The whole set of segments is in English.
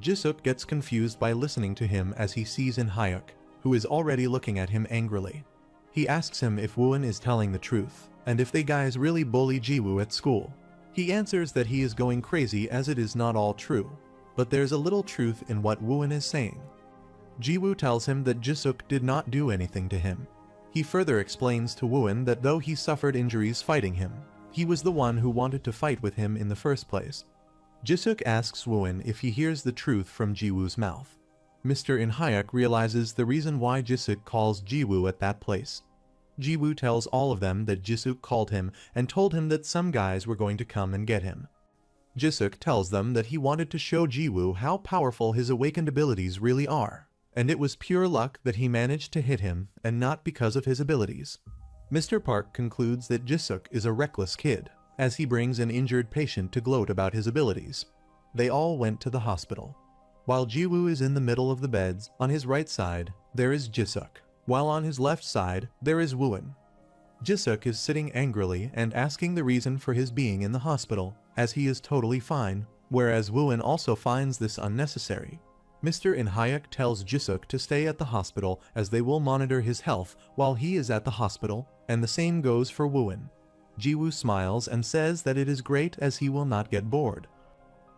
Jisuk gets confused by listening to him as he sees In-hyuk, who is already looking at him angrily. He asks him if Wooin is telling the truth, and if they guys really bully Jiwoo at school. He answers that he is going crazy as it is not all true, but there's a little truth in what Wooin is saying. Jiwoo tells him that Jisuk did not do anything to him. He further explains to Wooin that though he suffered injuries fighting him, he was the one who wanted to fight with him in the first place. Jisuk asks Wooin if he hears the truth from Jiwoo's mouth. Mr. In-hyuk realizes the reason why Jisuk calls Jiwoo at that place. Jiwoo tells all of them that Jisuk called him and told him that some guys were going to come and get him. Jisuk tells them that he wanted to show Jiwoo how powerful his awakened abilities really are, and it was pure luck that he managed to hit him and not because of his abilities. Mr. Park concludes that Jisuk is a reckless kid, as he brings an injured patient to gloat about his abilities. They all went to the hospital. While Jiwoo is in the middle of the beds, on his right side, there is Jisuk, while on his left side, there is Wooin. Jisuk is sitting angrily and asking the reason for his being in the hospital, as he is totally fine, whereas Wooin also finds this unnecessary. Mr. In-hyuk tells Jisuk to stay at the hospital as they will monitor his health while he is at the hospital, and the same goes for Wooin. Jiwoo smiles and says that it is great as he will not get bored.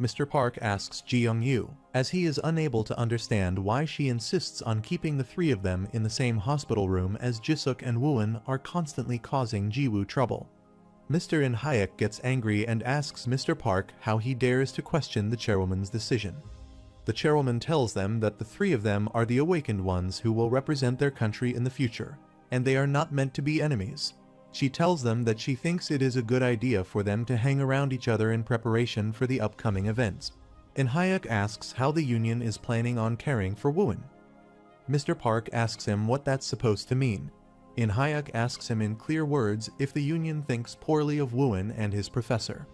Mr. Park asks Ji-young-yu, as he is unable to understand why she insists on keeping the three of them in the same hospital room as Jisuk and Wooin are constantly causing Jiwoo trouble. Mr. In-hyuk gets angry and asks Mr. Park how he dares to question the chairwoman's decision. The chairwoman tells them that the three of them are the awakened ones who will represent their country in the future, and they are not meant to be enemies. She tells them that she thinks it is a good idea for them to hang around each other in preparation for the upcoming events. In-hyuk asks how the union is planning on caring for Wooin. Mr. Park asks him what that's supposed to mean. In-hyuk asks him in clear words if the union thinks poorly of Wooin and his professor.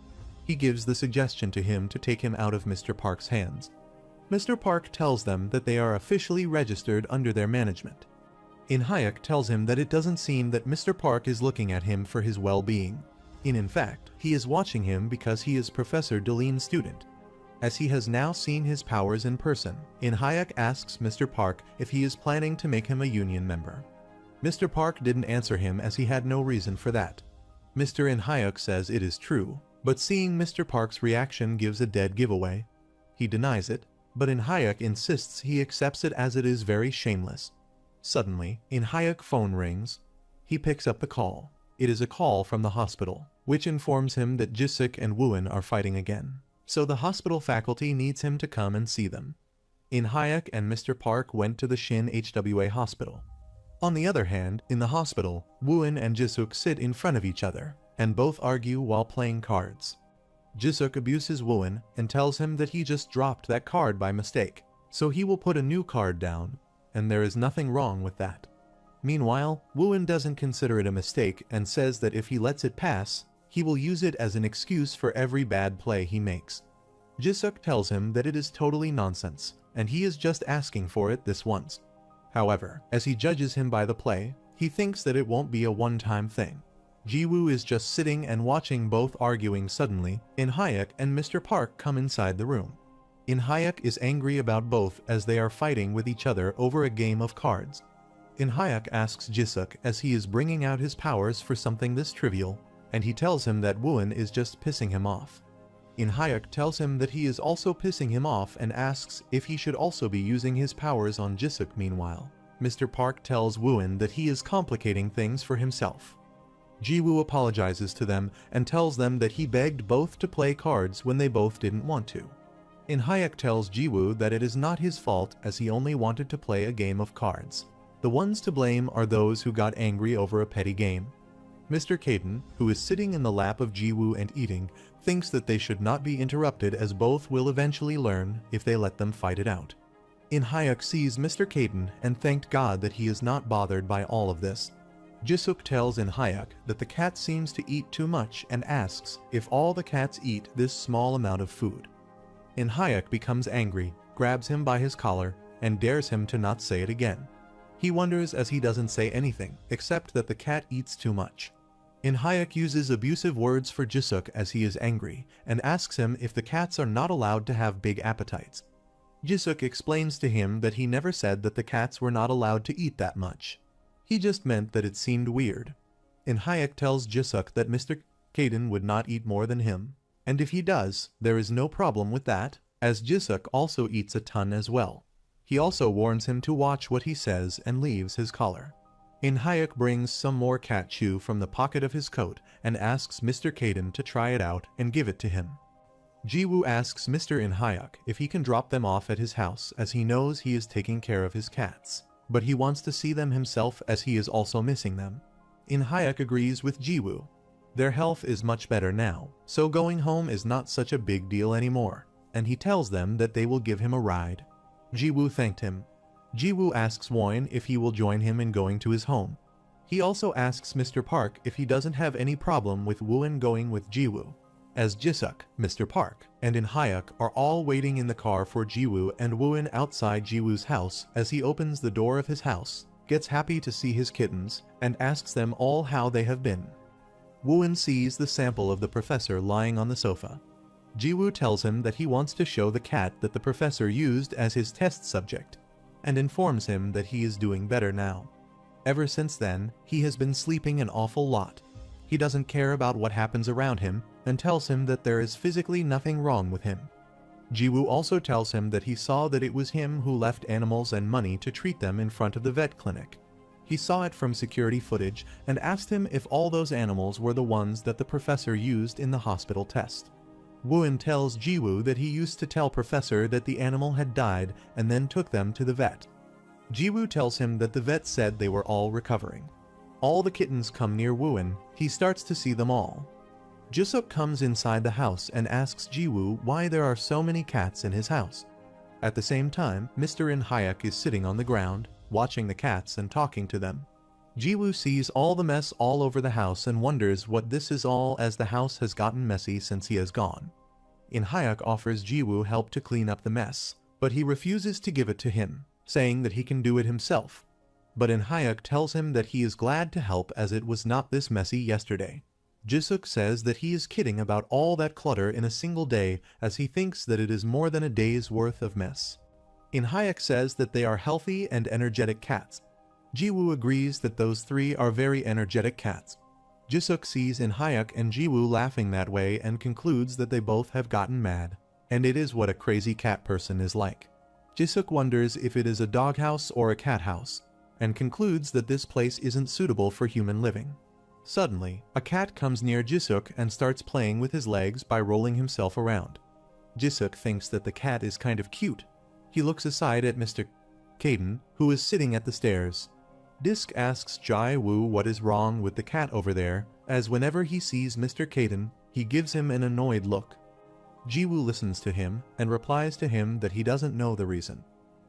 He gives the suggestion to him to take him out of Mr. Park's hands. Mr. Park tells them that they are officially registered under their management. In-hyuk tells him that it doesn't seem that Mr. Park is looking at him for his well-being. In fact, he is watching him because he is Professor Deline's student. As he has now seen his powers in person, In-hyuk asks Mr. Park if he is planning to make him a union member. Mr. Park didn't answer him as he had no reason for that. Mr. In-hyuk says it is true, but seeing Mr. Park's reaction gives a dead giveaway. He denies it, but In-hyuk insists he accepts it as it is very shameless. Suddenly, In-hyuk phone rings. He picks up the call. It is a call from the hospital, which informs him that Jisuk and Wooin are fighting again, so the hospital faculty needs him to come and see them. In-hyuk and Mr. Park went to the Shin HWA hospital. On the other hand, in the hospital, Wooin and Jisuk sit in front of each other, and both argue while playing cards. Jisuk abuses Wooin and tells him that he just dropped that card by mistake, so he will put a new card down, and there is nothing wrong with that. Meanwhile, Wooin doesn't consider it a mistake and says that if he lets it pass, he will use it as an excuse for every bad play he makes. Jisuk tells him that it is totally nonsense, and he is just asking for it this once. However, as he judges him by the play, he thinks that it won't be a one-time thing. Jiwoo is just sitting and watching both arguing. Suddenly, In-hyuk and Mr. Park come inside the room. In-hyuk is angry about both as they are fighting with each other over a game of cards. In-hyuk asks Jisuk as he is bringing out his powers for something this trivial, and he tells him that Wooin is just pissing him off. In-hyuk tells him that he is also pissing him off and asks if he should also be using his powers on Jisuk. Meanwhile, Mr. Park tells Wooin that he is complicating things for himself. Jiwoo apologizes to them and tells them that he begged both to play cards when they both didn't want to. In-hyuk tells Jiwoo that it is not his fault as he only wanted to play a game of cards. The ones to blame are those who got angry over a petty game. Mr. Kaden, who is sitting in the lap of Jiwoo and eating, thinks that they should not be interrupted as both will eventually learn if they let them fight it out. In-hyuk sees Mr. Kaden and thanked God that he is not bothered by all of this. Jisuk tells In-hyuk that the cat seems to eat too much and asks if all the cats eat this small amount of food. In-hyuk becomes angry, grabs him by his collar, and dares him to not say it again. He wonders as he doesn't say anything, except that the cat eats too much. In-hyuk uses abusive words for Jisuk as he is angry, and asks him if the cats are not allowed to have big appetites. Jisuk explains to him that he never said that the cats were not allowed to eat that much. He just meant that it seemed weird. Hayek tells Jisuk that Mr. Kaden would not eat more than him, and if he does, there is no problem with that, as Jisuk also eats a ton as well. He also warns him to watch what he says and leaves his collar. Hayek brings some more cat chew from the pocket of his coat and asks Mr. Kaden to try it out and give it to him. Jiwoo asks Mr. Hayek if he can drop them off at his house as he knows he is taking care of his cats, but he wants to see them himself as he is also missing them. Hayek agrees with Jiwoo. Their health is much better now, so going home is not such a big deal anymore, and he tells them that they will give him a ride. Jiwoo thanked him. Jiwoo asks Woin if he will join him in going to his home. He also asks Mr. Park if he doesn't have any problem with Woin going with Jiwoo, as Jisuk, Mr. Park, and Hayek are all waiting in the car for Jiwoo and Woin outside Jiwoo's house as he opens the door of his house, gets happy to see his kittens, and asks them all how they have been. Woin sees the sample of the professor lying on the sofa. Jiwoo tells him that he wants to show the cat that the professor used as his test subject, and informs him that he is doing better now. Ever since then, he has been sleeping an awful lot. He doesn't care about what happens around him and tells him that there is physically nothing wrong with him. Jiwoo also tells him that he saw that it was him who left animals and money to treat them in front of the vet clinic. He saw it from security footage and asked him if all those animals were the ones that the professor used in the hospital test. Woin tells Jiwoo that he used to tell Professor that the animal had died and then took them to the vet. Jiwoo tells him that the vet said they were all recovering. All the kittens come near Woin. He starts to see them all. Jisuk comes inside the house and asks Jiwoo why there are so many cats in his house. At the same time, Mr. Hayek is sitting on the ground, watching the cats and talking to them. Jiwoo sees all the mess all over the house and wonders what this is all as the house has gotten messy since he has gone. Hayek offers Jiwoo help to clean up the mess, but he refuses to give it to him, saying that he can do it himself. But Hayek tells him that he is glad to help as it was not this messy yesterday. Jisuk says that he is kidding about all that clutter in a single day as he thinks that it is more than a day's worth of mess. Hayek says that they are healthy and energetic cats. Jiwoo agrees that those three are very energetic cats. Jisuk sees Hayek and Jiwoo laughing that way and concludes that they both have gotten mad, and it is what a crazy cat person is like. Jisuk wonders if it is a doghouse or a cat house, and concludes that this place isn't suitable for human living. Suddenly, a cat comes near Jisuk and starts playing with his legs by rolling himself around. Jisuk thinks that the cat is kind of cute. He looks aside at Mr. Kaden, who is sitting at the stairs. Disk asks Jiwoo what is wrong with the cat over there, as whenever he sees Mr. Kaden, he gives him an annoyed look. Jiwoo listens to him and replies to him that he doesn't know the reason.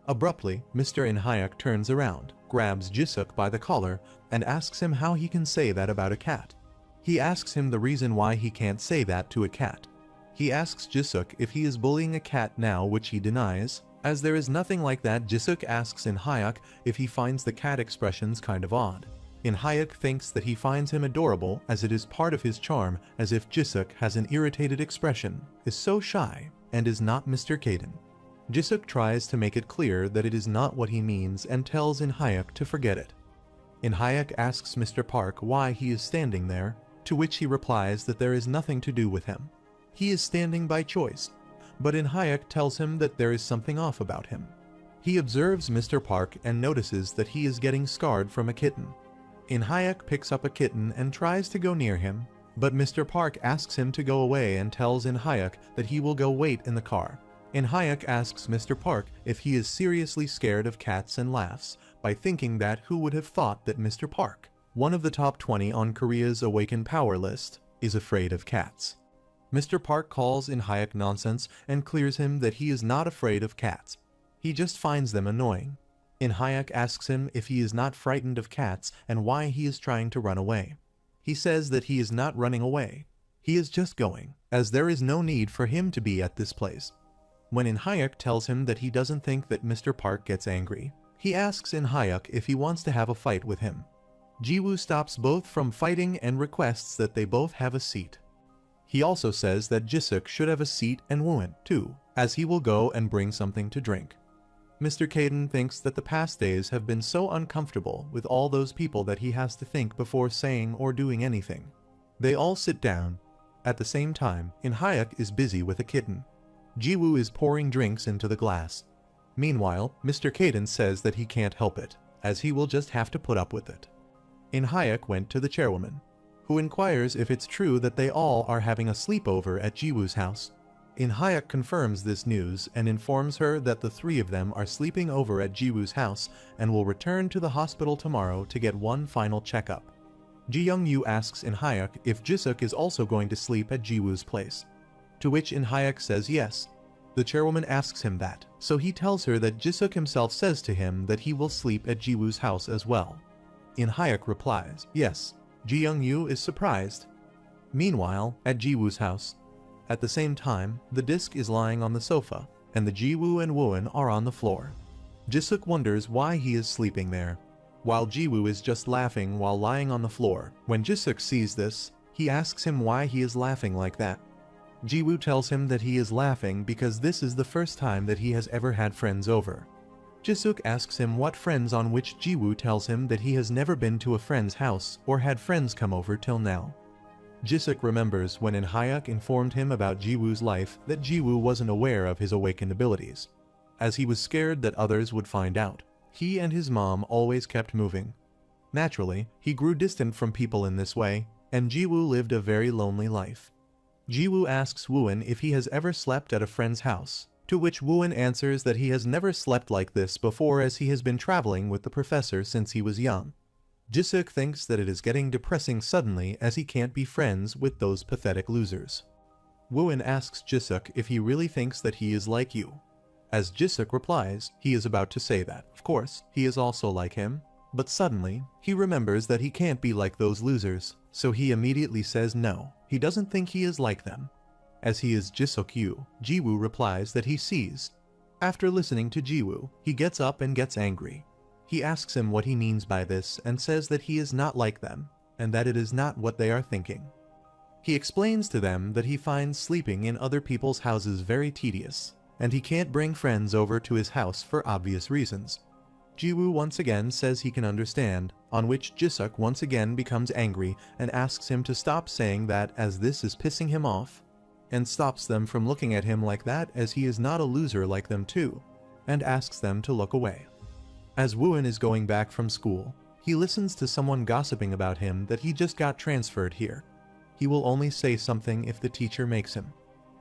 Abruptly, Mr. Hayek turns around, grabs Jisuk by the collar, and asks him how he can say that about a cat. He asks him the reason why he can't say that to a cat. He asks Jisuk if he is bullying a cat now, which he denies. As there is nothing like that, Jisuk asks Hayek if he finds the cat expressions kind of odd. Hayek thinks that he finds him adorable as it is part of his charm, as if Jisuk has an irritated expression, is so shy, and is not Mr. Kaden. Jisuk tries to make it clear that it is not what he means and tells Hayek to forget it. Hayek asks Mr. Park why he is standing there, to which he replies that there is nothing to do with him. He is standing by choice, but Hayek tells him that there is something off about him. He observes Mr. Park and notices that he is getting scarred from a kitten. Hayek picks up a kitten and tries to go near him, but Mr. Park asks him to go away and tells Hayek that he will go wait in the car. Hayek asks Mr. Park if he is seriously scared of cats and laughs, by thinking that who would have thought that Mr. Park, one of the top 20 on Korea's Awaken Power list, is afraid of cats. Mr. Park calls Hayek nonsense and clears him that he is not afraid of cats. He just finds them annoying. Hayek asks him if he is not frightened of cats and why he is trying to run away. He says that he is not running away. He is just going, as there is no need for him to be at this place. When Hayek tells him that he doesn't think that Mr. Park gets angry, he asks Hayek if he wants to have a fight with him. Jiwoo stops both from fighting and requests that they both have a seat. He also says that Jisuk should have a seat and Woin, too, as he will go and bring something to drink. Mr. Caden thinks that the past days have been so uncomfortable with all those people that he has to think before saying or doing anything. They all sit down. At the same time, In-hyuk is busy with a kitten. Ji-woo is pouring drinks into the glass. Meanwhile, Mr. Caden says that he can't help it, as he will just have to put up with it. In-hyuk went to the chairwoman, who inquires if it's true that they all are having a sleepover at Ji-woo's house. In-hyuk confirms this news and informs her that the three of them are sleeping over at Ji-woo's house and will return to the hospital tomorrow to get one final checkup. Ji-young-yu asks In-hyuk if Jisuk is also going to sleep at Ji-woo's place, to which In-hyuk says yes. The chairwoman asks him that, so he tells her that Jisuk himself says to him that he will sleep at Ji-woo's house as well. In-hyuk replies, yes. Ji-young-yu is surprised. Meanwhile, at Ji-woo's house, at the same time, the disc is lying on the sofa, and the Ji-woo and Woo-in are on the floor. Jisuk wonders why he is sleeping there, while Ji-woo is just laughing while lying on the floor. When Jisuk sees this, he asks him why he is laughing like that. Ji-woo tells him that he is laughing because this is the first time that he has ever had friends over. Jisuk asks him what friends, on which Ji-woo tells him that he has never been to a friend's house or had friends come over till now. Jisuk remembers when In-hyuk informed him about Ji-woo's life that Ji-woo wasn't aware of his awakened abilities, as he was scared that others would find out. He and his mom always kept moving. Naturally, he grew distant from people in this way, and Ji-woo lived a very lonely life. Ji-woo asks Woo-in if he has ever slept at a friend's house, to which Woo-in answers that he has never slept like this before, as he has been traveling with the professor since he was young. Jisuk thinks that it is getting depressing suddenly, as he can't be friends with those pathetic losers. Woo-in asks Jisuk if he really thinks that he is like you. As Jisuk replies, he is about to say that, of course, he is also like him, but suddenly, he remembers that he can't be like those losers, so he immediately says no, he doesn't think he is like them. As he is Jisuk-yu, Ji-woo replies that he sees. After listening to Ji-woo, he gets up and gets angry. He asks him what he means by this and says that he is not like them, and that it is not what they are thinking. He explains to them that he finds sleeping in other people's houses very tedious, and he can't bring friends over to his house for obvious reasons. Ji-woo once again says he can understand, on which Jisuk once again becomes angry and asks him to stop saying that, as this is pissing him off, and stops them from looking at him like that, as he is not a loser like them too, and asks them to look away. As Woo-in is going back from school, he listens to someone gossiping about him that he just got transferred here. He will only say something if the teacher makes him.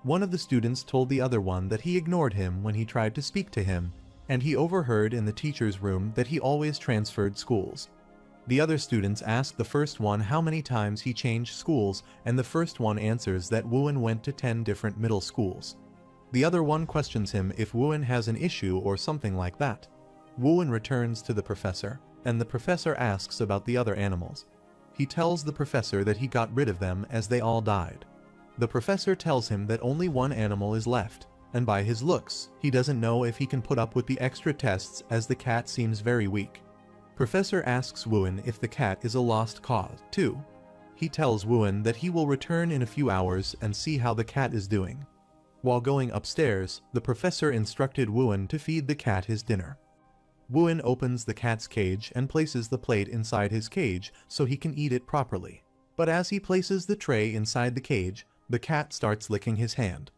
One of the students told the other one that he ignored him when he tried to speak to him, and he overheard in the teacher's room that he always transferred schools. The other students ask the first one how many times he changed schools, and the first one answers that Woo-in went to 10 different middle schools. The other one questions him if Woo-in has an issue or something like that. Woo-in returns to the professor, and the professor asks about the other animals. He tells the professor that he got rid of them as they all died. The professor tells him that only one animal is left, and by his looks, he doesn't know if he can put up with the extra tests, as the cat seems very weak. Professor asks Woo-in if the cat is a lost cause, too. He tells Woo-in that he will return in a few hours and see how the cat is doing. While going upstairs, the professor instructed Woo-in to feed the cat his dinner. Woo-in opens the cat's cage and places the plate inside his cage so he can eat it properly. But as he places the tray inside the cage, the cat starts licking his hand.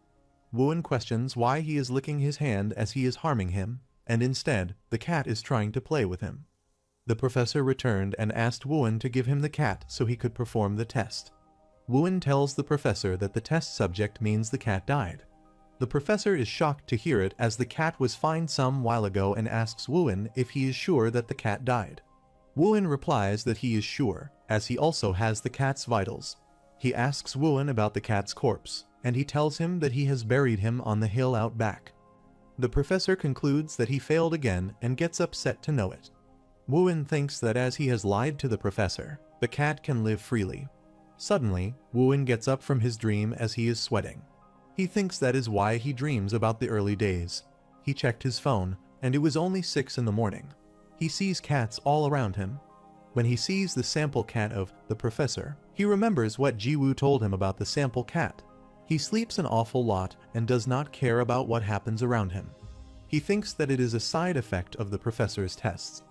Woo-in questions why he is licking his hand, as he is harming him, and instead, the cat is trying to play with him. The professor returned and asked Woo-in to give him the cat so he could perform the test. Woo-in tells the professor that the test subject means the cat died. The professor is shocked to hear it, as the cat was fine some while ago, and asks Woo-in if he is sure that the cat died. Woo-in replies that he is sure, as he also has the cat's vitals. He asks Woo-in about the cat's corpse, and he tells him that he has buried him on the hill out back. The professor concludes that he failed again and gets upset to know it. Woo-in thinks that as he has lied to the professor, the cat can live freely. Suddenly, Woo-in gets up from his dream as he is sweating. He thinks that is why he dreams about the early days. He checked his phone, and it was only 6 in the morning. He sees cats all around him. When he sees the sample cat of the professor, he remembers what Ji-woo told him about the sample cat. He sleeps an awful lot and does not care about what happens around him. He thinks that it is a side effect of the professor's tests.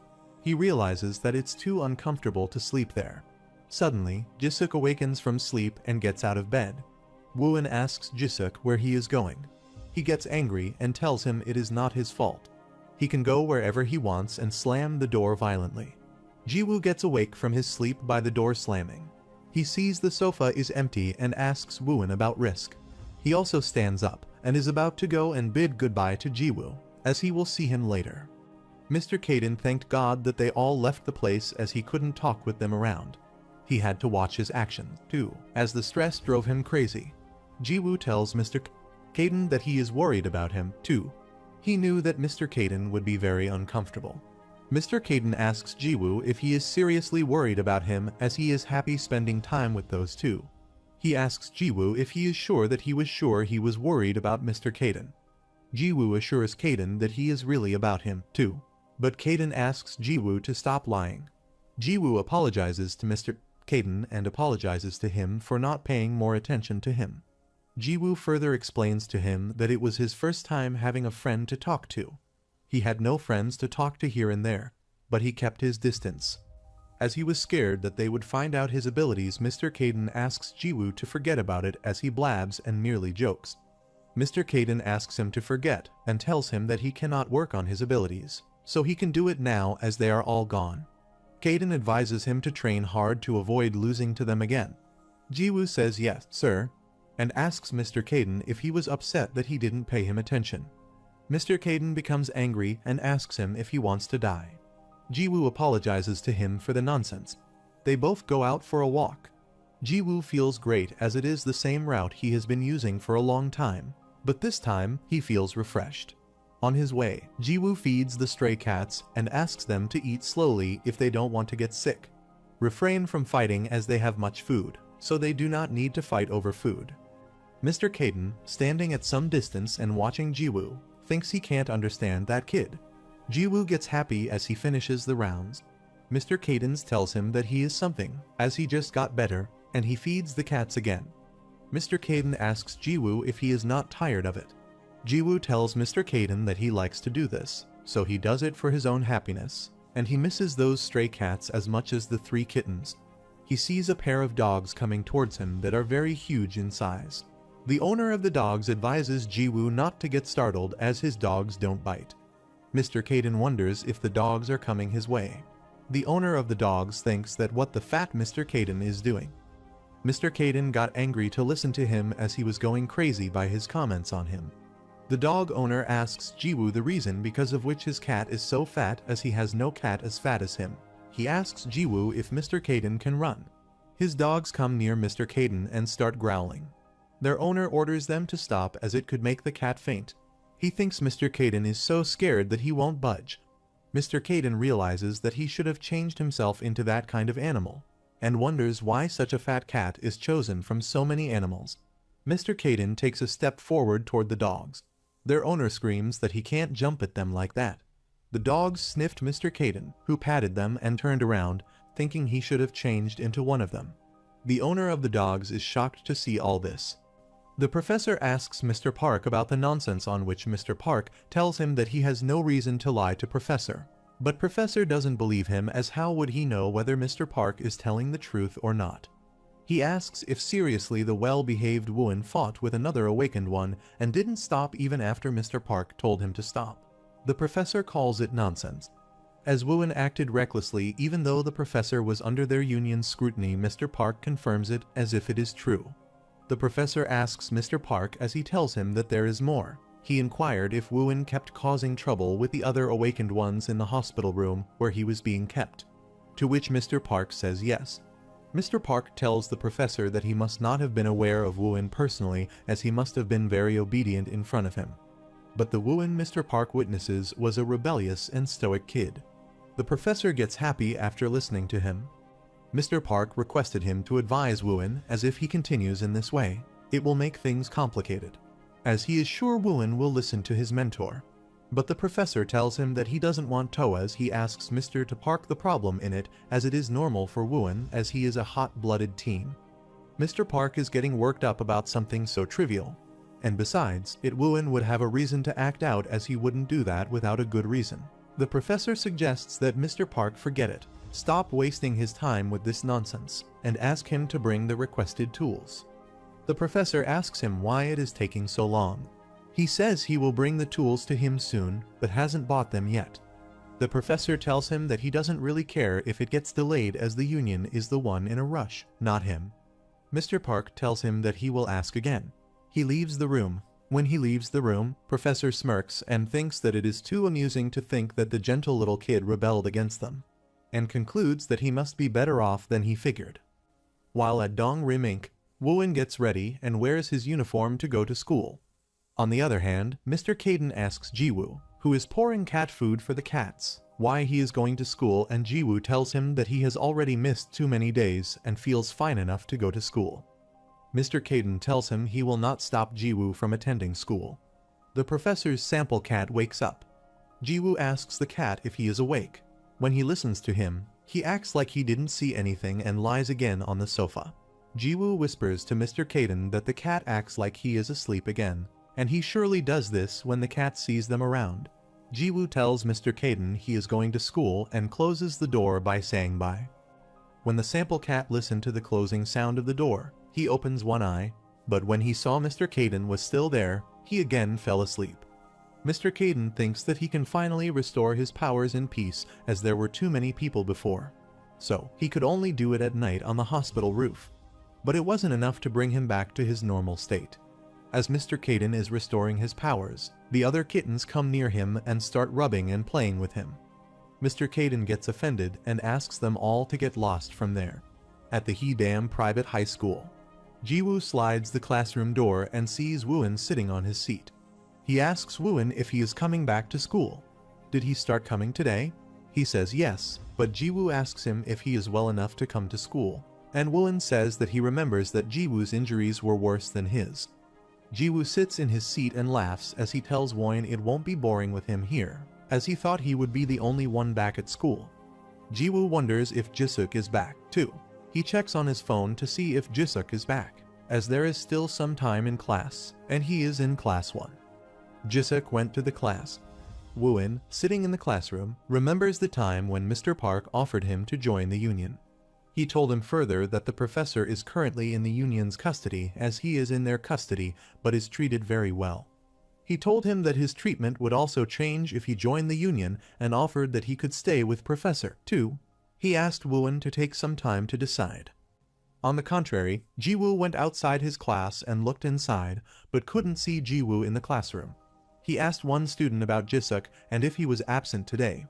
He realizes that it's too uncomfortable to sleep there. Suddenly, Jisuk awakens from sleep and gets out of bed. Wooin asks Jisuk where he is going. He gets angry and tells him it is not his fault. He can go wherever he wants and slam the door violently. Jiwoo gets awake from his sleep by the door slamming. He sees the sofa is empty and asks Wooin about Risk. He also stands up and is about to go and bid goodbye to Jiwoo, as he will see him later. Mr. Caden thanked God that they all left the place as he couldn't talk with them around. He had to watch his actions, too, as the stress drove him crazy. Jiwoo tells Mr. Caden that he is worried about him, too. He knew that Mr. Caden would be very uncomfortable. Mr. Caden asks Jiwoo if he is seriously worried about him as he is happy spending time with those two. He asks Jiwoo if he is sure that he was worried about Mr. Caden. Jiwoo assures Caden that he is really about him, too. But Caden asks Jiwoo to stop lying. Jiwoo apologizes to Mr. Caden and apologizes to him for not paying more attention to him. Jiwoo further explains to him that it was his first time having a friend to talk to. He had no friends to talk to here and there, but he kept his distance. As he was scared that they would find out his abilities, Mr. Caden asks Jiwoo to forget about it as he blabs and merely jokes. Mr. Caden asks him to forget and tells him that he cannot work on his abilities, so he can do it now as they are all gone. Caden advises him to train hard to avoid losing to them again. Jiwoo says yes, sir, and asks Mr. Caden if he was upset that he didn't pay him attention. Mr. Caden becomes angry and asks him if he wants to die. Jiwoo apologizes to him for the nonsense. They both go out for a walk. Jiwoo feels great as it is the same route he has been using for a long time, but this time he feels refreshed. On his way, Jiwoo feeds the stray cats and asks them to eat slowly if they don't want to get sick. Refrain from fighting as they have much food, so they do not need to fight over food. Mr. Caden, standing at some distance and watching Jiwoo, thinks he can't understand that kid. Jiwoo gets happy as he finishes the rounds. Mr. Caden tells him that he is something, as he just got better, and he feeds the cats again. Mr. Caden asks Jiwoo if he is not tired of it. Jiwoo tells Mr. Caden that he likes to do this, so he does it for his own happiness, and he misses those stray cats as much as the 3 kittens. He sees a pair of dogs coming towards him that are very huge in size. The owner of the dogs advises Jiwoo not to get startled as his dogs don't bite. Mr. Caden wonders if the dogs are coming his way. The owner of the dogs thinks that what the fat Mr. Caden is doing. Mr. Caden got angry to listen to him as he was going crazy by his comments on him. The dog owner asks Jiwoo the reason because of which his cat is so fat as he has no cat as fat as him. He asks Jiwoo if Mr. Caden can run. His dogs come near Mr. Caden and start growling. Their owner orders them to stop as it could make the cat faint. He thinks Mr. Caden is so scared that he won't budge. Mr. Caden realizes that he should have changed himself into that kind of animal, and wonders why such a fat cat is chosen from so many animals. Mr. Caden takes a step forward toward the dogs. Their owner screams that he can't jump at them like that. The dogs sniffed Mr. Caden, who patted them and turned around, thinking he should have changed into one of them. The owner of the dogs is shocked to see all this. The professor asks Mr. Park about the nonsense, on which Mr. Park tells him that he has no reason to lie to Professor. But Professor doesn't believe him, as how would he know whether Mr. Park is telling the truth or not? He asks if seriously the well-behaved Wooin fought with another awakened one and didn't stop even after Mr. Park told him to stop. The professor calls it nonsense. As Wooin acted recklessly even though the professor was under their union's scrutiny, Mr. Park confirms it as if it is true. The professor asks Mr. Park as he tells him that there is more. He inquired if Wooin kept causing trouble with the other awakened ones in the hospital room where he was being kept. To which Mr. Park says yes. Mr. Park tells the professor that he must not have been aware of Wooin personally, as he must have been very obedient in front of him. But the Wooin Mr. Park witnesses was a rebellious and stoic kid. The professor gets happy after listening to him. Mr. Park requested him to advise Wooin, as if he continues in this way, it will make things complicated, as he is sure Wooin will listen to his mentor. But the professor tells him that he doesn't want Toa, as he asks Mr. to park the problem in it, as it is normal for Wooin, as he is a hot-blooded teen. Mr. Park is getting worked up about something so trivial. And besides, Wooen would have a reason to act out, as he wouldn't do that without a good reason. The professor suggests that Mr. Park forget it, stop wasting his time with this nonsense, and ask him to bring the requested tools. The professor asks him why it is taking so long. He says he will bring the tools to him soon, but hasn't bought them yet. The professor tells him that he doesn't really care if it gets delayed, as the union is the one in a rush, not him. Mr. Park tells him that he will ask again. He leaves the room. When he leaves the room, Professor smirks and thinks that it is too amusing to think that the gentle little kid rebelled against them, and concludes that he must be better off than he figured. While at Dong Rim Inc., Wooen gets ready and wears his uniform to go to school. On the other hand, Mr. Caden asks Jiwoo, who is pouring cat food for the cats, why he is going to school, and Jiwoo tells him that he has already missed too many days and feels fine enough to go to school. Mr. Caden tells him he will not stop Jiwoo from attending school. The professor's sample cat wakes up. Jiwoo asks the cat if he is awake. When he listens to him, he acts like he didn't see anything and lies again on the sofa. Jiwoo whispers to Mr. Caden that the cat acts like he is asleep again, and he surely does this when the cat sees them around. Jiwoo tells Mr. Caden he is going to school and closes the door by saying bye. When the sample cat listened to the closing sound of the door, he opens one eye, but when he saw Mr. Caden was still there, he again fell asleep. Mr. Caden thinks that he can finally restore his powers in peace, as there were too many people before. So, he could only do it at night on the hospital roof. But it wasn't enough to bring him back to his normal state. As Mr. Caden is restoring his powers, the other kittens come near him and start rubbing and playing with him. Mr. Caden gets offended and asks them all to get lost from there. At the He-Dam Private High School, Jiwoo slides the classroom door and sees Wooen sitting on his seat. He asks Wooen if he is coming back to school. Did he start coming today? He says yes, but Jiwoo asks him if he is well enough to come to school, and Wooen says that he remembers that Jiwoo's injuries were worse than his. Jiwoo sits in his seat and laughs as he tells Wooen it won't be boring with him here, as he thought he would be the only one back at school. Jiwoo wonders if Jisuk is back, too. He checks on his phone to see if Jisuk is back, as there is still some time in class, and he is in class 1. Jisuk went to the class. Wooen, sitting in the classroom, remembers the time when Mr. Park offered him to join the union. He told him further that the professor is currently in the union's custody, as he is in their custody, but is treated very well. He told him that his treatment would also change if he joined the union, and offered that he could stay with Professor, too. He asked Wooen to take some time to decide. On the contrary, Jiwoo went outside his class and looked inside, but couldn't see Jiwoo in the classroom. He asked one student about Jisuk and if he was absent today.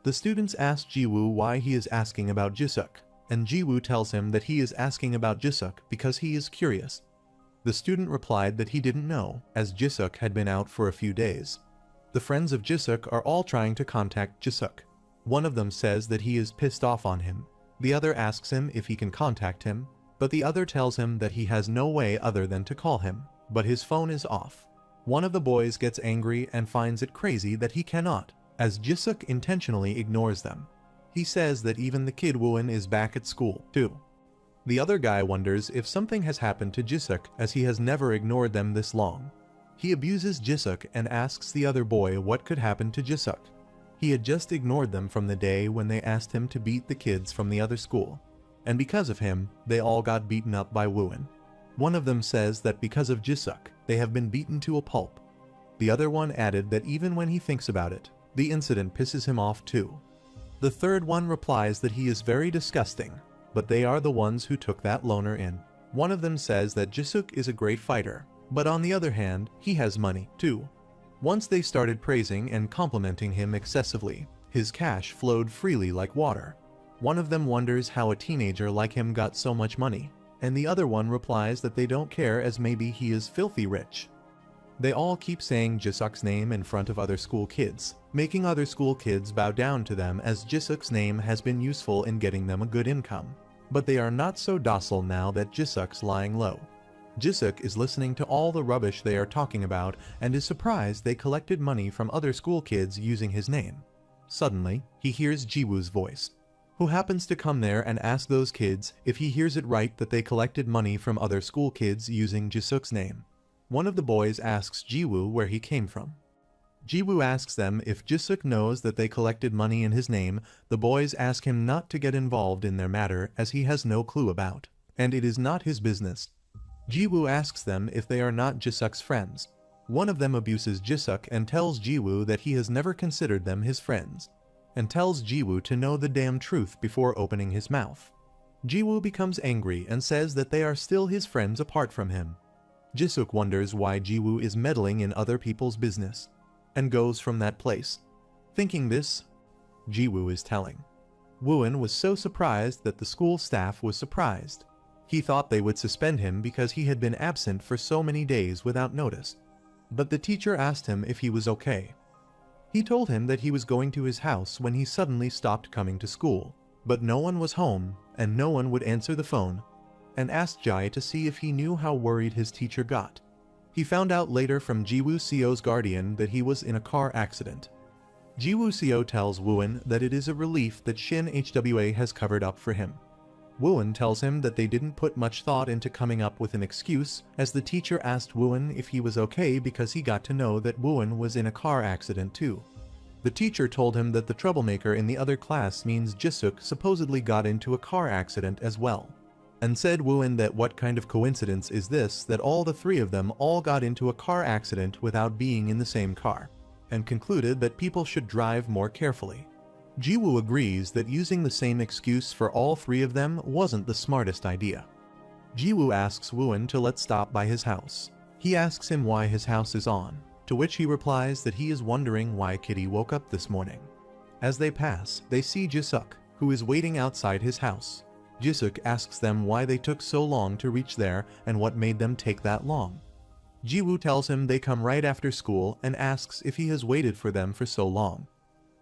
The students asked Jiwoo why he is asking about Jisuk, and Jiwoo tells him that he is asking about Jisuk because he is curious. The student replied that he didn't know, as Jisuk had been out for a few days. The friends of Jisuk are all trying to contact Jisuk. One of them says that he is pissed off on him. The other asks him if he can contact him, but the other tells him that he has no way other than to call him, but his phone is off. One of the boys gets angry and finds it crazy that he cannot, as Jisuk intentionally ignores them. He says that even the kid Wooen is back at school, too. The other guy wonders if something has happened to Jisuk, as he has never ignored them this long. He abuses Jisuk and asks the other boy what could happen to Jisuk. He had just ignored them from the day when they asked him to beat the kids from the other school, and because of him, they all got beaten up by Wooen. One of them says that because of Jisuk, they have been beaten to a pulp. The other one added that even when he thinks about it, the incident pisses him off too. The third one replies that he is very disgusting, but they are the ones who took that loner in. One of them says that Jisuk is a great fighter, but on the other hand, he has money too. Once they started praising and complimenting him excessively, his cash flowed freely like water. One of them wonders how a teenager like him got so much money, and the other one replies that they don't care, as maybe he is filthy rich. They all keep saying Jisuk's name in front of other school kids, making other school kids bow down to them, as Jisuk's name has been useful in getting them a good income. But they are not so docile now that Jisuk's lying low. Jisuk is listening to all the rubbish they are talking about and is surprised they collected money from other school kids using his name. Suddenly, he hears Jiwoo's voice. who happens to come there and ask those kids if he hears it right that they collected money from other school kids using Jisuk's name. One of the boys asks Jiwoo where he came from. Jiwoo asks them if Jisuk knows that they collected money in his name. The boys ask him not to get involved in their matter as he has no clue about, and it is not his business. Jiwoo asks them if they are not Jisuk's friends. One of them abuses Jisuk and tells Jiwoo that he has never considered them his friends, and tells Jiwoo to know the damn truth before opening his mouth. Jiwoo becomes angry and says that they are still his friends apart from him. Jisuk wonders why Jiwoo is meddling in other people's business, and goes from that place. Thinking this, Jiwoo is telling. Wooin was so surprised that the school staff was surprised. He thought they would suspend him because he had been absent for so many days without notice. But the teacher asked him if he was okay. He told him that he was going to his house when he suddenly stopped coming to school, but no one was home and no one would answer the phone, and asked Jai to see if he knew how worried his teacher got. He found out later from Jiwoo Seo's guardian that he was in a car accident. Jiwoo Seo tells Wooin that it is a relief that Shin HWA has covered up for him. Wooin tells him that they didn't put much thought into coming up with an excuse, as the teacher asked Wooin if he was okay because he got to know that Wooin was in a car accident too. The teacher told him that the troublemaker in the other class means Jisuk supposedly got into a car accident as well, and said Wooin that what kind of coincidence is this that all the three of them all got into a car accident without being in the same car, and concluded that people should drive more carefully. Jiwoo agrees that using the same excuse for all three of them wasn't the smartest idea. Jiwoo asks Wooin to let's stop by his house. He asks him why his house is on, to which he replies that he is wondering why Kitty woke up this morning. As they pass, they see Jisuk, who is waiting outside his house. Jisuk asks them why they took so long to reach there and what made them take that long. Jiwoo tells him they come right after school and asks if he has waited for them for so long.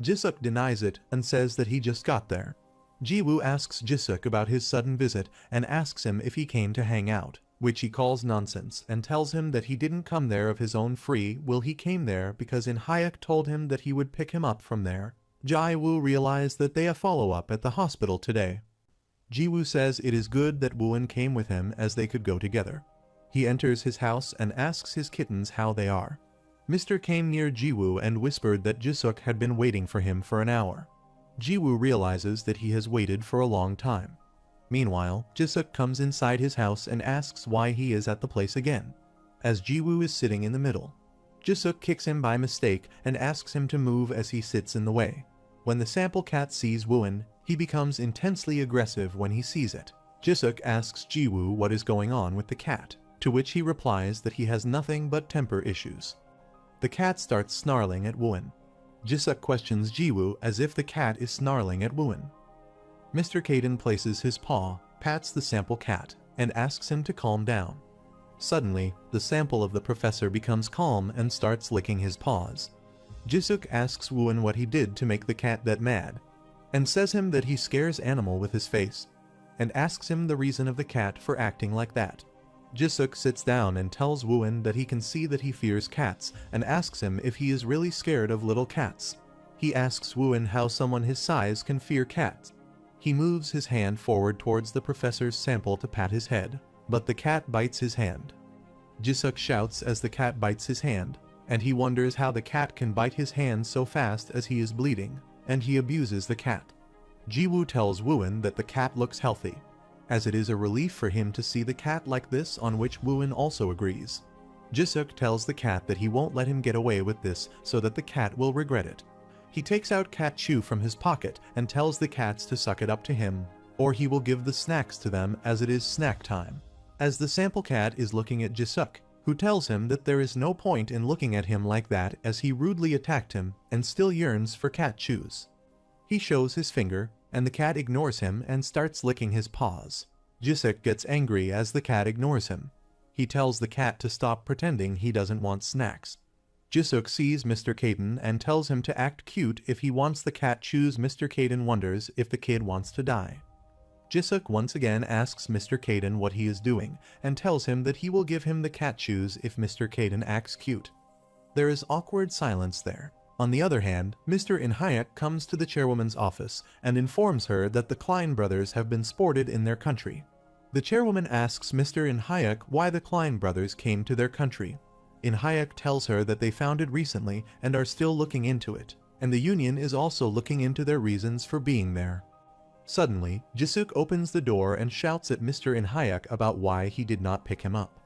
Jisuk denies it and says that he just got there. Jiwoo asks Jisuk about his sudden visit and asks him if he came to hang out, which he calls nonsense and tells him that he didn't come there of his own free will. He came there because In Hyuk told him that he would pick him up from there. Jiwoo realized that they a follow-up at the hospital today. Jiwoo says it is good that Wooin came with him as they could go together. He enters his house and asks his kittens how they are. Mr. came near Jiwoo and whispered that Jisuk had been waiting for him for an hour. Jiwoo realizes that he has waited for a long time. Meanwhile, Jisuk comes inside his house and asks why he is at the place again, as Jiwoo is sitting in the middle. Jisuk kicks him by mistake and asks him to move as he sits in the way. When the sample cat sees Wooin, he becomes intensely aggressive when he sees it. Jisuk asks Jiwoo what is going on with the cat, to which he replies that he has nothing but temper issues. The cat starts snarling at Wooin. Jisuk questions Jiwoo as if the cat is snarling at Wooin. Mr. Kaden places his paw, pats the sample cat, and asks him to calm down. Suddenly, the sample of the professor becomes calm and starts licking his paws. Jisuk asks Wooin what he did to make the cat that mad, and says him that he scares animal with his face, and asks him the reason of the cat for acting like that. Jisuk sits down and tells Wooin that he can see that he fears cats and asks him if he is really scared of little cats. He asks Wooin how someone his size can fear cats. He moves his hand forward towards the professor's sample to pat his head, but the cat bites his hand. Jisuk shouts as the cat bites his hand, and he wonders how the cat can bite his hand so fast as he is bleeding, and he abuses the cat. Jiwoo tells Wooin that the cat looks healthy, as it is a relief for him to see the cat like this, on which Wooin also agrees. Jisuk tells the cat that he won't let him get away with this so that the cat will regret it. He takes out cat chew from his pocket and tells the cats to suck it up to him, or he will give the snacks to them as it is snack time. As the sample cat is looking at Jisuk, who tells him that there is no point in looking at him like that as he rudely attacked him and still yearns for cat chews. He shows his finger, and the cat ignores him and starts licking his paws. Jisuk gets angry as the cat ignores him. He tells the cat to stop pretending he doesn't want snacks. Jisuk sees Mr. Kaden and tells him to act cute if he wants the cat chews. Mr. Kaden wonders if the kid wants to die. Jisuk once again asks Mr. Kaden what he is doing and tells him that he will give him the cat chews if Mr. Kaden acts cute. There is awkward silence there. On the other hand, Mr. In-hyuk comes to the chairwoman's office and informs her that the Klein brothers have been spotted in their country. The chairwoman asks Mr. In-hyuk why the Klein brothers came to their country. In-hyuk tells her that they found it recently and are still looking into it, and the union is also looking into their reasons for being there. Suddenly, Jisuk opens the door and shouts at Mr. In-hyuk about why he did not pick him up.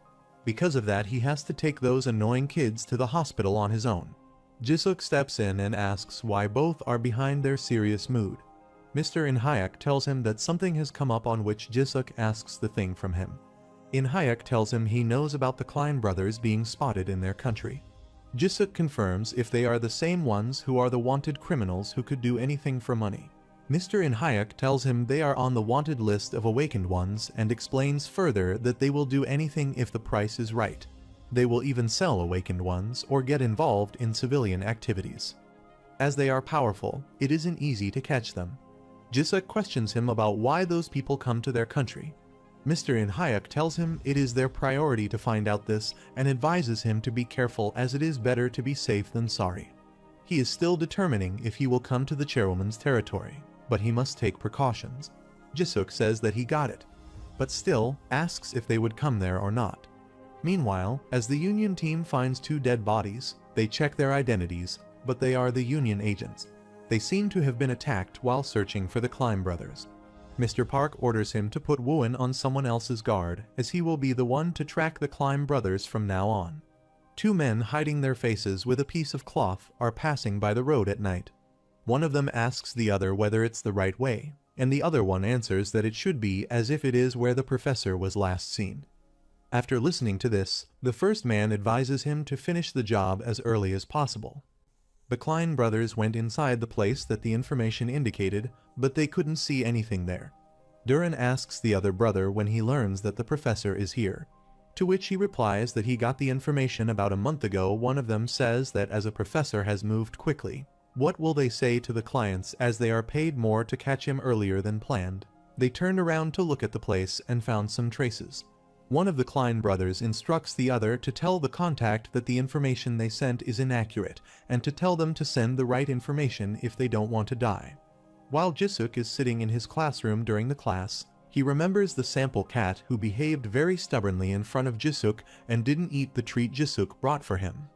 Because of that, he has to take those annoying kids to the hospital on his own. Jisuk steps in and asks why both are behind their serious mood. Mr. In-hyuk tells him that something has come up, on which Jisuk asks the thing from him. In-hyuk tells him he knows about the Klein brothers being spotted in their country. Jisuk confirms if they are the same ones who are the wanted criminals who could do anything for money. Mr. In-hyuk tells him they are on the wanted list of awakened ones and explains further that they will do anything if the price is right. They will even sell awakened ones or get involved in civilian activities. As they are powerful, it isn't easy to catch them. Jisuk questions him about why those people come to their country. Mr. In-hyuk tells him it is their priority to find out this and advises him to be careful, as it is better to be safe than sorry. He is still determining if he will come to the chairwoman's territory, but he must take precautions. Jisuk says that he got it, but still asks if they would come there or not. Meanwhile, as the Union team finds 2 dead bodies, they check their identities, but they are the Union agents. They seem to have been attacked while searching for the Klein brothers. Mr. Park orders him to put Wooin on someone else's guard, as he will be the one to track the Klein brothers from now on. 2 men hiding their faces with a piece of cloth are passing by the road at night. One of them asks the other whether it's the right way, and the other one answers that it should be, as if it is where the professor was last seen. After listening to this, the first man advises him to finish the job as early as possible. The Klein brothers went inside the place that the information indicated, but they couldn't see anything there. Duran asks the other brother when he learns that the professor is here, to which he replies that he got the information about a month ago. One of them says that as a professor has moved quickly, what will they say to the clients as they are paid more to catch him earlier than planned? They turned around to look at the place and found some traces. One of the Klein brothers instructs the other to tell the contact that the information they sent is inaccurate, and to tell them to send the right information if they don't want to die. While Jisuk is sitting in his classroom during the class, he remembers the sample cat who behaved very stubbornly in front of Jisuk and didn't eat the treat Jisuk brought for him.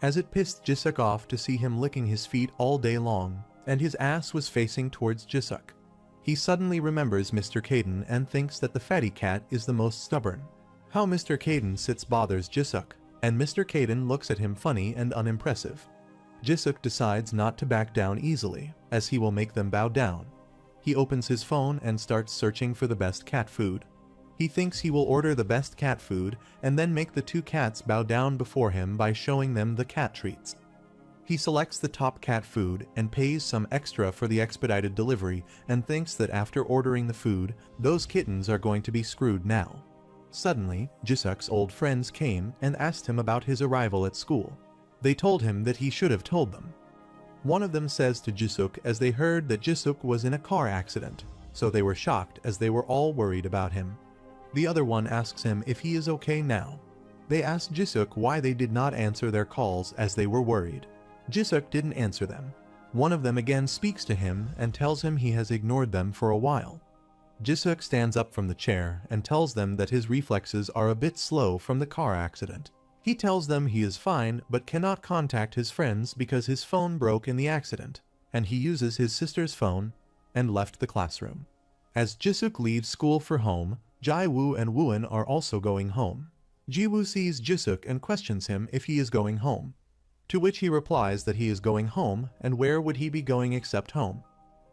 As it pissed Jisuk off to see him licking his feet all day long, and his ass was facing towards Jisuk. He suddenly remembers Mr. Caden and thinks that the fatty cat is the most stubborn. How Mr. Caden sits bothers Jisuk, and Mr. Caden looks at him funny and unimpressive. Jisuk decides not to back down easily, as he will make them bow down. He opens his phone and starts searching for the best cat food. He thinks he will order the best cat food and then make the 2 cats bow down before him by showing them the cat treats. He selects the top cat food and pays some extra for the expedited delivery, and thinks that after ordering the food, those kittens are going to be screwed now. Suddenly, Jisuk's old friends came and asked him about his arrival at school. They told him that he should have told them. One of them says to Jisuk as they heard that Jisuk was in a car accident, so they were shocked as they were all worried about him. The other one asks him if he is okay now. They asked Jisuk why they did not answer their calls as they were worried. Jisuk didn't answer them. One of them again speaks to him and tells him he has ignored them for a while. Jisuk stands up from the chair and tells them that his reflexes are a bit slow from the car accident. He tells them he is fine but cannot contact his friends because his phone broke in the accident, and he uses his sister's phone, and left the classroom. As Jisuk leaves school for home, Jae-woo and Wooin are also going home. Ji-woo sees Jisuk and questions him if he is going home, to which he replies that he is going home, and where would he be going except home.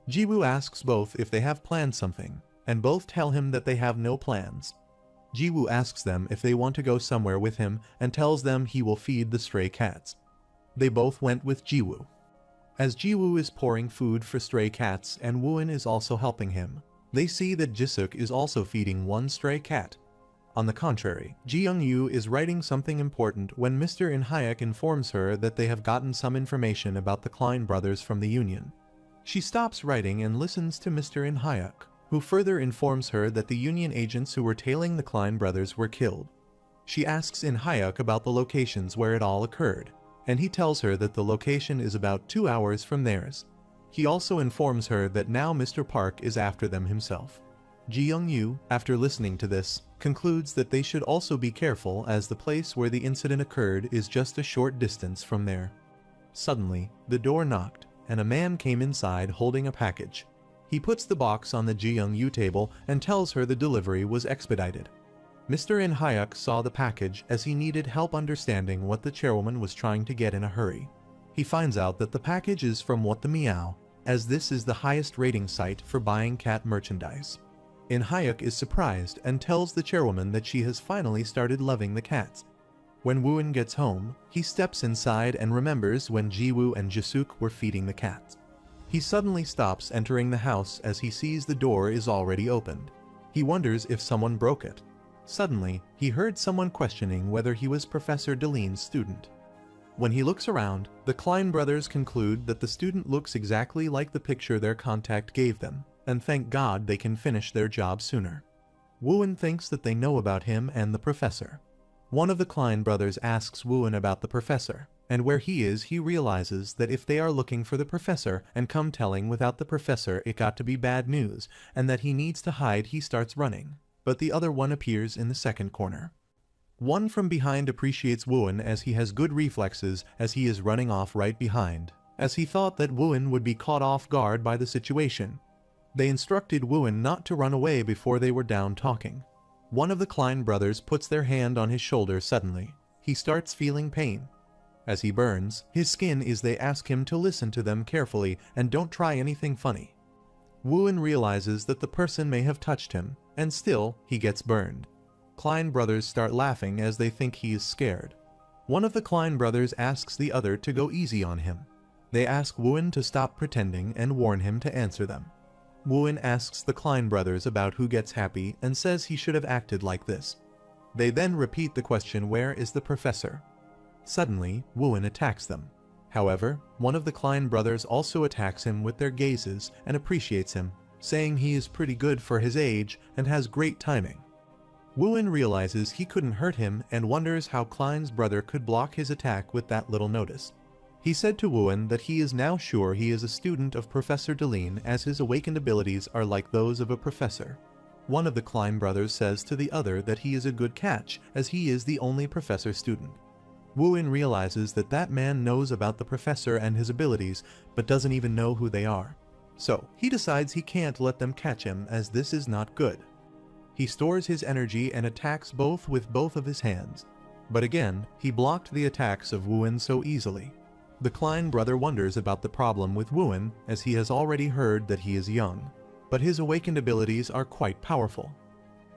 Ji-woo asks both if they have planned something, and both tell him that they have no plans. Ji-woo asks them if they want to go somewhere with him and tells them he will feed the stray cats. They both went with Ji-woo. As Ji-woo is pouring food for stray cats and Wooin is also helping him, they see that Jisuk is also feeding one stray cat. On the contrary, Ji-young-yu is writing something important when Mr. In-hyuk informs her that they have gotten some information about the Klein brothers from the Union. She stops writing and listens to Mr. In-hyuk, who further informs her that the Union agents who were tailing the Klein brothers were killed. She asks In-hyuk about the locations where it all occurred. and he tells her that the location is about 2 hours from theirs. He also informs her that now Mr. Park is after them himself. Ji Young-yu, after listening to this, concludes that they should also be careful as the place where the incident occurred is just a short distance from there. Suddenly, the door knocked, and a man came inside holding a package. He puts the box on the Ji Young-yu table and tells her the delivery was expedited. Mr. In Hyuk saw the package as he needed help understanding what the chairwoman was trying to get in a hurry. He finds out that the package is from What the Meow, as this is the highest rating site for buying cat merchandise. In Hyuk is surprised and tells the chairwoman that she has finally started loving the cats. When Woo-in gets home, he steps inside and remembers when Ji-woo and Jisuk were feeding the cats. He suddenly stops entering the house as he sees the door is already opened. He wonders if someone broke it. Suddenly, he heard someone questioning whether he was Professor Deline's student. When he looks around, the Klein brothers conclude that the student looks exactly like the picture their contact gave them, and thank God they can finish their job sooner. Woo-in thinks that they know about him and the professor. One of the Klein brothers asks Woo-in about the professor, and where he is he realizes that if they are looking for the professor and come telling without the professor it got to be bad news, and that he needs to hide he starts running, but the other one appears in the second corner. One from behind appreciates Woo-in as he has good reflexes as he is running off right behind, as he thought that Woo-in would be caught off guard by the situation. They instructed Woo-in not to run away before they were down talking. One of the Klein brothers puts their hand on his shoulder suddenly. He starts feeling pain. As he burns his skin they ask him to listen to them carefully and don't try anything funny. Woo-in realizes that the person may have touched him, and still he gets burned. Klein brothers start laughing as they think he is scared. One of the Klein brothers asks the other to go easy on him. They ask Woo-in to stop pretending and warn him to answer them. Woo-in asks the Klein brothers about who gets happy and says he should have acted like this. They then repeat the question, where is the professor? Suddenly, Woo-in attacks them. However, one of the Klein brothers also attacks him with their gazes and appreciates him, saying he is pretty good for his age and has great timing. Woo-in realizes he couldn't hurt him and wonders how Klein's brother could block his attack with that little notice. He said to Woo-in that he is now sure he is a student of Professor Deline as his awakened abilities are like those of a professor. One of the Klein brothers says to the other that he is a good catch as he is the only professor student. Woo-in realizes that that man knows about the professor and his abilities but doesn't even know who they are. So, he decides he can't let them catch him as this is not good. He stores his energy and attacks both with both of his hands. But again, he blocked the attacks of Woo-in so easily. The Klein brother wonders about the problem with Woo-in as he has already heard that he is young, but his awakened abilities are quite powerful.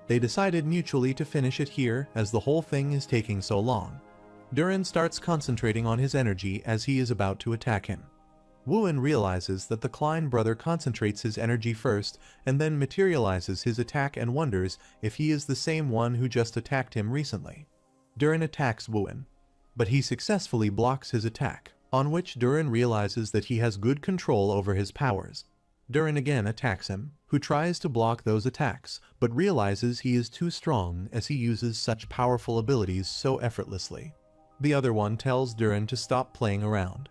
They decided mutually to finish it here as the whole thing is taking so long. Duran starts concentrating on his energy as he is about to attack him. Woo-in realizes that the Klein brother concentrates his energy first and then materializes his attack and wonders if he is the same one who just attacked him recently. Duran attacks Woo-in, but he successfully blocks his attack, on which Duran realizes that he has good control over his powers. Duran again attacks him, who tries to block those attacks, but realizes he is too strong as he uses such powerful abilities so effortlessly. The other one tells Duran to stop playing around.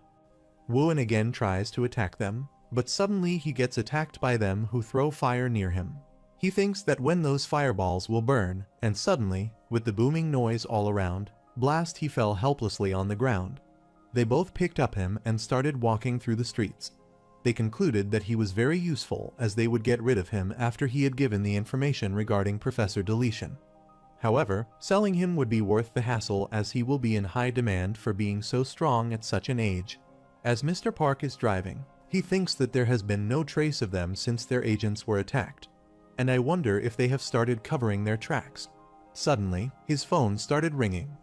Woo-in again tries to attack them, but suddenly he gets attacked by them who throw fire near him. He thinks that when those fireballs will burn, and suddenly, with the booming noise all around, blast he fell helplessly on the ground. They both picked up him and started walking through the streets. They concluded that he was very useful as they would get rid of him after he had given the information regarding Professor Deletion. However, selling him would be worth the hassle as he will be in high demand for being so strong at such an age. As Mr. Park is driving, he thinks that there has been no trace of them since their agents were attacked. And I wonder if they have started covering their tracks. Suddenly, his phone started ringing.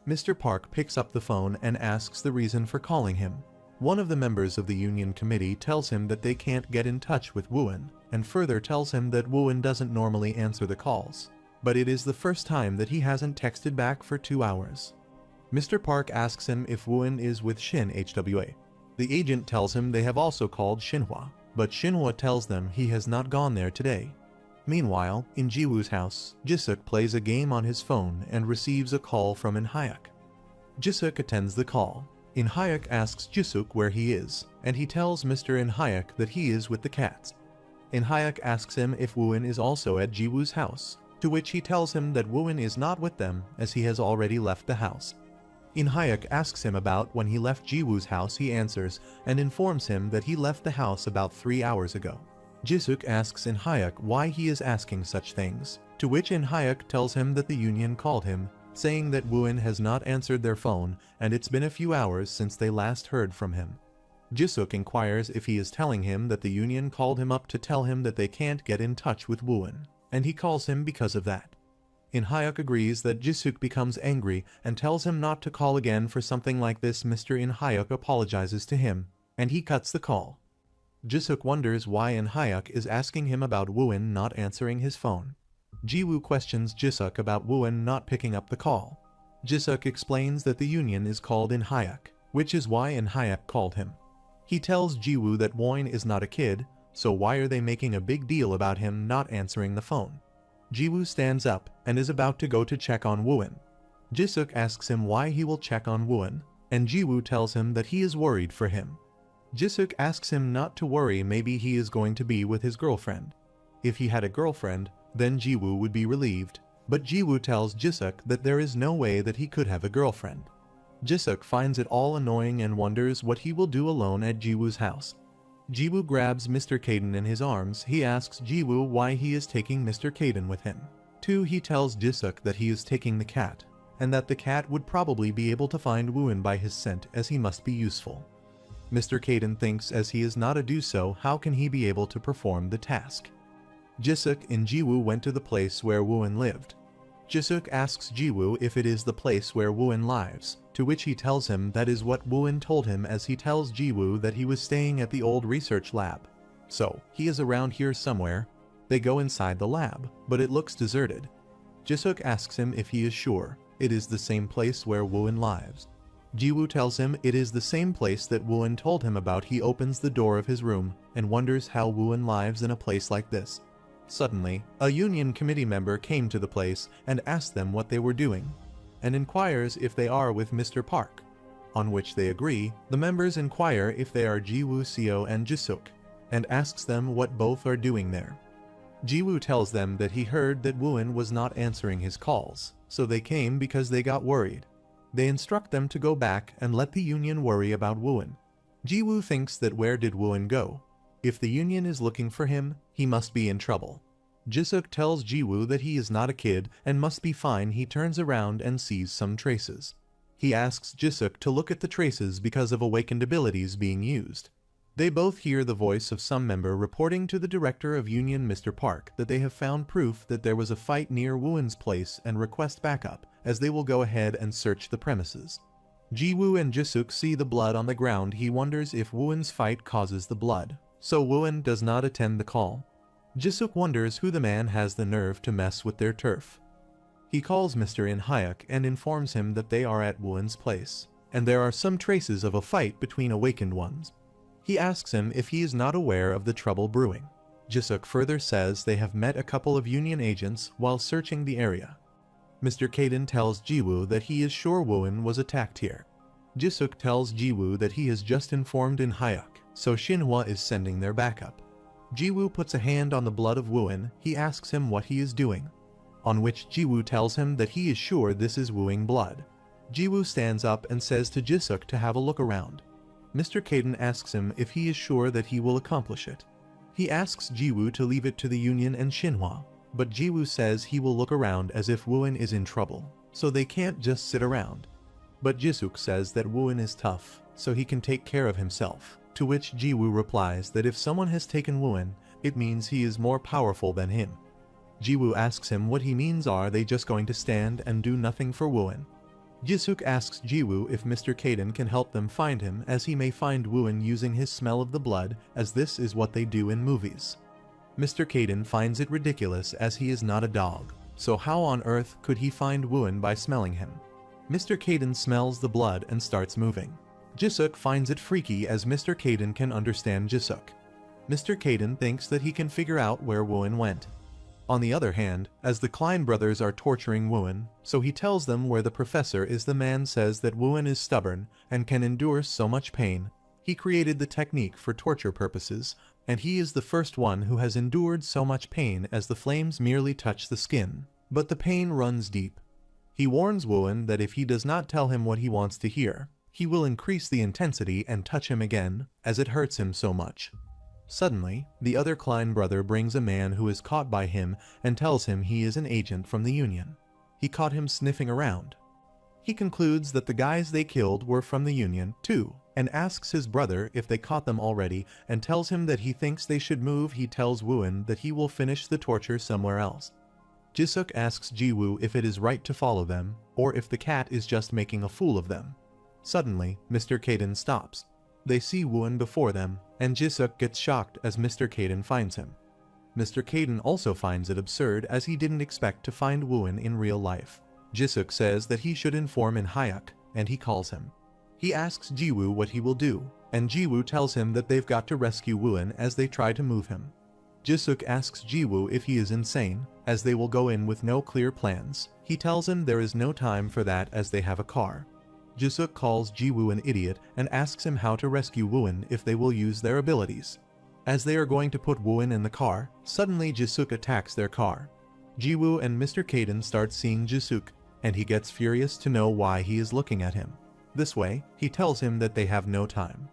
Mr. Park picks up the phone and asks the reason for calling him. One of the members of the union committee tells him that they can't get in touch with Woo-in, and further tells him that Woo-in doesn't normally answer the calls. But it is the first time that he hasn't texted back for 2 hours. Mr. Park asks him if Woo-in is with Shin HWA. The agent tells him they have also called Shinhwa, but Shinhwa tells them he has not gone there today. Meanwhile, in Jiwoo's house, Jisuk plays a game on his phone and receives a call from In Hyuk. Jisuk attends the call. In Hyuk asks Jisuk where he is, and he tells Mr. In Hyuk that he is with the cats. In Hyuk asks him if Wooin is also at Jiwoo's house, to which he tells him that Wooin is not with them as he has already left the house. In Hyuk asks him about when he left Jiwoo's house. He answers and informs him that he left the house about 3 hours ago. Jisuk asks In Hyuk why he is asking such things, to which In Hyuk tells him that the union called him, saying that Wooin has not answered their phone and it's been a few hours since they last heard from him. Jisuk inquires if he is telling him that the union called him up to tell him that they can't get in touch with Wooin, and he calls him because of that. In Hyuk agrees that Jisuk becomes angry and tells him not to call again for something like this. Mr. In Hyuk apologizes to him, and he cuts the call. Jisuk wonders why In Hyuk is asking him about Wooin not answering his phone. Jiwoo questions Jisuk about Wooin not picking up the call. Jisuk explains that the union is called In Hyuk, which is why In Hyuk called him. He tells Jiwoo that Wooin is not a kid, so why are they making a big deal about him not answering the phone? Jiwoo stands up and is about to go to check on Wooin. Jisuk asks him why he will check on Wooin, and Jiwoo tells him that he is worried for him. Jisuk asks him not to worry, maybe he is going to be with his girlfriend. If he had a girlfriend, then Jiwoo would be relieved, but Jiwoo tells Jisuk that there is no way that he could have a girlfriend. Jisuk finds it all annoying and wonders what he will do alone at Jiwoo's house. Jiwoo grabs Mr. Kaden in his arms. He asks Jiwoo why he is taking Mr. Kaden with him. He tells Jisuk that he is taking the cat, and that the cat would probably be able to find Wooin by his scent as he must be useful. Mr. Kaden thinks as he is not a do-so, how can he be able to perform the task? Jisuk and Jiwoo went to the place where Wooin lived. Jisuk asks Jiwoo if it is the place where Wooin lives, to which he tells him that is what Wooin told him, as he tells Jiwoo that he was staying at the old research lab. So, he is around here somewhere. They go inside the lab, but it looks deserted. Jisuk asks him if he is sure it is the same place where Wooin lives. Jiwoo tells him it is the same place that Wooin told him about. He opens the door of his room and wonders how Wooin lives in a place like this. Suddenly, a union committee member came to the place and asked them what they were doing, and inquires if they are with Mr. Park. On which they agree. The members inquire if they are Jiwoo, Seo and Jisuk, and asks them what both are doing there. Jiwoo tells them that he heard that Wooin was not answering his calls, so they came because they got worried. They instruct them to go back and let the union worry about Wooin. Jiwoo thinks that where did Wooin go? If the union is looking for him, he must be in trouble. Jisuk tells Jiwoo that he is not a kid and must be fine. He turns around and sees some traces. He asks Jisuk to look at the traces because of awakened abilities being used. They both hear the voice of some member reporting to the director of Union, Mr. Park, that they have found proof that there was a fight near Wooin's place and request backup, as they will go ahead and search the premises. Jiwoo and Jisuk see the blood on the ground. He wonders if Wooin's fight causes the blood, so Wooin does not attend the call. Jisuk wonders who the man has the nerve to mess with their turf. He calls Mr. In Hyuk and informs him that they are at Wooin's place, and there are some traces of a fight between awakened ones. He asks him if he is not aware of the trouble brewing. Jisuk further says they have met a couple of Union agents while searching the area. Mr. Kaden tells Jiwoo that he is sure Wooin was attacked here. Jisuk tells Jiwoo that he has just informed In Hyuk, so Shinhwa is sending their backup. Jiwoo puts a hand on the blood of Wooin. He asks him what he is doing, on which Jiwoo tells him that he is sure this is Wooing blood. Jiwoo stands up and says to Jisuk to have a look around. Mr. Kaden asks him if he is sure that he will accomplish it. He asks Jiwoo to leave it to the Union and Shinhwa, but Jiwoo says he will look around as if Wooin is in trouble, so they can't just sit around. But Jisuk says that Wooin is tough, so he can take care of himself, to which Jiwoo replies that if someone has taken Wooin, it means he is more powerful than him. Jiwoo asks him what he means. Are they just going to stand and do nothing for Wooin? Jisuk asks Jiwoo if Mr. Kaden can help them find him, as he may find Wooin using his smell of the blood, as this is what they do in movies. Mr. Kaden finds it ridiculous as he is not a dog, so how on earth could he find Wooin by smelling him? Mr. Kaden smells the blood and starts moving. Jisuk finds it freaky as Mr. Kaden can understand Jisuk. Mr. Kaden thinks that he can figure out where Wooin went. On the other hand, as the Klein brothers are torturing Wooen, so he tells them where the professor is. The man says that Wooen is stubborn and can endure so much pain. He created the technique for torture purposes, and he is the first one who has endured so much pain as the flames merely touch the skin. But the pain runs deep. He warns Wooen that if he does not tell him what he wants to hear, he will increase the intensity and touch him again, as it hurts him so much. Suddenly, the other Klein brother brings a man who is caught by him and tells him he is an agent from the Union. He caught him sniffing around. He concludes that the guys they killed were from the Union, too, and asks his brother if they caught them already and tells him that he thinks they should move. He tells Wooen that he will finish the torture somewhere else. Jisuk asks Jiwoo if it is right to follow them, or if the cat is just making a fool of them. Suddenly, Mr. Kaden stops. They see Wooen before them, and Jisuk gets shocked as Mr. Kaden finds him. Mr. Kaden also finds it absurd as he didn't expect to find Wooen in real life. Jisuk says that he should inform In-hyuk, and he calls him. He asks Jiwoo what he will do, and Jiwoo tells him that they've got to rescue Wooen as they try to move him. Jisuk asks Jiwoo if he is insane, as they will go in with no clear plans. He tells him there is no time for that as they have a car. Jisuk calls Jiwoo an idiot and asks him how to rescue Wooen if they will use their abilities. As they are going to put Wooen in the car, suddenly Jisuk attacks their car. Jiwoo and Mr. Kaden start seeing Jisuk, and he gets furious to know why he is looking at him. This way, he tells him that they have no time.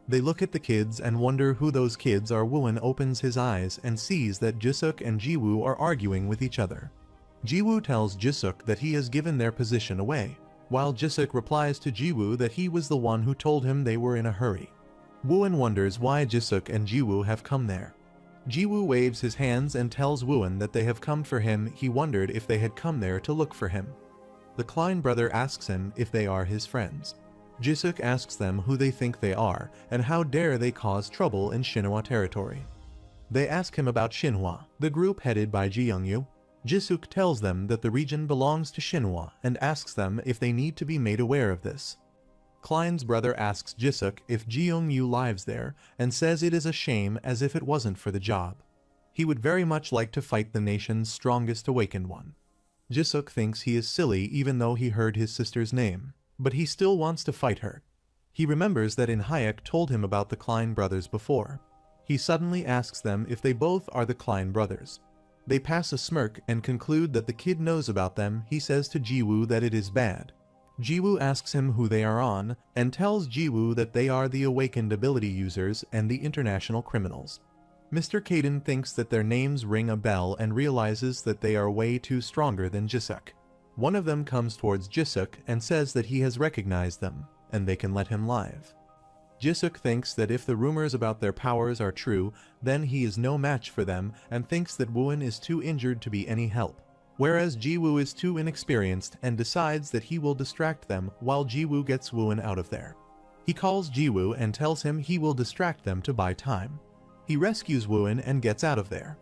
They look at the kids and wonder who those kids are. Wooen opens his eyes and sees that Jisuk and Jiwoo are arguing with each other. Jiwoo tells Jisuk that he has given their position away, while Jisuk replies to Jiwoo that he was the one who told him they were in a hurry. Wooen wonders why Jisuk and Jiwoo have come there. Jiwoo waves his hands and tells Wooen that they have come for him. He wondered if they had come there to look for him. The Klein brother asks him if they are his friends. Jisuk asks them who they think they are and how dare they cause trouble in Shinhwa territory. They ask him about Shinhwa, the group headed by Ji Youngyu. Jisuk tells them that the region belongs to Shinhwa and asks them if they need to be made aware of this. Klein's brother asks Jisuk if Ji Youngyu lives there and says it is a shame as if it wasn't for the job. He would very much like to fight the nation's strongest awakened one. Jisuk thinks he is silly even though he heard his sister's name, but he still wants to fight her. He remembers that In-hyuk told him about the Klein brothers before. He suddenly asks them if they both are the Klein brothers. They pass a smirk and conclude that the kid knows about them. He says to Jiwoo that it is bad. Jiwoo asks him who they are on and tells Jiwoo that they are the awakened ability users and the international criminals. Mr. Kaden thinks that their names ring a bell and realizes that they are way too stronger than Jisuk. One of them comes towards Jisuk and says that he has recognized them and they can let him live. Jisuk thinks that if the rumors about their powers are true, then he is no match for them and thinks that Wooen is too injured to be any help, whereas Jiwoo is too inexperienced and decides that he will distract them while Jiwoo gets Wooen out of there. He calls Jiwoo and tells him he will distract them to buy time. He rescues Wooen and gets out of there.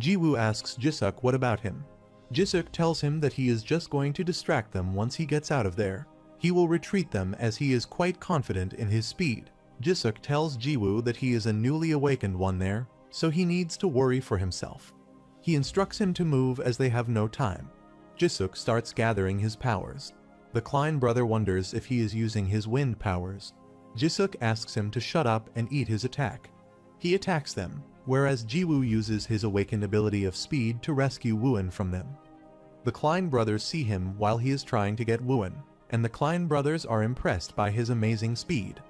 Jiwoo asks Jisuk what about him. Jisuk tells him that he is just going to distract them once he gets out of there. He will retreat them as he is quite confident in his speed. Jisuk tells Jiwoo that he is a newly awakened one there, so he needs to worry for himself. He instructs him to move as they have no time. Jisuk starts gathering his powers. The Klein brother wonders if he is using his wind powers. Jisuk asks him to shut up and eat his attack. He attacks them, whereas Jiwoo uses his awakened ability of speed to rescue Wooen from them. The Klein brothers see him while he is trying to get Wooen, and the Klein brothers are impressed by his amazing speed.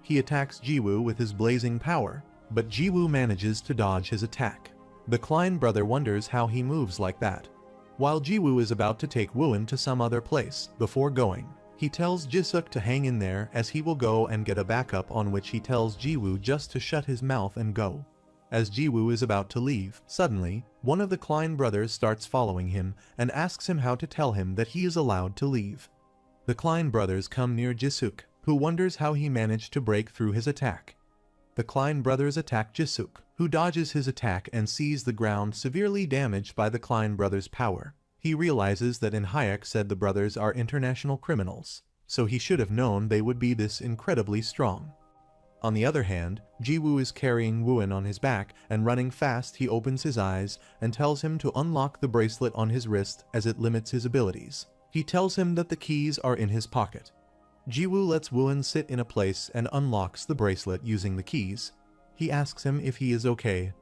He attacks Jiwoo with his blazing power, but Jiwoo manages to dodge his attack. The Klein brother wonders how he moves like that. While Jiwoo is about to take Wooen to some other place before going, he tells Jisuk to hang in there as he will go and get a backup, on which he tells Jiwoo just to shut his mouth and go. As Jiwoo is about to leave, suddenly, one of the Klein brothers starts following him and asks him how to tell him that he is allowed to leave. The Klein brothers come near Jisuk, who wonders how he managed to break through his attack. The Klein brothers attack Jisuk, who dodges his attack and sees the ground severely damaged by the Klein brothers' power. He realizes that In-hyuk said the brothers are international criminals, so he should have known they would be this incredibly strong. On the other hand, Jiwoo is carrying Wooin on his back, and running fast he opens his eyes and tells him to unlock the bracelet on his wrist as it limits his abilities. He tells him that the keys are in his pocket. Jiwoo lets Wooin sit in a place and unlocks the bracelet using the keys. He asks him if he is okay.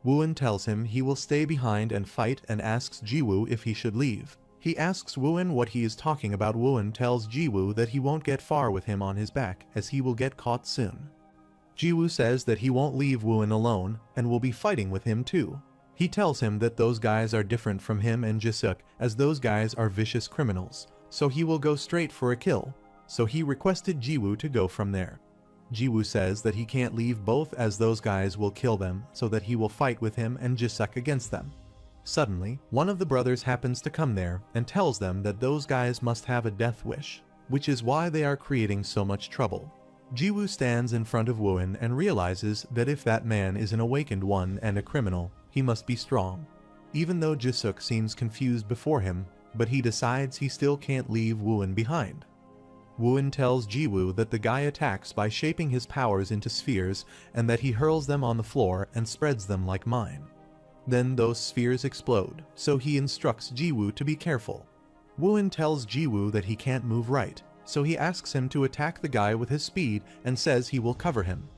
Wooin tells him he will stay behind and fight and asks Jiwoo if he should leave. He asks Wooin what he is talking about. Wooin tells Jiwoo that he won't get far with him on his back as he will get caught soon. Jiwoo says that he won't leave Wooin alone and will be fighting with him too. He tells him that those guys are different from him and Jisuk, as those guys are vicious criminals, so he will go straight for a kill, so he requested Jiwoo to go from there. Jiwoo says that he can't leave both as those guys will kill them, so that he will fight with him and Jisuk against them. Suddenly, one of the brothers happens to come there and tells them that those guys must have a death wish, which is why they are creating so much trouble. Jiwoo stands in front of Wooin and realizes that if that man is an awakened one and a criminal, he must be strong. Even though Jisuk seems confused before him, but he decides he still can't leave Wooin behind. Wooin tells Jiwoo that the guy attacks by shaping his powers into spheres and that he hurls them on the floor and spreads them like mine. Then those spheres explode, so he instructs Jiwoo to be careful. Wooin tells Jiwoo that he can't move right, so he asks him to attack the guy with his speed and says he will cover him.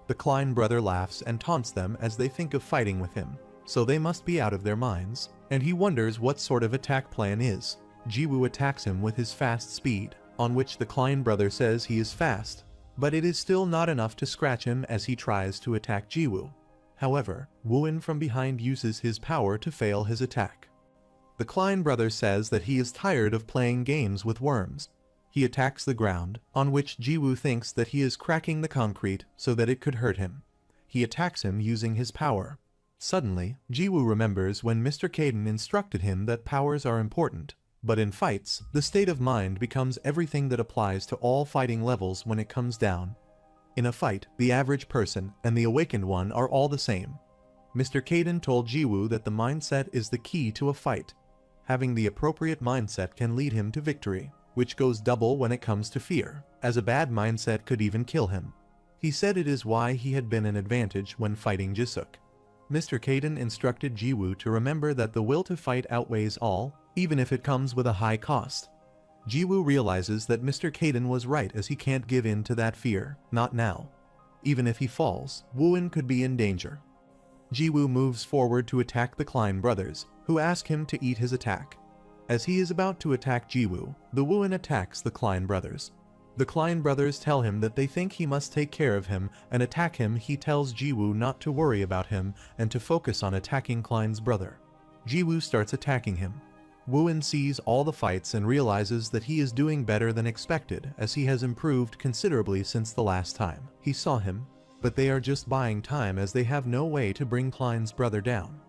The Klein brother laughs and taunts them as they think of fighting with him, so they must be out of their minds, and he wonders what sort of attack plan is. Jiwoo attacks him with his fast speed, on which the Klein brother says he is fast, but it is still not enough to scratch him as he tries to attack Jiwoo. However, Wooin from behind uses his power to fail his attack. The Klein brother says that he is tired of playing games with worms. He attacks the ground, on which Jiwoo thinks that he is cracking the concrete so that it could hurt him. He attacks him using his power. Suddenly, Jiwoo remembers when Mr. Caden instructed him that powers are important, but in fights, the state of mind becomes everything that applies to all fighting levels when it comes down. In a fight, the average person and the awakened one are all the same. Mr. Caden told Jiwoo that the mindset is the key to a fight. Having the appropriate mindset can lead him to victory, which goes double when it comes to fear, as a bad mindset could even kill him. He said it is why he had been an advantage when fighting Jisuk. Mr. Caden instructed Jiwoo to remember that the will to fight outweighs all, even if it comes with a high cost. Jiwoo realizes that Mr. Caden was right as he can't give in to that fear, not now. Even if he falls, Wooin could be in danger. Jiwoo moves forward to attack the Klein brothers, who ask him to eat his attack. As he is about to attack Jiwoo, the Wooin attacks the Klein brothers. The Klein brothers tell him that they think he must take care of him and attack him. He tells Jiwoo not to worry about him and to focus on attacking Klein's brother. Jiwoo starts attacking him. Wooin sees all the fights and realizes that he is doing better than expected as he has improved considerably since the last time he saw him, but they are just buying time as they have no way to bring Klein's brother down.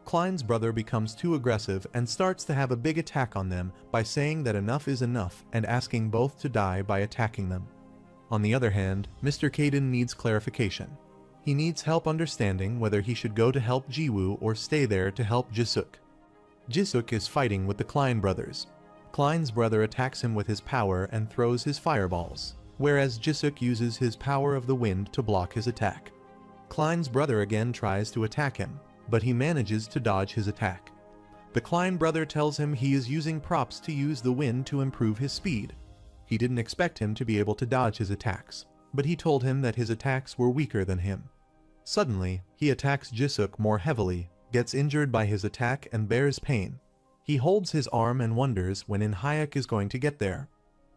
Klein's brother becomes too aggressive and starts to have a big attack on them by saying that enough is enough and asking both to die by attacking them. On the other hand, Mr. Caden needs clarification. He needs help understanding whether he should go to help Jiwoo or stay there to help Jisuk. Jisuk is fighting with the Klein brothers. Klein's brother attacks him with his power and throws his fireballs, whereas Jisuk uses his power of the wind to block his attack. Klein's brother again tries to attack him, but he manages to dodge his attack. The Klein brother tells him he is using props to use the wind to improve his speed. He didn't expect him to be able to dodge his attacks, but he told him that his attacks were weaker than him. Suddenly, he attacks Jisuk more heavily, gets injured by his attack and bears pain. He holds his arm and wonders when Hyuk is going to get there.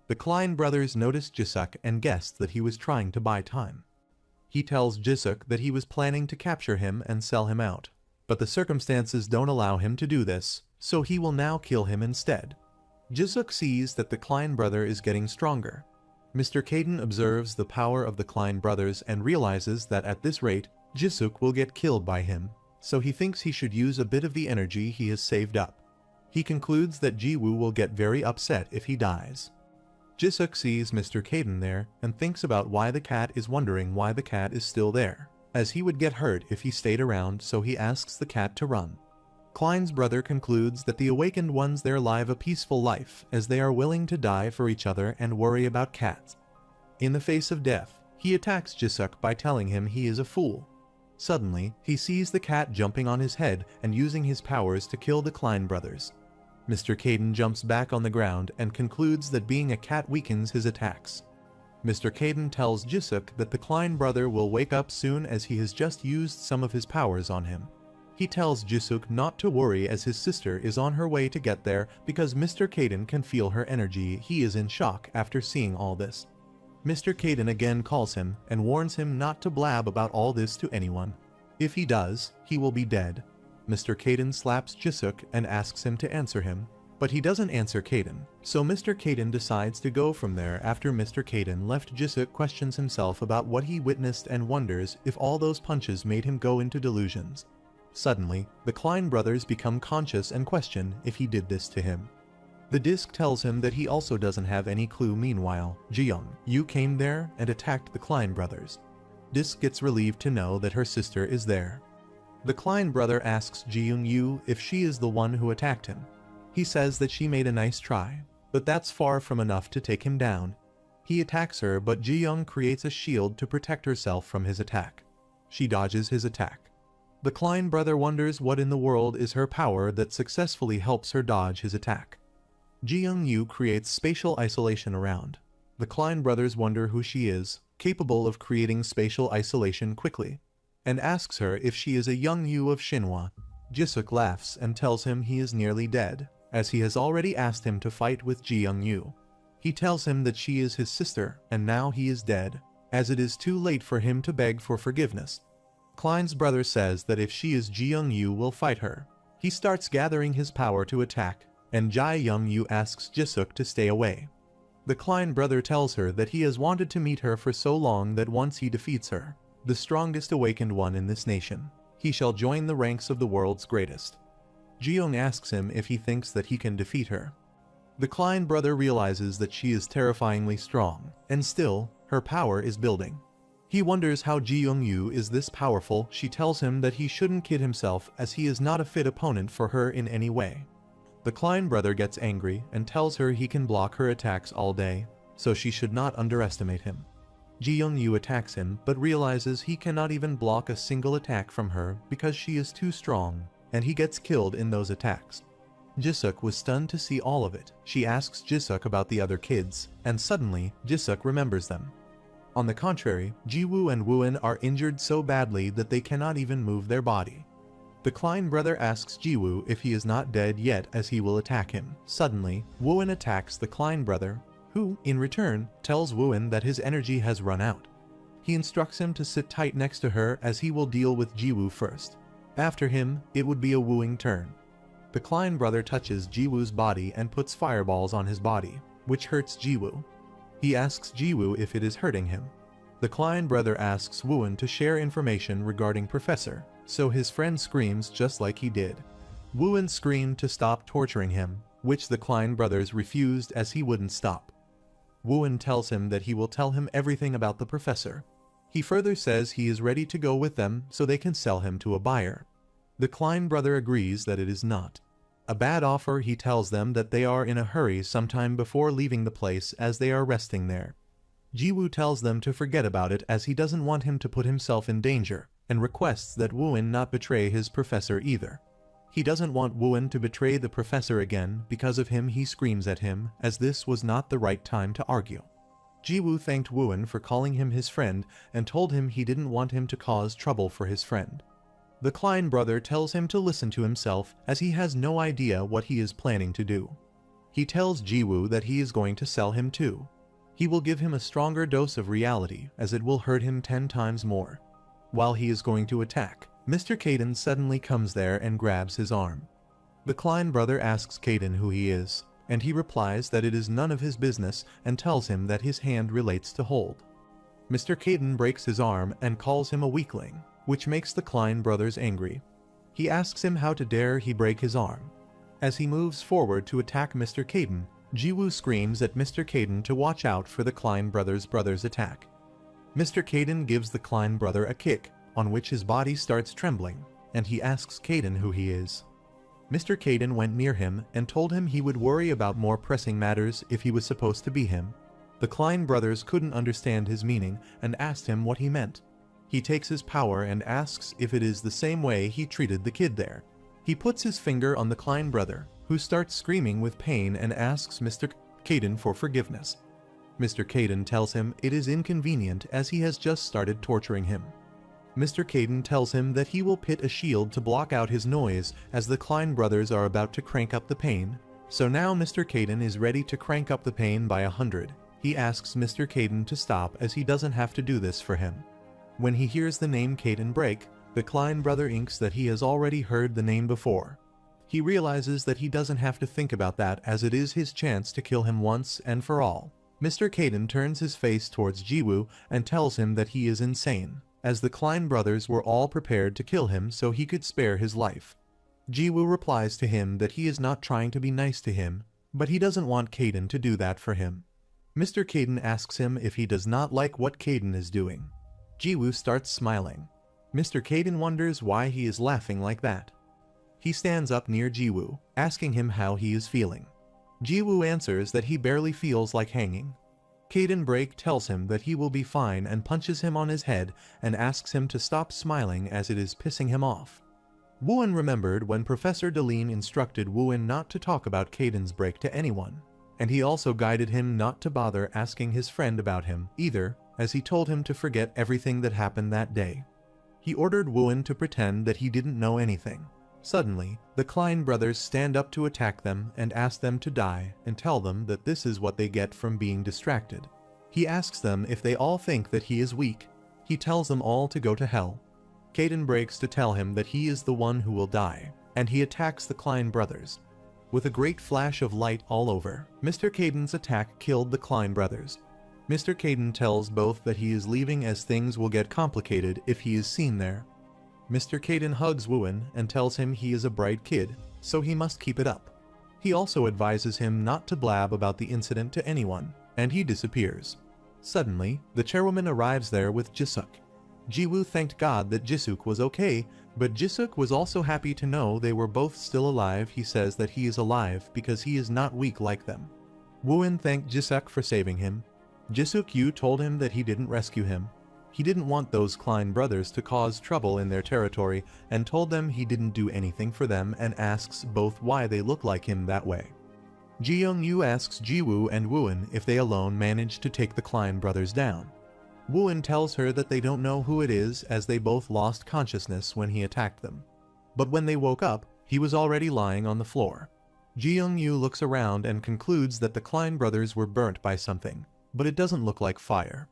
The Klein brothers notice Jisuk and guess that he was trying to buy time. He tells Jisuk that he was planning to capture him and sell him out, but the circumstances don't allow him to do this, so he will now kill him instead. Jisuk sees that the Klein brother is getting stronger. Mr. Caden observes the power of the Klein brothers and realizes that at this rate, Jisuk will get killed by him, so he thinks he should use a bit of the energy he has saved up. He concludes that Jiwoo will get very upset if he dies. Jisuk sees Mr. Caden there and thinks about why the cat is wondering why the cat is still there, as he would get hurt if he stayed around, so he asks the cat to run. Klein's brother concludes that the awakened ones there live a peaceful life as they are willing to die for each other and worry about cats. In the face of death, He attacks Jisuk by telling him he is a fool. Suddenly, he sees the cat jumping on his head and using his powers to kill the Klein brothers. Mr. Caden jumps back on the ground and concludes that being a cat weakens his attacks. Mr. Caden tells Jisuk that the Klein brother will wake up soon as he has just used some of his powers on him. He tells Jisuk not to worry as his sister is on her way to get there because Mr. Caden can feel her energy. He is in shock after seeing all this. Mr. Caden again calls him and warns him not to blab about all this to anyone. If he does, he will be dead. Mr. Caden slaps Jisuk and asks him to answer him, but he doesn't answer Caden, so Mr. Caden decides to go from there. After Mr. Caden left, Jisuk questions himself about what he witnessed and wonders if all those punches made him go into delusions. Suddenly, the Klein brothers become conscious and question if he did this to him. The disc tells him that he also doesn't have any clue. Meanwhile, Ji-young came there and attacked the Klein brothers. Disc gets relieved to know that her sister is there. The Klein brother asks Ji-young if she is the one who attacked him. He says that she made a nice try, but that's far from enough to take him down. He attacks her, but Ji-young creates a shield to protect herself from his attack. She dodges his attack. The Klein brother wonders what in the world is her power that successfully helps her dodge his attack. Ji-young creates spatial isolation around. The Klein brothers wonder who she is, capable of creating spatial isolation quickly, and asks her if she is a young Yu of Shinhwa. Jisuk laughs and tells him he is nearly dead, as he has already asked him to fight with Ji-young. He tells him that she is his sister, and now he is dead, as it is too late for him to beg for forgiveness. Klein's brother says that if she is Ji-young will fight her. He starts gathering his power to attack, and Ji-young asks Jisuk to stay away. The Klein brother tells her that he has wanted to meet her for so long that once he defeats her, the strongest awakened one in this nation, he shall join the ranks of the world's greatest. Ji-young asks him if he thinks that he can defeat her. The Klein brother realizes that she is terrifyingly strong, and still, her power is building. He wonders how Ji-young is this powerful. She tells him that he shouldn't kid himself as he is not a fit opponent for her in any way. The Klein brother gets angry and tells her he can block her attacks all day, so she should not underestimate him. Ji-young attacks him but realizes he cannot even block a single attack from her because she is too strong, and he gets killed in those attacks. Jisuk was stunned to see all of it. She asks Jisuk about the other kids, and suddenly, Jisuk remembers them. On the contrary, Ji-woo and Woo-in are injured so badly that they cannot even move their body. The Klein brother asks Ji-woo if he is not dead yet as he will attack him. Suddenly, Woo-in attacks the Klein brother, who, in return, tells Woo-in that his energy has run out. He instructs him to sit tight next to her as he will deal with Ji-woo first. After him, it would be a Wooing turn. The Klein brother touches Ji-woo's body and puts fireballs on his body, which hurts Ji-woo. He asks Ji-woo if it is hurting him. The Klein brother asks Woo-in to share information regarding Professor, so his friend screams just like he did. Woo-in screamed to stop torturing him, which the Klein brothers refused as he wouldn't stop. Woo-in tells him that he will tell him everything about the professor. He further says he is ready to go with them so they can sell him to a buyer. The Klein brother agrees that it is not a bad offer. He tells them that they are in a hurry sometime before leaving the place as they are resting there. Ji-woo tells them to forget about it as he doesn't want him to put himself in danger, and requests that Woo-in not betray his professor either. He doesn't want Woo-in to betray the professor again. Because of him he screams at him, as this was not the right time to argue. Ji-woo thanked Woo-in for calling him his friend and told him he didn't want him to cause trouble for his friend. The Klein brother tells him to listen to himself as he has no idea what he is planning to do. He tells Ji-woo that he is going to sell him too. He will give him a stronger dose of reality as it will hurt him 10 times more. While he is going to attack, Mr. Caden suddenly comes there and grabs his arm. The Klein brother asks Caden who he is, and he replies that it is none of his business and tells him that his hand relates to hold. Mr. Caden breaks his arm and calls him a weakling, which makes the Klein brothers angry. He asks him how to dare he break his arm. As he moves forward to attack Mr. Caden, Ji-woo screams at Mr. Caden to watch out for the Klein brothers' attack. Mr. Caden gives the Klein brother a kick, on which his body starts trembling, and he asks Caden who he is. Mr. Caden went near him and told him he would worry about more pressing matters if he was supposed to be him. The Klein brothers couldn't understand his meaning and asked him what he meant. He takes his power and asks if it is the same way he treated the kid there. He puts his finger on the Klein brother, who starts screaming with pain and asks Mr. Caden for forgiveness. Mr. Caden tells him it is inconvenient as he has just started torturing him. Mr. Caden tells him that he will put a shield to block out his noise as the Klein brothers are about to crank up the pain. So now Mr. Caden is ready to crank up the pain by 100. He asks Mr. Caden to stop as he doesn't have to do this for him. When he hears the name Caden break, the Klein brother inks that he has already heard the name before. He realizes that he doesn't have to think about that as it is his chance to kill him once and for all. Mr. Caden turns his face towards Jiwoo and tells him that he is insane, as the Klein brothers were all prepared to kill him so he could spare his life. Jiwoo replies to him that he is not trying to be nice to him, but he doesn't want Caden to do that for him. Mr. Caden asks him if he does not like what Caden is doing. Jiwoo starts smiling. Mr. Caden wonders why he is laughing like that. He stands up near Jiwoo, asking him how he is feeling. Jiwoo answers that he barely feels like hanging. Caden Break tells him that he will be fine and punches him on his head and asks him to stop smiling as it is pissing him off. Wooin remembered when Professor Deline instructed Wooin not to talk about Caden's break to anyone, and he also guided him not to bother asking his friend about him either, as he told him to forget everything that happened that day. He ordered Wooin to pretend that he didn't know anything. Suddenly, the Klein brothers stand up to attack them and ask them to die and tell them that this is what they get from being distracted. He asks them if they all think that he is weak. He tells them all to go to hell. Caden breaks to tell him that he is the one who will die, and he attacks the Klein brothers. With a great flash of light all over, Mr. Caden's attack killed the Klein brothers. Mr. Caden tells both that he is leaving as things will get complicated if he is seen there. Mr. Caden hugs Wooin and tells him he is a bright kid, so he must keep it up. He also advises him not to blab about the incident to anyone, and he disappears. Suddenly, the chairwoman arrives there with Jisuk. Jiwoo thanked God that Jisuk was okay, but Jisuk was also happy to know they were both still alive. He says that he is alive because he is not weak like them. Wooin thanked Jisuk for saving him. Jisuk Yu told him that he didn't rescue him. He didn't want those Klein brothers to cause trouble in their territory and told them he didn't do anything for them and asks both why they look like him that way. Jiyoung Yu asks Jiwoo and Wooin if they alone managed to take the Klein brothers down. Wooin tells her that they don't know who it is as they both lost consciousness when he attacked them. But when they woke up, he was already lying on the floor. Jiyoung Yu looks around and concludes that the Klein brothers were burnt by something, but it doesn't look like fire.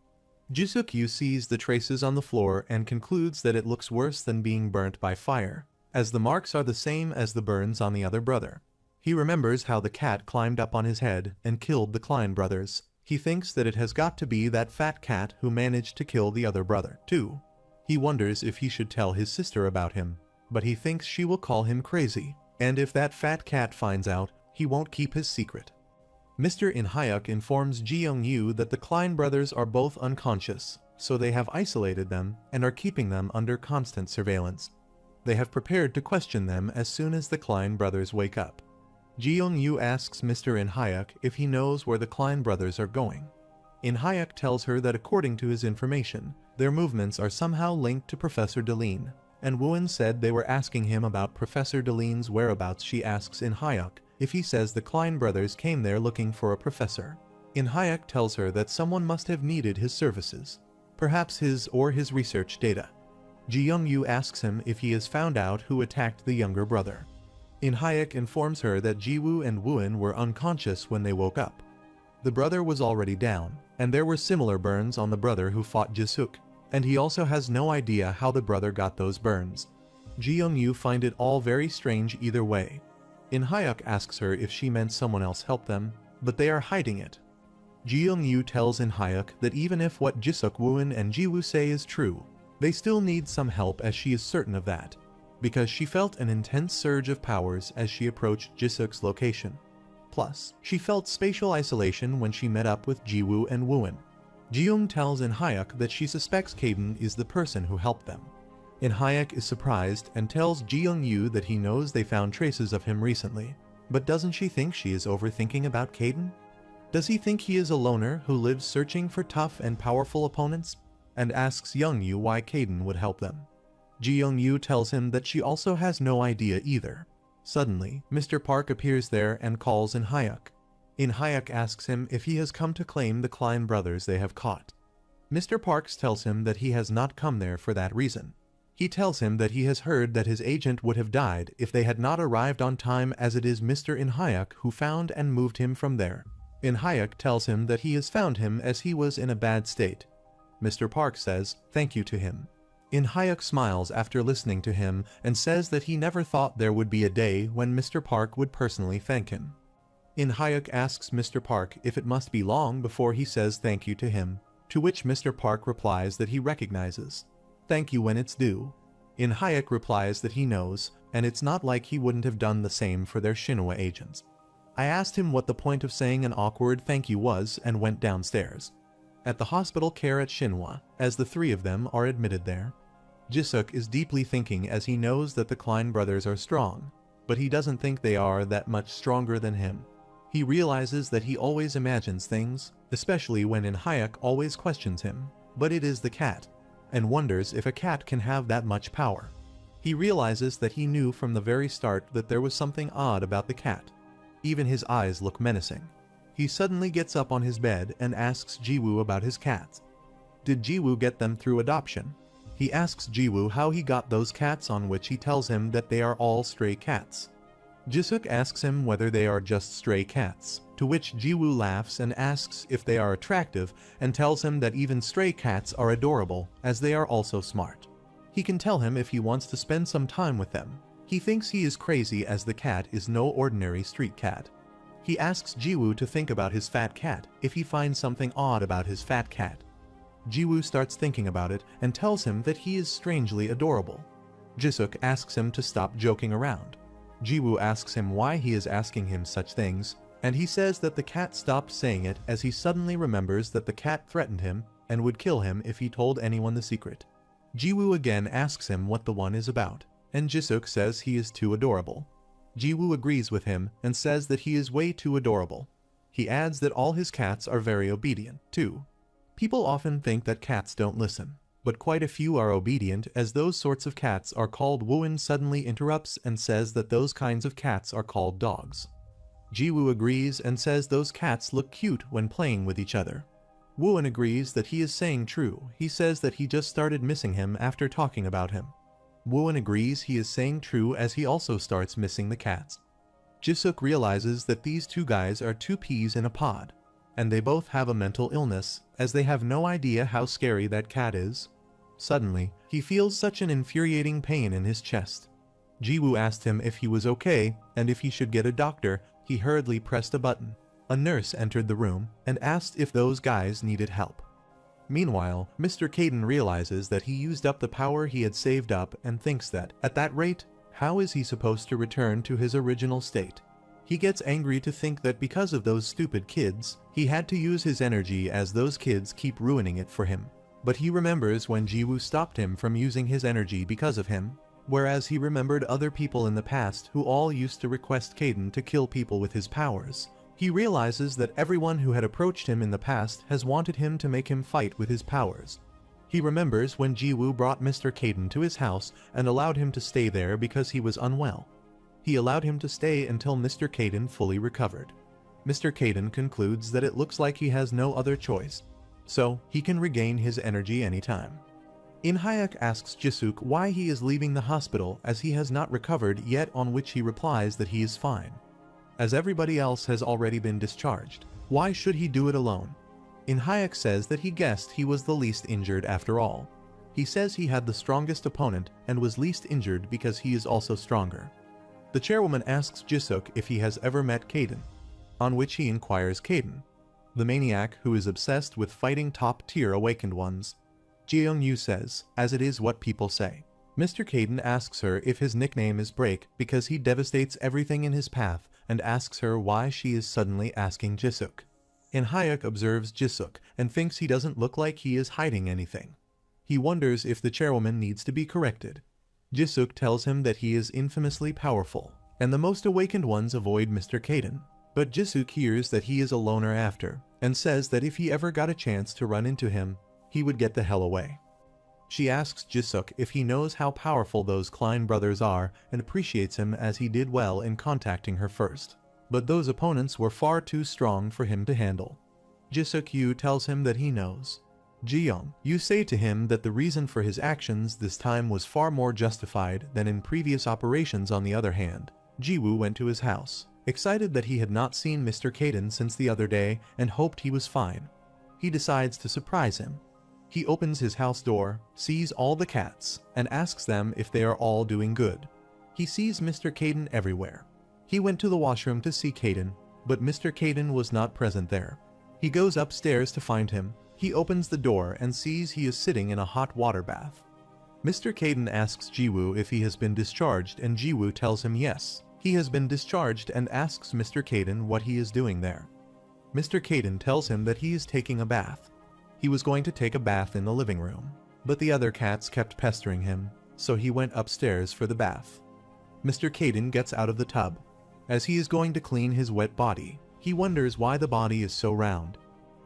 Jisuk Yu sees the traces on the floor and concludes that it looks worse than being burnt by fire, as the marks are the same as the burns on the other brother. He remembers how the cat climbed up on his head and killed the Klein brothers. He thinks that it has got to be that fat cat who managed to kill the other brother, too. He wonders if he should tell his sister about him, but he thinks she will call him crazy, and if that fat cat finds out, he won't keep his secret. Mr. In Hyuk informs Jiyoung Yu that the Klein brothers are both unconscious, so they have isolated them and are keeping them under constant surveillance. They have prepared to question them as soon as the Klein brothers wake up. Jiyoung Yu asks Mr. In Hyuk if he knows where the Klein brothers are going. In Hyuk tells her that according to his information, their movements are somehow linked to Professor Deline, and Wooin said they were asking him about Professor Deline's whereabouts. She asks In Hyuk if he says the Klein brothers came there looking for a professor. In Hyuk tells her that someone must have needed his services, perhaps his or his research data. Jiyoung Yu asks him if he has found out who attacked the younger brother. In Hyuk informs her that Jiwoo and Wooin were unconscious when they woke up. The brother was already down, and there were similar burns on the brother who fought Jisuk, and he also has no idea how the brother got those burns. Jiyoung Yu find it all very strange either way. In Hyuk asks her if she meant someone else helped them, but they are hiding it. Jiyoung Yu tells In Hyuk that even if what Jisuk, Wooin and Jiwoo say is true, they still need some help as she is certain of that, because she felt an intense surge of powers as she approached Jisuk's location. Plus, she felt spatial isolation when she met up with Jiwoo and Wooin. Jiyoung tells In Hyuk that she suspects Caden is the person who helped them. In Hyuk is surprised and tells Jiyoung Yu that he knows they found traces of him recently, but doesn't she think she is overthinking about Caden? Does he think he is a loner who lives searching for tough and powerful opponents? And asks Young-yu why Kaden would help them. Ji-Young-yu tells him that she also has no idea either. Suddenly, Mr. Park appears there and calls In Hyuk. In Hyuk asks him if he has come to claim the Klein brothers they have caught. Mr. Parks tells him that he has not come there for that reason. He tells him that he has heard that his agent would have died if they had not arrived on time, as it is Mr. In Hyuk who found and moved him from there. In Hyuk tells him that he has found him as he was in a bad state. Mr. Park says thank you to him. In Hyuk smiles after listening to him and says that he never thought there would be a day when Mr. Park would personally thank him. In Hyuk asks Mr. Park if it must be long before he says thank you to him, to which Mr. Park replies that he recognizes thank you when it's due. In Hyuk replies that he knows, and it's not like he wouldn't have done the same for their Shinhwa agents. I asked him what the point of saying an awkward thank you was and went downstairs. At the hospital care at Shinhwa, as the three of them are admitted there, Jisuk is deeply thinking as he knows that the Klein brothers are strong, but he doesn't think they are that much stronger than him. He realizes that he always imagines things, especially when In Hyuk always questions him, but it is the cat, and wonders if a cat can have that much power. He realizes that he knew from the very start that there was something odd about the cat. Even his eyes look menacing. He suddenly gets up on his bed and asks Jiwoo about his cats. Did Jiwoo get them through adoption? He asks Jiwoo how he got those cats, on which he tells him that they are all stray cats. Jisuk asks him whether they are just stray cats, to which Jiwoo laughs and asks if they are attractive and tells him that even stray cats are adorable, as they are also smart. He can tell him if he wants to spend some time with them. He thinks he is crazy as the cat is no ordinary street cat. He asks Jiwoo to think about his fat cat if he finds something odd about his fat cat. Jiwoo starts thinking about it and tells him that he is strangely adorable. Jisuk asks him to stop joking around. Jiwoo asks him why he is asking him such things, and he says that the cat stopped saying it as he suddenly remembers that the cat threatened him and would kill him if he told anyone the secret. Jiwoo again asks him what the one is about, and Jisuk says he is too adorable. Jiwoo agrees with him and says that he is way too adorable. He adds that all his cats are very obedient, too. People often think that cats don't listen, but quite a few are obedient, as those sorts of cats are called. Wooin suddenly interrupts and says that those kinds of cats are called dogs. Jiwoo agrees and says those cats look cute when playing with each other. Wooin agrees that he is saying true. He says that he just started missing him after talking about him. Wooin agrees he is saying true, as he also starts missing the cats. Jisuk realizes that these two guys are two peas in a pod, and they both have a mental illness, as they have no idea how scary that cat is. Suddenly, he feels such an infuriating pain in his chest. Jiwoo asked him if he was okay and if he should get a doctor. He hurriedly pressed a button. A nurse entered the room and asked if those guys needed help. Meanwhile, Mr. Kaden realizes that he used up the power he had saved up and thinks that, at that rate, how is he supposed to return to his original state? He gets angry to think that because of those stupid kids, he had to use his energy, as those kids keep ruining it for him. But he remembers when Jiwoo stopped him from using his energy because of him, whereas he remembered other people in the past who all used to request Kaden to kill people with his powers. He realizes that everyone who had approached him in the past has wanted him to make him fight with his powers. He remembers when Jiwoo brought Mr. Kaden to his house and allowed him to stay there because he was unwell. He allowed him to stay until Mr. Kaden fully recovered. Mr. Kaden concludes that it looks like he has no other choice, so he can regain his energy anytime. In Hyuk asks Jisuk why he is leaving the hospital as he has not recovered yet, on which he replies that he is fine, as everybody else has already been discharged. Why should he do it alone? In Hyuk says that he guessed he was the least injured after all. He says he had the strongest opponent and was least injured because he is also stronger. The chairwoman asks Jisuk if he has ever met Kaden, on which he inquires Kaden, the maniac who is obsessed with fighting top-tier awakened ones. Ji-Young-yu says, as it is what people say. Mr. Kaden asks her if his nickname is Break because he devastates everything in his path, and asks her why she is suddenly asking Jisuk. In Hyuk observes Jisuk and thinks he doesn't look like he is hiding anything. He wonders if the chairwoman needs to be corrected. Jisuk tells him that he is infamously powerful, and the most awakened ones avoid Mr. Kaden. But Jisuk hears that he is a loner after, and says that if he ever got a chance to run into him, he would get the hell away. She asks Jisuk if he knows how powerful those Klein brothers are and appreciates him as he did well in contacting her first. But those opponents were far too strong for him to handle. Jisuk Yu tells him that he knows. Ji-young, you say to him that the reason for his actions this time was far more justified than in previous operations. On the other hand, Ji-woo went to his house, excited that he had not seen Mr. Kaden since the other day and hoped he was fine. He decides to surprise him. He opens his house door, sees all the cats, and asks them if they are all doing good. He sees Mr. Kaden everywhere. He went to the washroom to see Kaden, but Mr. Kaden was not present there. He goes upstairs to find him. He opens the door and sees he is sitting in a hot water bath. Mr. Kaden asks Jiwoo if he has been discharged, and Jiwoo tells him yes, he has been discharged, and asks Mr. Kaden what he is doing there. Mr. Kaden tells him that he is taking a bath. He was going to take a bath in the living room, but the other cats kept pestering him, so he went upstairs for the bath. Mr. Kaden gets out of the tub. As he is going to clean his wet body, he wonders why the body is so round.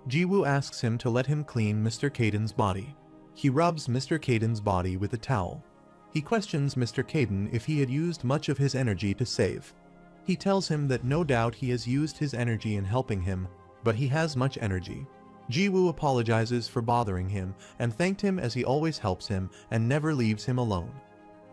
Jiwoo asks him to let him clean Mr. Kaden's body. He rubs Mr. Kaden's body with a towel. He questions Mr. Kaden if he had used much of his energy to save. He tells him that no doubt he has used his energy in helping him, but he has much energy. Jiwoo apologizes for bothering him and thanked him as he always helps him and never leaves him alone.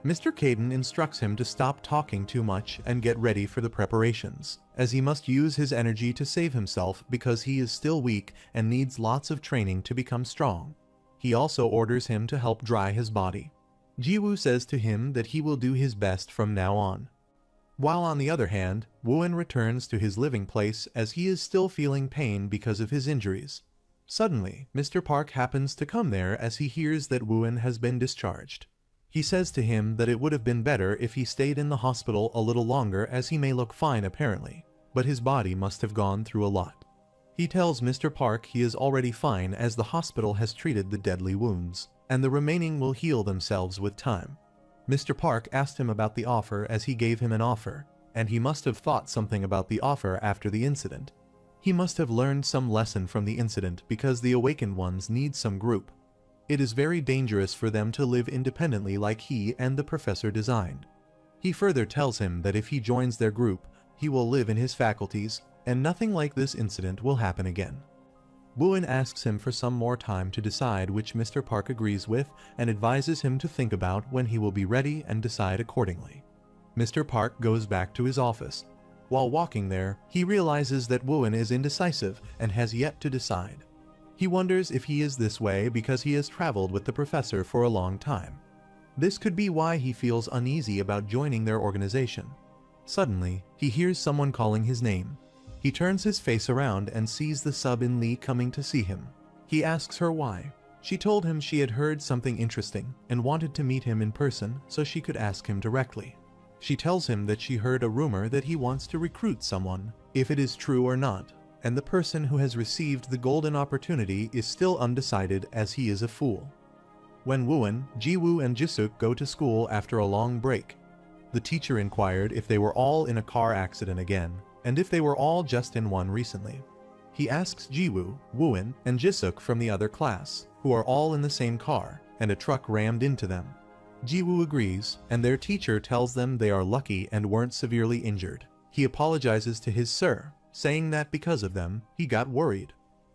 Mr. Kaden instructs him to stop talking too much and get ready for the preparations, as he must use his energy to save himself because he is still weak and needs lots of training to become strong. He also orders him to help dry his body. Jiwoo says to him that he will do his best from now on. While on the other hand, Wooin returns to his living place as he is still feeling pain because of his injuries. Suddenly, Mr. Park happens to come there as he hears that Wooin has been discharged. He says to him that it would have been better if he stayed in the hospital a little longer as he may look fine apparently, but his body must have gone through a lot. He tells Mr. Park he is already fine as the hospital has treated the deadly wounds, and the remaining will heal themselves with time. Mr. Park asked him about the offer as he gave him an offer, and he must have thought something about the offer after the incident. He must have learned some lesson from the incident because the awakened ones need some group. It is very dangerous for them to live independently like he and the professor designed. He further tells him that if he joins their group, he will live in his faculties, and nothing like this incident will happen again. Wooin asks him for some more time to decide, which Mr. Park agrees with and advises him to think about when he will be ready and decide accordingly. Mr. Park goes back to his office. While walking there, he realizes that Wooin is indecisive and has yet to decide. He wonders if he is this way because he has traveled with the professor for a long time. This could be why he feels uneasy about joining their organization. Suddenly, he hears someone calling his name. He turns his face around and sees the sub-in Lee coming to see him. He asks her why. She told him she had heard something interesting and wanted to meet him in person so she could ask him directly. She tells him that she heard a rumor that he wants to recruit someone, if it is true or not, and the person who has received the golden opportunity is still undecided as he is a fool. When Wooin, Jiwoo and Jisuk go to school after a long break, the teacher inquired if they were all in a car accident again, and if they were all just in one recently. He asks Jiwoo, Wooin, and Jisuk from the other class, who are all in the same car, and a truck rammed into them. Jiwoo agrees, and their teacher tells them they are lucky and weren't severely injured. He apologizes to his sir, saying that because of them, he got worried.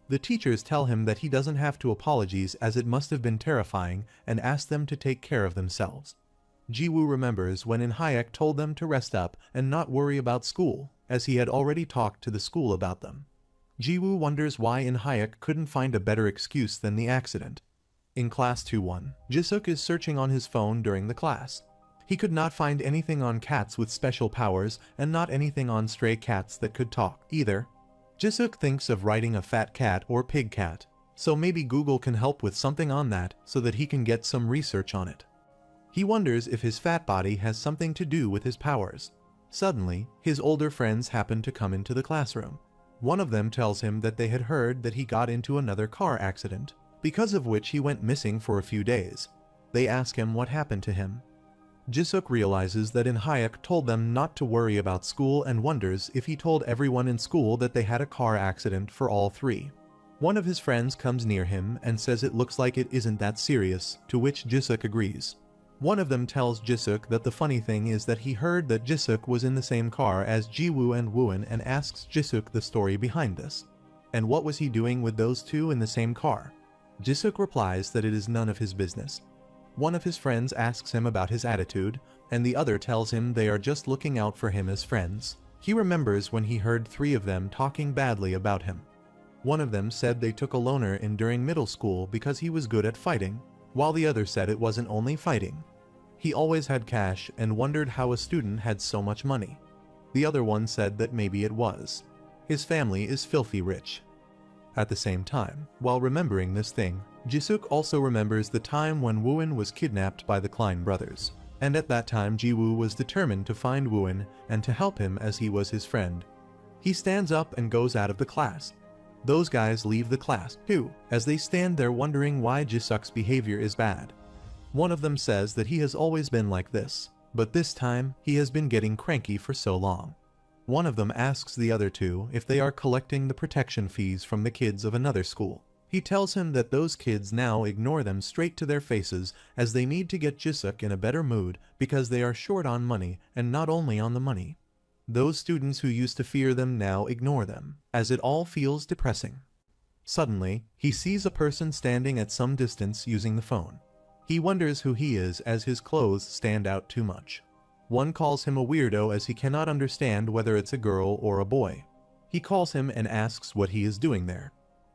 The teachers tell him that he doesn't have to apologize as it must have been terrifying and ask them to take care of themselves. Jiwoo remembers when In-hyuk told them to rest up and not worry about school, as he had already talked to the school about them. Jiwoo wonders why In-hyuk couldn't find a better excuse than the accident. In Class 2-1, Jisuk is searching on his phone during the class. He could not find anything on cats with special powers and not anything on stray cats that could talk either. Jisuk thinks of writing a fat cat or pig cat, so maybe Google can help with something on that so that he can get some research on it. He wonders if his fat body has something to do with his powers. Suddenly, his older friends happen to come into the classroom. One of them tells him that they had heard that he got into another car accident, because of which he went missing for a few days. They ask him what happened to him. Jisuk realizes that Hyuk told them not to worry about school and wonders if he told everyone in school that they had a car accident for all three. One of his friends comes near him and says it looks like it isn't that serious, to which Jisuk agrees. One of them tells Jisuk that the funny thing is that he heard that Jisuk was in the same car as Jiwoo and Wooin and asks Jisuk the story behind this. And what was he doing with those two in the same car? Jisuk replies that it is none of his business. One of his friends asks him about his attitude, and the other tells him they are just looking out for him as friends. He remembers when he heard three of them talking badly about him. One of them said they took a loner in during middle school because he was good at fighting, while the other said it wasn't only fighting. He always had cash and wondered how a student had so much money. The other one said that maybe it was. His family is filthy rich. At the same time, while remembering this thing, Jisuk also remembers the time when Wooin was kidnapped by the Klein brothers, and at that time Jiwoo was determined to find Wooin and to help him as he was his friend. He stands up and goes out of the class. Those guys leave the class too, as they stand there wondering why Jisuk's behavior is bad. One of them says that he has always been like this, but this time he has been getting cranky for so long. One of them asks the other two if they are collecting the protection fees from the kids of another school. He tells him that those kids now ignore them straight to their faces as they need to get Jisuk in a better mood because they are short on money and not only on the money. Those students who used to fear them now ignore them, as it all feels depressing. Suddenly, he sees a person standing at some distance using the phone. He wonders who he is as his clothes stand out too much. One calls him a weirdo as he cannot understand whether it's a girl or a boy. He calls him and asks what he is doing there.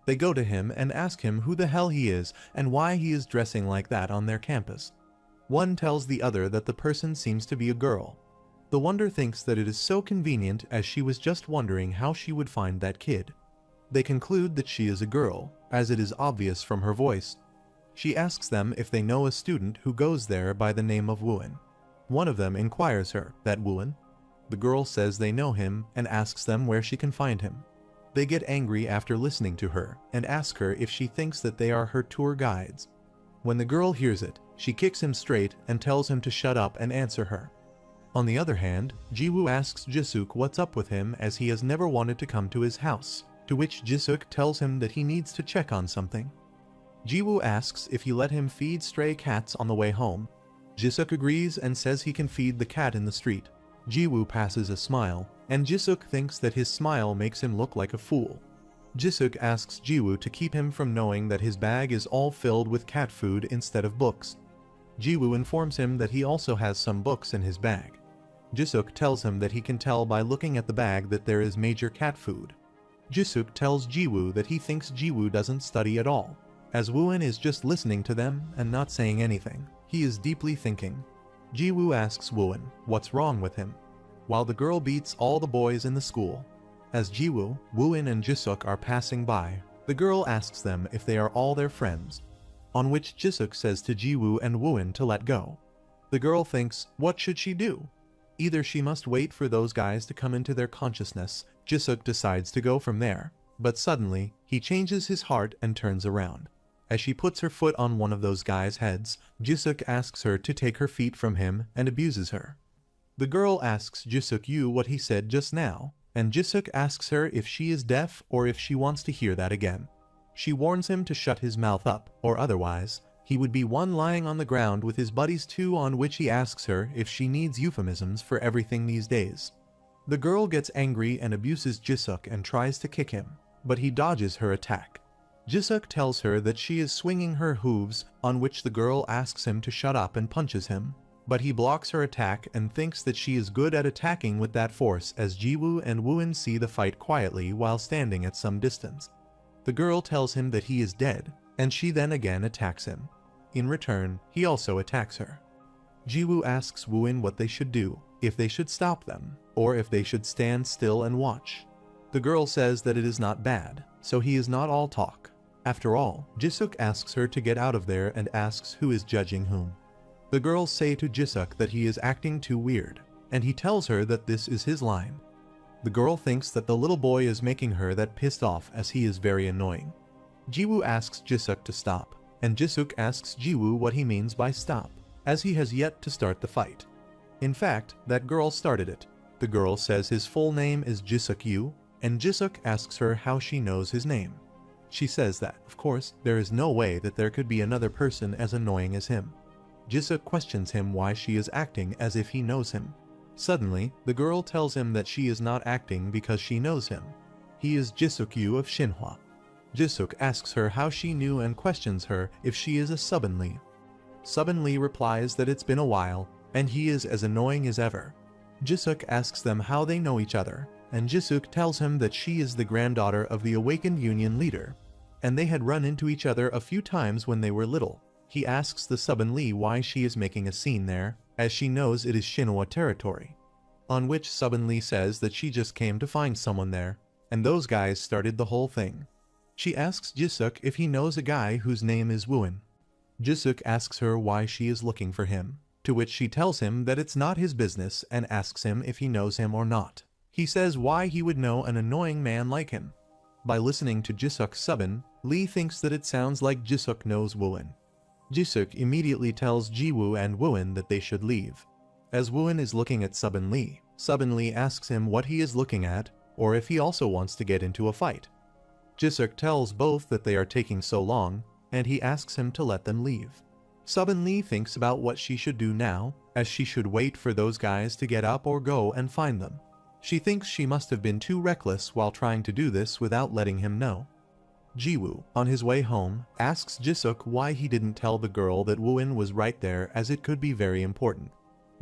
They go to him and ask him who the hell he is and why he is dressing like that on their campus. One tells the other that the person seems to be a girl. The wonder thinks that it is so convenient as she was just wondering how she would find that kid. They conclude that she is a girl, as it is obvious from her voice. She asks them if they know a student who goes there by the name of Wooin. One of them inquires her, that Wooin? The girl says they know him and asks them where she can find him. They get angry after listening to her and ask her if she thinks that they are her tour guides. When the girl hears it, she kicks him straight and tells him to shut up and answer her. On the other hand, Jiwoo asks Jisuk what's up with him as he has never wanted to come to his house, to which Jisuk tells him that he needs to check on something. Jiwoo asks if he let him feed stray cats on the way home. Jisuk agrees and says he can feed the cat in the street. Jiwoo passes a smile, and Jisuk thinks that his smile makes him look like a fool. Jisuk asks Jiwoo to keep him from knowing that his bag is all filled with cat food instead of books. Jiwoo informs him that he also has some books in his bag. Jisuk tells him that he can tell by looking at the bag that there is major cat food. Jisuk tells Jiwoo that he thinks Jiwoo doesn't study at all, as Wooin is just listening to them and not saying anything. He is deeply thinking. Jiwoo asks Wooin what's wrong with him, while the girl beats all the boys in the school. As Jiwoo, Wooin and Jisuk are passing by, the girl asks them if they are all their friends, on which Jisuk says to Jiwoo and Wooin to let go. The girl thinks, what should she do? Either she must wait for those guys to come into their consciousness. Jisuk decides to go from there, but suddenly, he changes his heart and turns around. As she puts her foot on one of those guys' heads, Jisuk asks her to take her feet from him and abuses her. The girl asks Jisuk what he said just now, and Jisuk asks her if she is deaf or if she wants to hear that again. She warns him to shut his mouth up, or otherwise, he would be one lying on the ground with his buddies too, on which he asks her if she needs euphemisms for everything these days. The girl gets angry and abuses Jisuk and tries to kick him, but he dodges her attack. Jisuk tells her that she is swinging her hooves, on which the girl asks him to shut up and punches him, but he blocks her attack and thinks that she is good at attacking with that force as Jiwoo and Wooin see the fight quietly while standing at some distance. The girl tells him that he is dead, and she then again attacks him. In return, he also attacks her. Jiwoo asks Wooin what they should do, if they should stop them, or if they should stand still and watch. The girl says that it is not bad, so he is not all talk. After all, Jisuk asks her to get out of there and asks who is judging whom. The girls say to Jisuk that he is acting too weird, and he tells her that this is his line. The girl thinks that the little boy is making her that pissed off as he is very annoying. Jiwoo asks Jisuk to stop, and Jisuk asks Jiwoo what he means by stop. as he has yet to start the fight. In fact, that girl started it. The girl says his full name is Jisuk Yu, and Jisuk asks her how she knows his name. She says that, of course, there is no way that there could be another person as annoying as him. Jisuk questions him why she is acting as if he knows him. Suddenly, the girl tells him that she is not acting because she knows him. He is Jisuk Yu of Xinhua. Jisuk asks her how she knew and questions her if she is a Subin Li. Subin Li replies that it's been a while, and he is as annoying as ever. Jisuk asks them how they know each other, and Jisuk tells him that she is the granddaughter of the Awakened Union leader, and they had run into each other a few times when they were little. He asks the Subin Li why she is making a scene there, as she knows it is Xinhua territory. On which Subin Li says that she just came to find someone there, and those guys started the whole thing. She asks Jisuk if he knows a guy whose name is Wuan. Jisuk asks her why she is looking for him, to which she tells him that it's not his business and asks him if he knows him or not. He says why he would know an annoying man like him. By listening to Jisuk's Subin, Li thinks that it sounds like Jisuk knows Wuan. Jisuk immediately tells Jiwoo and Wuan that they should leave. As Wuan is looking at Subin Li asks him what he is looking at, or if he also wants to get into a fight. Jisuk tells both that they are taking so long, and he asks him to let them leave. Subin Li thinks about what she should do now, as she should wait for those guys to get up or go and find them. She thinks she must have been too reckless while trying to do this without letting him know. Jiwoo, on his way home, asks Jisuk why he didn't tell the girl that Wuan was right there, as it could be very important.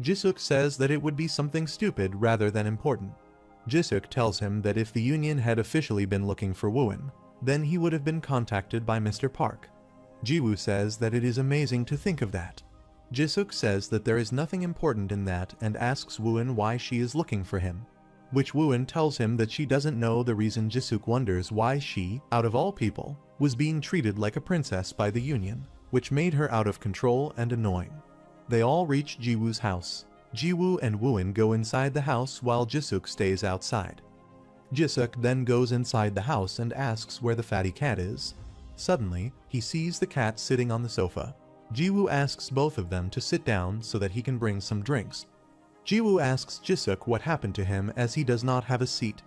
Jisuk says that it would be something stupid rather than important. Jisuk tells him that if the Union had officially been looking for Wuan, then he would have been contacted by Mr. Park. Jiwoo says that it is amazing to think of that. Jisuk says that there is nothing important in that and asks Wuan why she is looking for him, which Wuan tells him that she doesn't know the reason. Jisuk wonders why she, out of all people, was being treated like a princess by the Union, which made her out of control and annoying. They all reach Jiwoo's house. Jiwoo and Wuan go inside the house while Jisuk stays outside. Jisuk then goes inside the house and asks where the fatty cat is. Suddenly, he sees the cat sitting on the sofa. Jiwoo asks both of them to sit down so that he can bring some drinks. Jiwoo asks Jisuk what happened to him as he does not have a seat.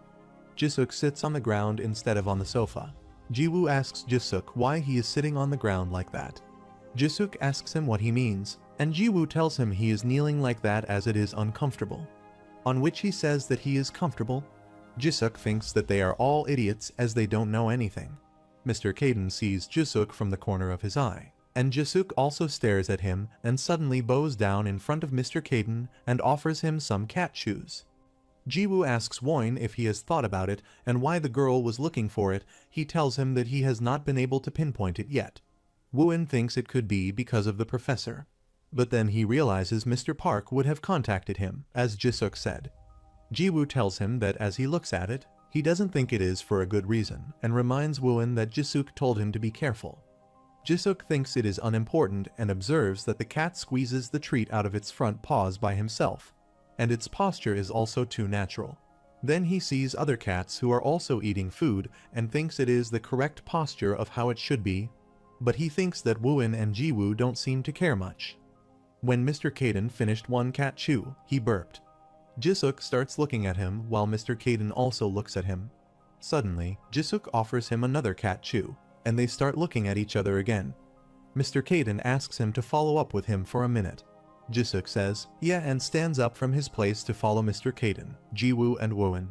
Jisuk sits on the ground instead of on the sofa. Jiwoo asks Jisuk why he is sitting on the ground like that. Jisuk asks him what he means, and Jiwoo tells him he is kneeling like that as it is uncomfortable. On which he says that he is comfortable. Jisuk thinks that they are all idiots as they don't know anything. Mr. Kaden sees Jisuk from the corner of his eye, and Jisuk also stares at him and suddenly bows down in front of Mr. Kaden and offers him some cat shoes. Jiwoo asks Woin if he has thought about it and why the girl was looking for it. He tells him that he has not been able to pinpoint it yet. Wuan thinks it could be because of the professor. But then he realizes Mr. Park would have contacted him, as Jisuk said. Jiwoo tells him that as he looks at it, he doesn't think it is for a good reason, and reminds Wuan that Jisuk told him to be careful. Jisuk thinks it is unimportant and observes that the cat squeezes the treat out of its front paws by himself, and its posture is also too natural. Then he sees other cats who are also eating food and thinks it is the correct posture of how it should be, but he thinks that Wuan and Jiwoo don't seem to care much. When Mr. Kaden finished one cat chew, he burped. Jisuk starts looking at him while Mr. Kaden also looks at him. Suddenly, Jisuk offers him another cat chew, and they start looking at each other again. Mr. Kaden asks him to follow up with him for a minute. Jisuk says, yeah, and stands up from his place to follow Mr. Kaden, Jiwoo and Wuan.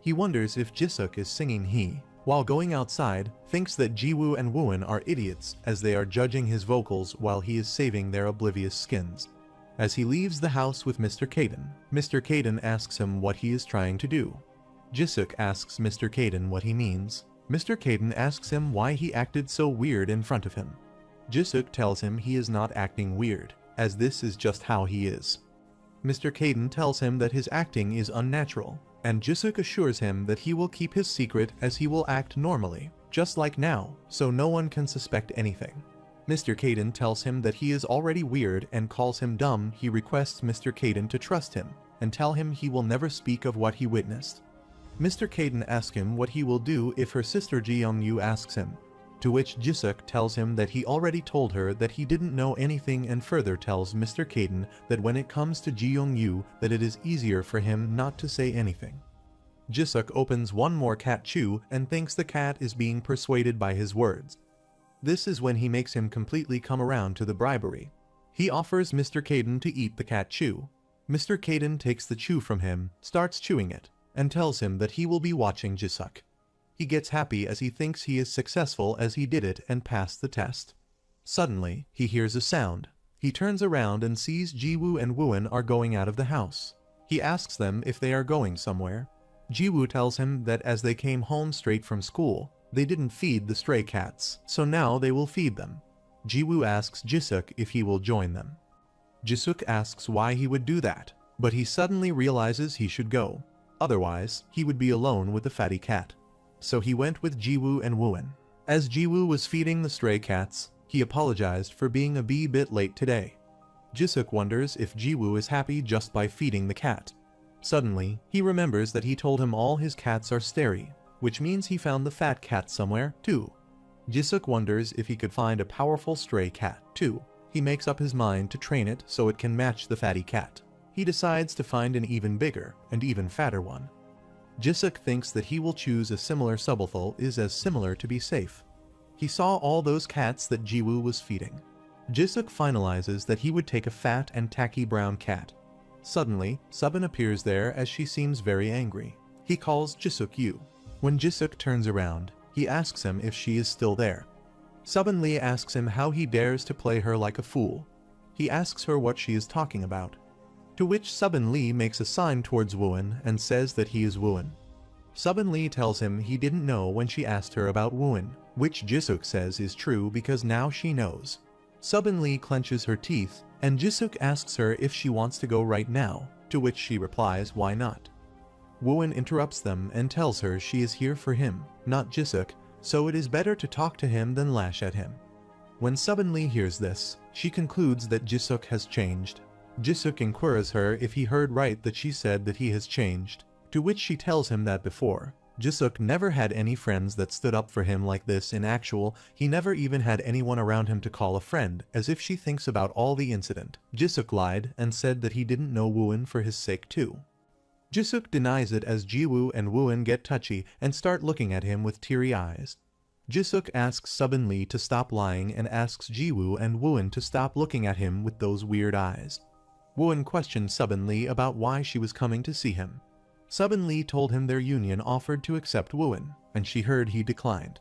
He wonders if Jisuk is singing he, while going outside, thinks that Jiwoo and Wuan are idiots as they are judging his vocals while he is saving their oblivious skins. As he leaves the house with Mr. Kaden asks him what he is trying to do. Jisuk asks Mr. Kaden what he means. Mr. Kaden asks him why he acted so weird in front of him. Jisuk tells him he is not acting weird, as this is just how he is. Mr. Kaden tells him that his acting is unnatural, and Jisuk assures him that he will keep his secret as he will act normally, just like now, so no one can suspect anything. Mr. Kaden tells him that he is already weird and calls him dumb. He requests Mr. Kaden to trust him and tell him he will never speak of what he witnessed. Mr. Kaden asks him what he will do if her sister Ji Young Yu asks him. to which Jisuk tells him that he already told her that he didn't know anything, and further tells Mr. Caden that when it comes to Ji Young-yu that it is easier for him not to say anything. Jisuk opens one more cat chew and thinks the cat is being persuaded by his words. This is when he makes him completely come around to the bribery. He offers Mr. Caden to eat the cat chew. Mr. Caden takes the chew from him, starts chewing it, and tells him that he will be watching Jisuk. He gets happy as he thinks he is successful as he did it and passed the test. Suddenly, he hears a sound. He turns around and sees Jiwoo and Wooin are going out of the house. He asks them if they are going somewhere. Jiwoo tells him that as they came home straight from school, they didn't feed the stray cats, so now they will feed them. Jiwoo asks Jisuk if he will join them. Jisuk asks why he would do that, but he suddenly realizes he should go. Otherwise, he would be alone with the fatty cat. So he went with Jiwoo and Wooin. As Jiwoo was feeding the stray cats, he apologized for being a bit late today. Jisuk wonders if Jiwoo is happy just by feeding the cat. Suddenly, he remembers that he told him all his cats are stray, which means he found the fat cat somewhere, too. Jisuk wonders if he could find a powerful stray cat, too. He makes up his mind to train it so it can match the fatty cat. He decides to find an even bigger and even fatter one. Jisuk thinks that he will choose a similar subalthal is as similar to be safe. He saw all those cats that Jiwoo was feeding. Jisuk finalizes that he would take a fat and tacky brown cat. Suddenly, Subin appears there as she seems very angry. He calls Jisuk you. When Jisuk turns around, he asks him if she is still there. Subin Lee asks him how he dares to play her like a fool. He asks her what she is talking about. To which Subin Lee makes a sign towards Wooin and says that he is Wooin. Subin Lee tells him he didn't know when she asked her about Wooin, which Jisuk says is true because now she knows. Subin Lee clenches her teeth, and Jisuk asks her if she wants to go right now, to which she replies why not. Wooin interrupts them and tells her she is here for him, not Jisuk, so it is better to talk to him than lash at him. When Subin Lee hears this, she concludes that Jisuk has changed. Jisuk inquires her if he heard right that she said that he has changed, to which she tells him that before, Jisuk never had any friends that stood up for him like this. In actual, he never even had anyone around him to call a friend, as if she thinks about all the incident. Jisuk lied and said that he didn't know Wooin for his sake too. Jisuk denies it as Jiwoo and Wooin get touchy and start looking at him with teary eyes. Jisuk asks Subin Lee to stop lying and asks Jiwoo and Wooin to stop looking at him with those weird eyes. Wooin questions Subin Lee about why she was coming to see him. Subin Lee told him their union offered to accept Wooin, and she heard he declined.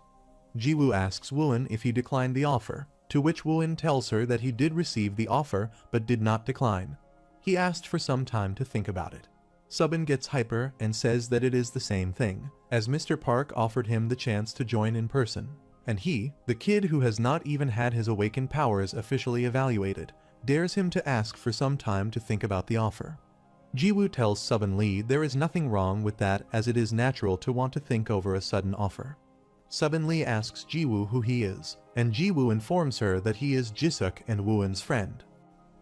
Jiwoo asks Wooin if he declined the offer, to which Wooin tells her that he did receive the offer but did not decline. He asked for some time to think about it. Subin gets hyper and says that it is the same thing, as Mr. Park offered him the chance to join in person, and he, the kid who has not even had his awakened powers officially evaluated, dares him to ask for some time to think about the offer. Jiwoo tells Subin Lee there is nothing wrong with that as it is natural to want to think over a sudden offer. Subin Lee asks Jiwoo who he is, and Jiwoo informs her that he is Jisuk and Wooin's friend.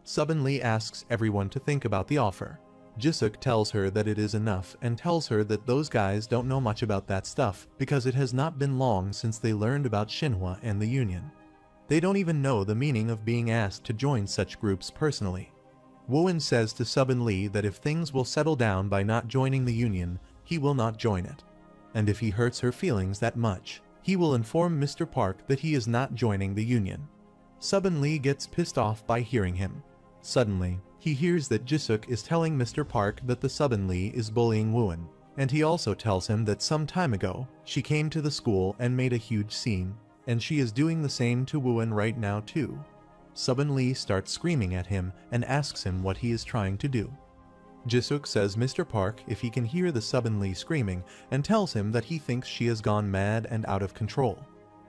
Subin Lee asks everyone to think about the offer. Jisuk tells her that it is enough and tells her that those guys don't know much about that stuff because it has not been long since they learned about Shinhwa and the Union. They don't even know the meaning of being asked to join such groups personally. Wooin says to Subin Lee that if things will settle down by not joining the Union, he will not join it. And if he hurts her feelings that much, he will inform Mr. Park that he is not joining the Union. Subin Lee gets pissed off by hearing him. Suddenly, he hears that Jisuk is telling Mr. Park that the Subin Lee is bullying Wooin, and he also tells him that some time ago, she came to the school and made a huge scene, and she is doing the same to Wooin right now too. Subin Lee starts screaming at him and asks him what he is trying to do. Jisuk says Mr. Park if he can hear the Subin Lee screaming and tells him that he thinks she has gone mad and out of control.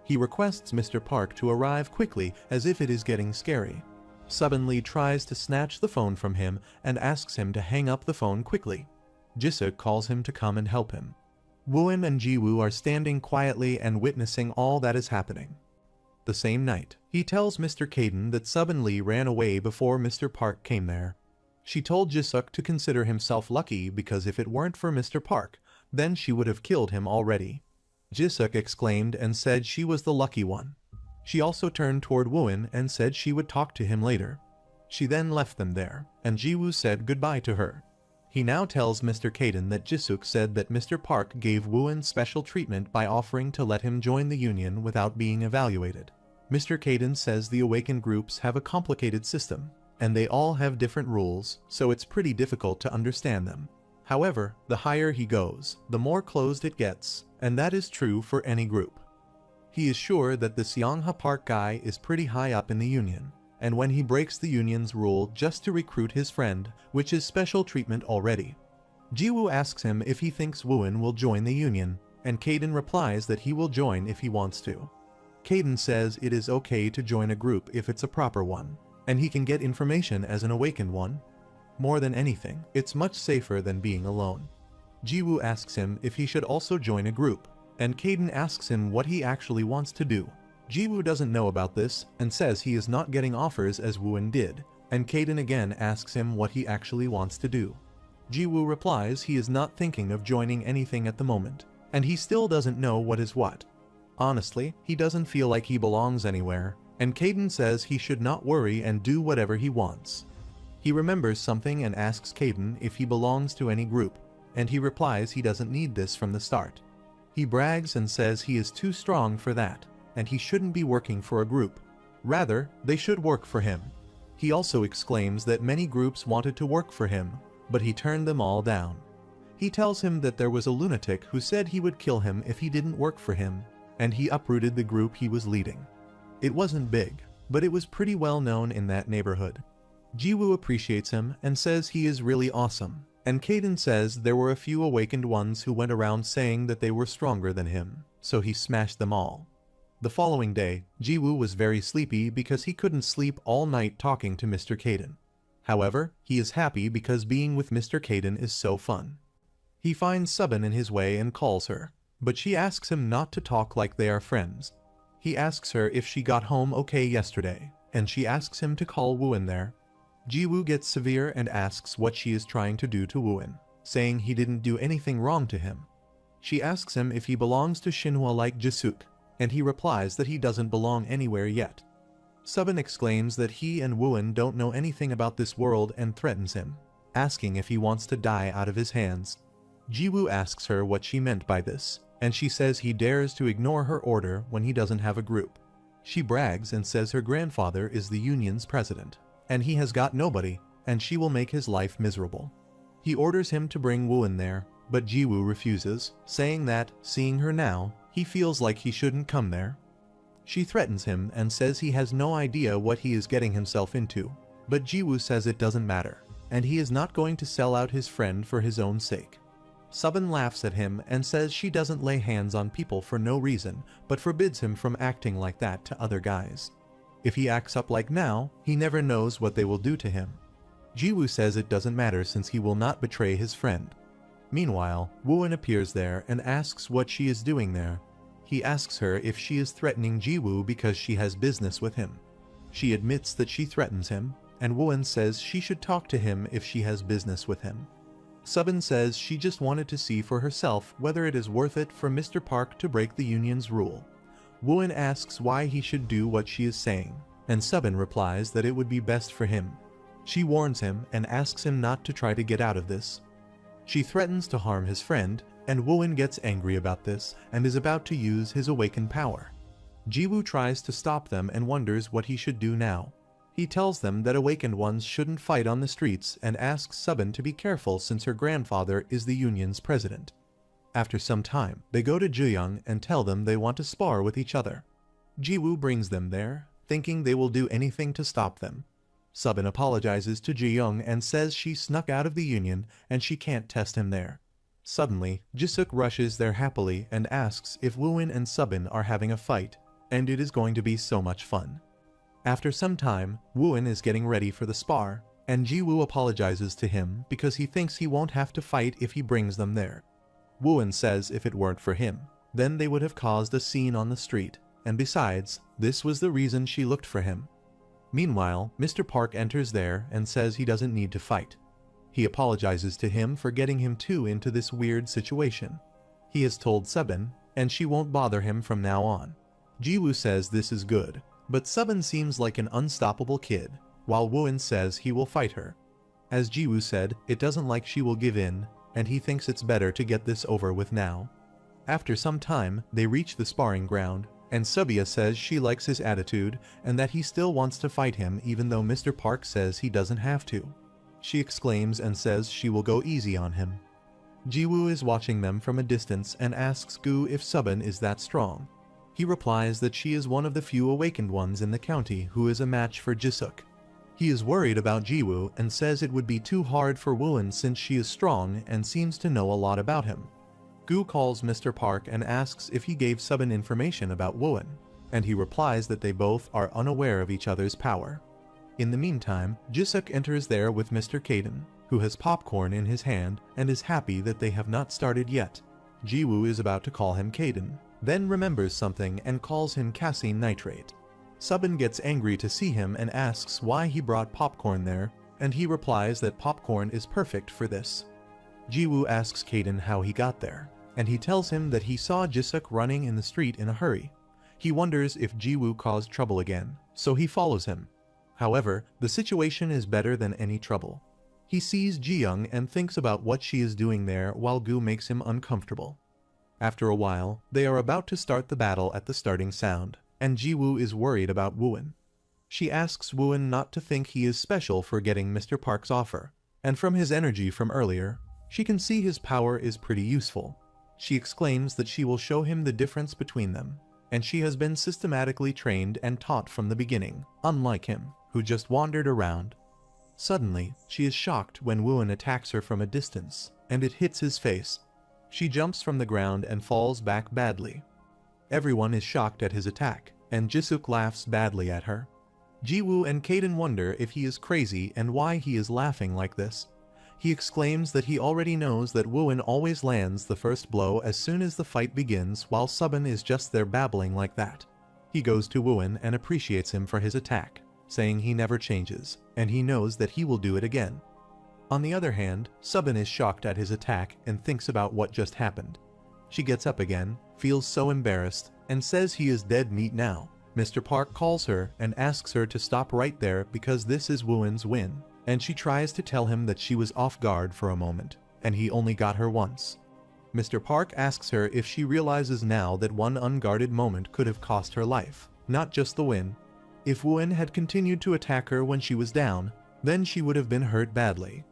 He requests Mr. Park to arrive quickly as if it is getting scary. Subin Lee tries to snatch the phone from him and asks him to hang up the phone quickly. Jisuk calls him to come and help him. Wooin and Jiwoo are standing quietly and witnessing all that is happening. The same night, he tells Mr. Caden that Subin Lee ran away before Mr. Park came there. She told Jisuk to consider himself lucky because if it weren't for Mr. Park, then she would have killed him already. Jisuk exclaimed and said she was the lucky one. She also turned toward Wooin and said she would talk to him later. She then left them there, and Jiwoo said goodbye to her. He now tells Mr. Kaden that Jisuk said that Mr. Park gave Wooin special treatment by offering to let him join the union without being evaluated. Mr. Kaden says the awakened groups have a complicated system, and they all have different rules, so it's pretty difficult to understand them. However, the higher he goes, the more closed it gets, and that is true for any group. He is sure that the Seongha Park guy is pretty high up in the union, and when he breaks the union's rule just to recruit his friend, which is special treatment already. Jiwoo asks him if he thinks Wooin will join the union, and Kaden replies that he will join if he wants to. Kaden says it is okay to join a group if it's a proper one, and he can get information as an awakened one. More than anything, it's much safer than being alone. Jiwoo asks him if he should also join a group, and Kaden asks him what he actually wants to do. Jiwoo doesn't know about this and says he is not getting offers as Wooin did, and Kaden again asks him what he actually wants to do. Jiwoo replies he is not thinking of joining anything at the moment, and he still doesn't know what is what. Honestly, he doesn't feel like he belongs anywhere, and Kaden says he should not worry and do whatever he wants. He remembers something and asks Kaden if he belongs to any group, and he replies he doesn't need this from the start. He brags and says he is too strong for that, and he shouldn't be working for a group. Rather, they should work for him. He also exclaims that many groups wanted to work for him, but he turned them all down. He tells him that there was a lunatic who said he would kill him if he didn't work for him, and he uprooted the group he was leading. It wasn't big, but it was pretty well known in that neighborhood. Jiwoo appreciates him and says he is really awesome, and Kaden says there were a few awakened ones who went around saying that they were stronger than him, so he smashed them all. The following day, Jiwoo was very sleepy because he couldn't sleep all night talking to Mr. Kaden. However, he is happy because being with Mr. Kaden is so fun. He finds Subin in his way and calls her, but she asks him not to talk like they are friends. He asks her if she got home okay yesterday, and she asks him to call Wooin there. Jiwoo gets severe and asks what she is trying to do to Wooin, saying he didn't do anything wrong to him. She asks him if he belongs to Shinhwa like Jisuk, and he replies that he doesn't belong anywhere yet. Subin exclaims that he and Wooin don't know anything about this world and threatens him, asking if he wants to die out of his hands. Jiwoo asks her what she meant by this, and she says he dares to ignore her order when he doesn't have a group. She brags and says her grandfather is the union's president, and he has got nobody, and she will make his life miserable. He orders him to bring Wooin there, but Jiwoo refuses, saying that, seeing her now, he feels like he shouldn't come there. She threatens him and says he has no idea what he is getting himself into, but Jiwoo says it doesn't matter, and he is not going to sell out his friend for his own sake. Subin laughs at him and says she doesn't lay hands on people for no reason, but forbids him from acting like that to other guys. If he acts up like now, he never knows what they will do to him. Jiwoo says it doesn't matter since he will not betray his friend. Meanwhile, Wooin appears there and asks what she is doing there. He asks her if she is threatening Jiwoo because she has business with him. She admits that she threatens him, and Wooin says she should talk to him if she has business with him. Subin says she just wanted to see for herself whether it is worth it for Mr. Park to break the union's rule. Wooin asks why he should do what she is saying, and Subin replies that it would be best for him. She warns him and asks him not to try to get out of this. She threatens to harm his friend, and Wooin gets angry about this and is about to use his awakened power. Jiwoo tries to stop them and wonders what he should do now. He tells them that awakened ones shouldn't fight on the streets and asks Subin to be careful since her grandfather is the union's president. After some time, they go to Juyong and tell them they want to spar with each other. Jiwoo brings them there, thinking they will do anything to stop them. Subin apologizes to Juyong and says she snuck out of the union and she can't test him there. Suddenly, Jisuk rushes there happily and asks if Wooin and Subin are having a fight, and it is going to be so much fun. After some time, Wooin is getting ready for the spar, and Jiwoo apologizes to him because he thinks he won't have to fight if he brings them there. Wooin says if it weren't for him, then they would have caused a scene on the street, and besides, this was the reason she looked for him. Meanwhile, Mr. Park enters there and says he doesn't need to fight. He apologizes to him for getting him too into this weird situation. He has told Subin, and she won't bother him from now on. Jiwoo says this is good, but Subin seems like an unstoppable kid, while Wooin says he will fight her. As Jiwoo said, it doesn't like she will give in, and he thinks it's better to get this over with now. After some time, they reach the sparring ground, and Subia says she likes his attitude and that he still wants to fight him even though Mr. Park says he doesn't have to. She exclaims and says she will go easy on him. Jiwoo is watching them from a distance and asks Gu if Subin is that strong. He replies that she is one of the few awakened ones in the county who is a match for Jisuk. He is worried about Jiwoo and says it would be too hard for Wooin since she is strong and seems to know a lot about him. Gu calls Mr. Park and asks if he gave Subin information about Wooin, and he replies that they both are unaware of each other's power. In the meantime, Jisuk enters there with Mr. Kaden, who has popcorn in his hand and is happy that they have not started yet. Jiwoo is about to call him Kaden, then remembers something and calls him casein nitrate. Subin gets angry to see him and asks why he brought popcorn there, and he replies that popcorn is perfect for this. Jiwoo asks Kaden how he got there, and he tells him that he saw Jisuk running in the street in a hurry. He wonders if Jiwoo caused trouble again, so he follows him. However, the situation is better than any trouble. He sees Jiyoung and thinks about what she is doing there while Gu makes him uncomfortable. After a while, they are about to start the battle at the starting sound, and Jiwoo is worried about Wooin. She asks Wooin not to think he is special for getting Mr. Park's offer, and from his energy from earlier, she can see his power is pretty useful. She exclaims that she will show him the difference between them, and she has been systematically trained and taught from the beginning, unlike him, who just wandered around. Suddenly, she is shocked when Wooin attacks her from a distance, and it hits his face. She jumps from the ground and falls back badly. Everyone is shocked at his attack, and Jisuk laughs badly at her. Jiwoo and Kaden wonder if he is crazy and why he is laughing like this. He exclaims that he already knows that Wooin always lands the first blow as soon as the fight begins while Subin is just there babbling like that. He goes to Wooin and appreciates him for his attack, saying he never changes, and he knows that he will do it again. On the other hand, Subin is shocked at his attack and thinks about what just happened. She gets up again, feels so embarrassed, and says he is dead meat now. Mr. Park calls her and asks her to stop right there because this is Wooin's win, and she tries to tell him that she was off guard for a moment, and he only got her once. Mr. Park asks her if she realizes now that one unguarded moment could have cost her life, not just the win. If Wooin had continued to attack her when she was down, then she would have been hurt badly.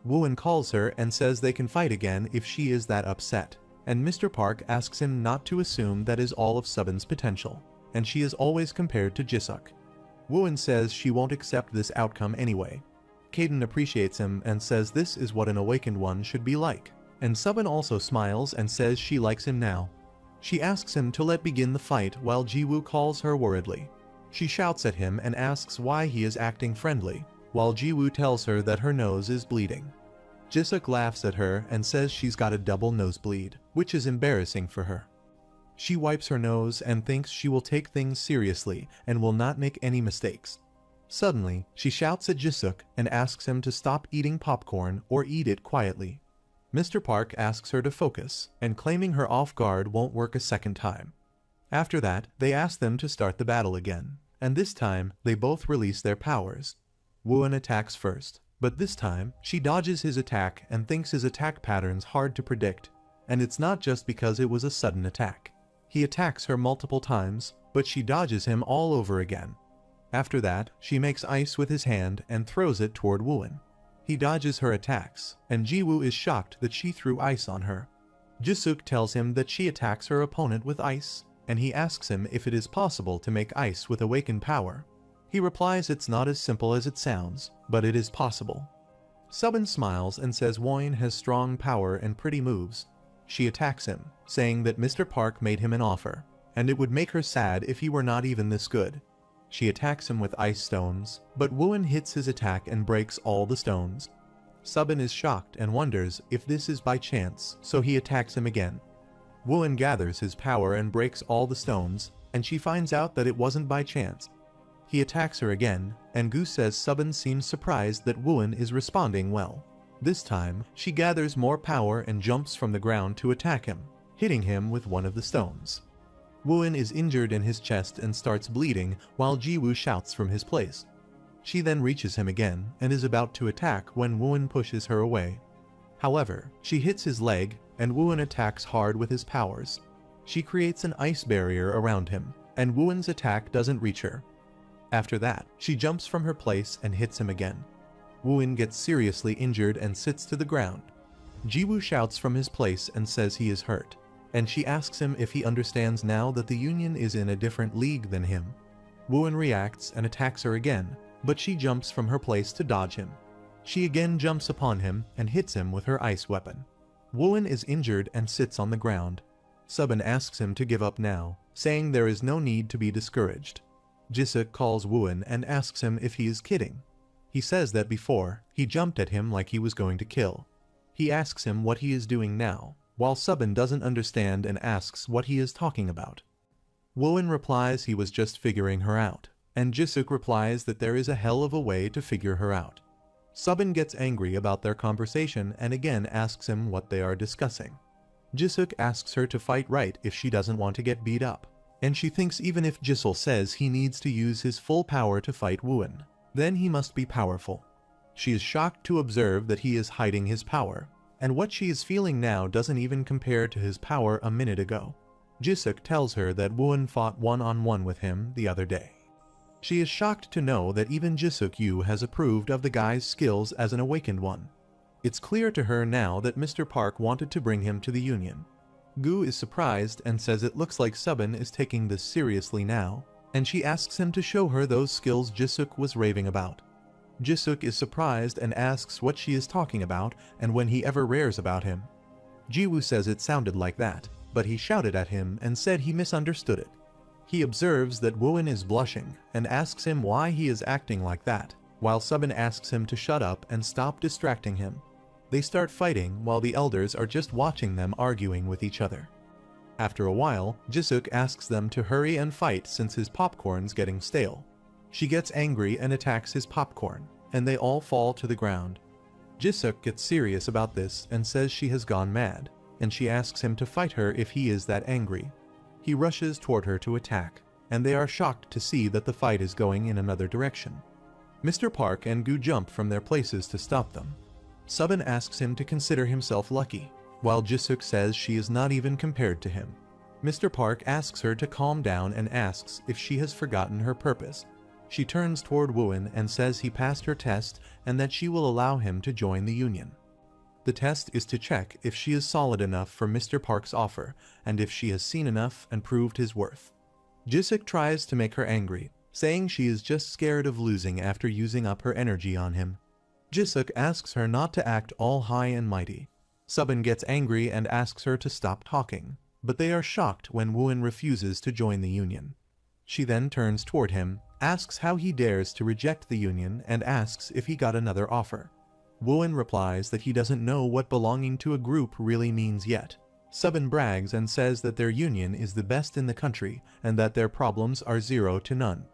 Wooin calls her and says they can fight again if she is that upset, and Mr. Park asks him not to assume that is all of Subin's potential, and she is always compared to Jisuk. Wooin says she won't accept this outcome anyway. Kaden appreciates him and says this is what an awakened one should be like, and Subin also smiles and says she likes him now. She asks him to let begin the fight while Jiwoo calls her worriedly. She shouts at him and asks why he is acting friendly, while Jiwoo tells her that her nose is bleeding. Jisuk laughs at her and says she's got a double nosebleed, which is embarrassing for her. She wipes her nose and thinks she will take things seriously and will not make any mistakes. Suddenly, she shouts at Jisuk and asks him to stop eating popcorn or eat it quietly. Mr. Park asks her to focus, and claiming her off guard won't work a second time. After that, they ask them to start the battle again, and this time, they both release their powers. Wooin attacks first, but this time, she dodges his attack and thinks his attack pattern's hard to predict, and it's not just because it was a sudden attack. He attacks her multiple times, but she dodges him all over again. After that, she makes ice with his hand and throws it toward Wooin. He dodges her attacks, and Jiwoo is shocked that she threw ice on her. Jisuk tells him that she attacks her opponent with ice, and he asks him if it is possible to make ice with awakened power. He replies it's not as simple as it sounds, but it is possible. Subin smiles and says Wooin has strong power and pretty moves. She attacks him, saying that Mr. Park made him an offer, and it would make her sad if he were not even this good. She attacks him with ice stones, but Wooin hits his attack and breaks all the stones. Subin is shocked and wonders if this is by chance, so he attacks him again. Wooin gathers his power and breaks all the stones, and she finds out that it wasn't by chance. He attacks her again, and Gu says Subin seems surprised that Wooin is responding well. This time, she gathers more power and jumps from the ground to attack him, hitting him with one of the stones. Wooin is injured in his chest and starts bleeding while Jiwoo shouts from his place. She then reaches him again and is about to attack when Wooin pushes her away. However, she hits his leg and Wooin attacks hard with his powers. She creates an ice barrier around him, and Wooin's attack doesn't reach her. After that, she jumps from her place and hits him again. Wooin gets seriously injured and sits to the ground. Jiwoo shouts from his place and says he is hurt, and she asks him if he understands now that the Union is in a different league than him. Wooin reacts and attacks her again, but she jumps from her place to dodge him. She again jumps upon him and hits him with her ice weapon. Wooin is injured and sits on the ground. Subin asks him to give up now, saying there is no need to be discouraged. Jisuk calls Wooin and asks him if he is kidding. He says that before, he jumped at him like he was going to kill. He asks him what he is doing now, while Subin doesn't understand and asks what he is talking about. Wooin replies he was just figuring her out, and Jisuk replies that there is a hell of a way to figure her out. Subin gets angry about their conversation and again asks him what they are discussing. Jisuk asks her to fight right if she doesn't want to get beat up, and she thinks even if Jisoo says he needs to use his full power to fight Wooin, then he must be powerful. She is shocked to observe that he is hiding his power, and what she is feeling now doesn't even compare to his power a minute ago. Jisuk tells her that Wooin fought one-on-one with him the other day. She is shocked to know that even Jisuk Yu has approved of the guy's skills as an awakened one. It's clear to her now that Mr. Park wanted to bring him to the Union. Gu is surprised and says it looks like Subin is taking this seriously now, and she asks him to show her those skills Jisuk was raving about. Jisuk is surprised and asks what she is talking about and when he ever rares about him. Jiwoo says it sounded like that, but he shouted at him and said he misunderstood it. He observes that Wooin is blushing and asks him why he is acting like that, while Subin asks him to shut up and stop distracting him. They start fighting while the elders are just watching them arguing with each other. After a while, Jisuk asks them to hurry and fight since his popcorn's getting stale. She gets angry and attacks his popcorn, and they all fall to the ground. Jisuk gets serious about this and says she has gone mad, and she asks him to fight her if he is that angry. He rushes toward her to attack, and they are shocked to see that the fight is going in another direction. Mr. Park and Gu jump from their places to stop them. Subin asks him to consider himself lucky, while Jisuk says she is not even compared to him. Mr. Park asks her to calm down and asks if she has forgotten her purpose. She turns toward Wooin and says he passed her test and that she will allow him to join the Union. The test is to check if she is solid enough for Mr. Park's offer and if she has seen enough and proved his worth. Jisuk tries to make her angry, saying she is just scared of losing after using up her energy on him. Jisuk asks her not to act all high and mighty. Subin gets angry and asks her to stop talking, but they are shocked when Wooin refuses to join the Union. She then turns toward him, asks how he dares to reject the Union and asks if he got another offer. Wooin replies that he doesn't know what belonging to a group really means yet. Subin brags and says that their union is the best in the country and that their problems are 0 to none.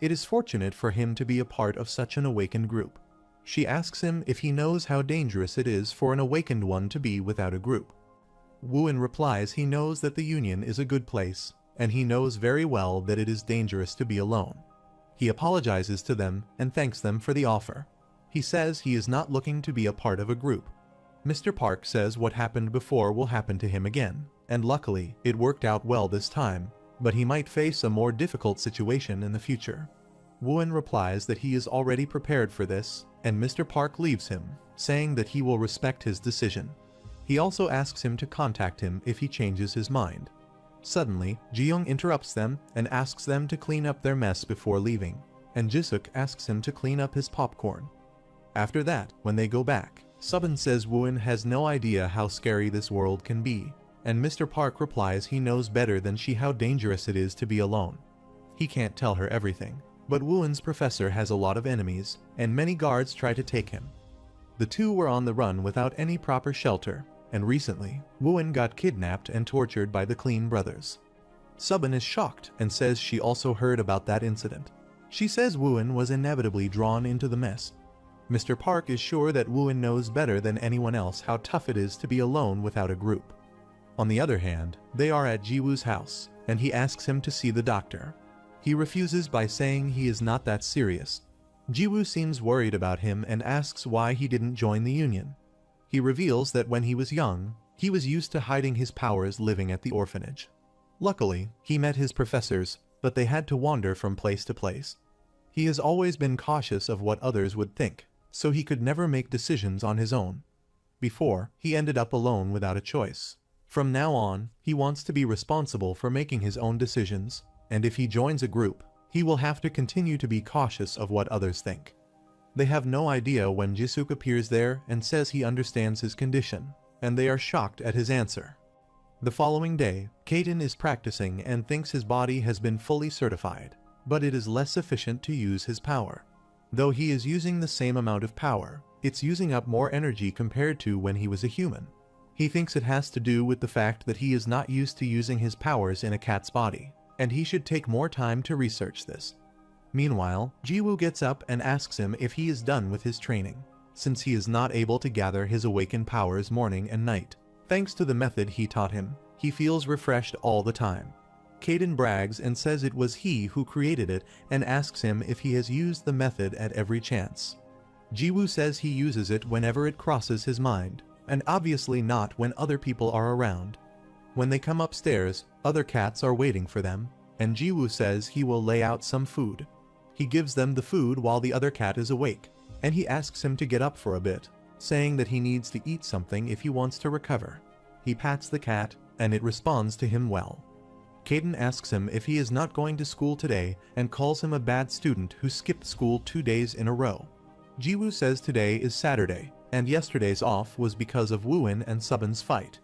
It is fortunate for him to be a part of such an awakened group. She asks him if he knows how dangerous it is for an awakened one to be without a group. Wooin replies he knows that the Union is a good place, and he knows very well that it is dangerous to be alone. He apologizes to them and thanks them for the offer. He says he is not looking to be a part of a group. Mr. Park says what happened before will happen to him again, and luckily it worked out well this time, but he might face a more difficult situation in the future. Wooin replies that he is already prepared for this, and Mr. Park leaves him, saying that he will respect his decision. He also asks him to contact him if he changes his mind. Suddenly, Jiyoung interrupts them and asks them to clean up their mess before leaving, and Jisuk asks him to clean up his popcorn. After that, when they go back, Subin says Wooin has no idea how scary this world can be, and Mr. Park replies he knows better than she how dangerous it is to be alone. He can't tell her everything, but Wooin's professor has a lot of enemies, and many guards try to take him. The two were on the run without any proper shelter, and recently, Wooin got kidnapped and tortured by the Clean Brothers. Subin is shocked and says she also heard about that incident. She says Wooin was inevitably drawn into the mess. Mr. Park is sure that Wooin knows better than anyone else how tough it is to be alone without a group. On the other hand, they are at Jiwoo's house, and he asks him to see the doctor. He refuses by saying he is not that serious. Jiwoo seems worried about him and asks why he didn't join the union. He reveals that when he was young, he was used to hiding his powers living at the orphanage. Luckily, he met his professors, but they had to wander from place to place. He has always been cautious of what others would think, so he could never make decisions on his own. Before, he ended up alone without a choice. From now on, he wants to be responsible for making his own decisions, and if he joins a group, he will have to continue to be cautious of what others think. They have no idea when Jisuk appears there and says he understands his condition, and they are shocked at his answer. The following day, Kaden is practicing and thinks his body has been fully certified, but it is less sufficient to use his power. Though he is using the same amount of power, it's using up more energy compared to when he was a human. He thinks it has to do with the fact that he is not used to using his powers in a cat's body, and he should take more time to research this. Meanwhile, Jiwoo gets up and asks him if he is done with his training, since he is not able to gather his awakened powers morning and night. Thanks to the method he taught him, he feels refreshed all the time. Kaden brags and says it was he who created it and asks him if he has used the method at every chance. Jiwoo says he uses it whenever it crosses his mind, and obviously not when other people are around. When they come upstairs, other cats are waiting for them, and Jiwoo says he will lay out some food. He gives them the food while the other cat is awake, and he asks him to get up for a bit, saying that he needs to eat something if he wants to recover. He pats the cat, and it responds to him well. Kaden asks him if he is not going to school today and calls him a bad student who skipped school 2 days in a row. Jiwoo says today is Saturday, and yesterday's off was because of Wooin and Subin's fight.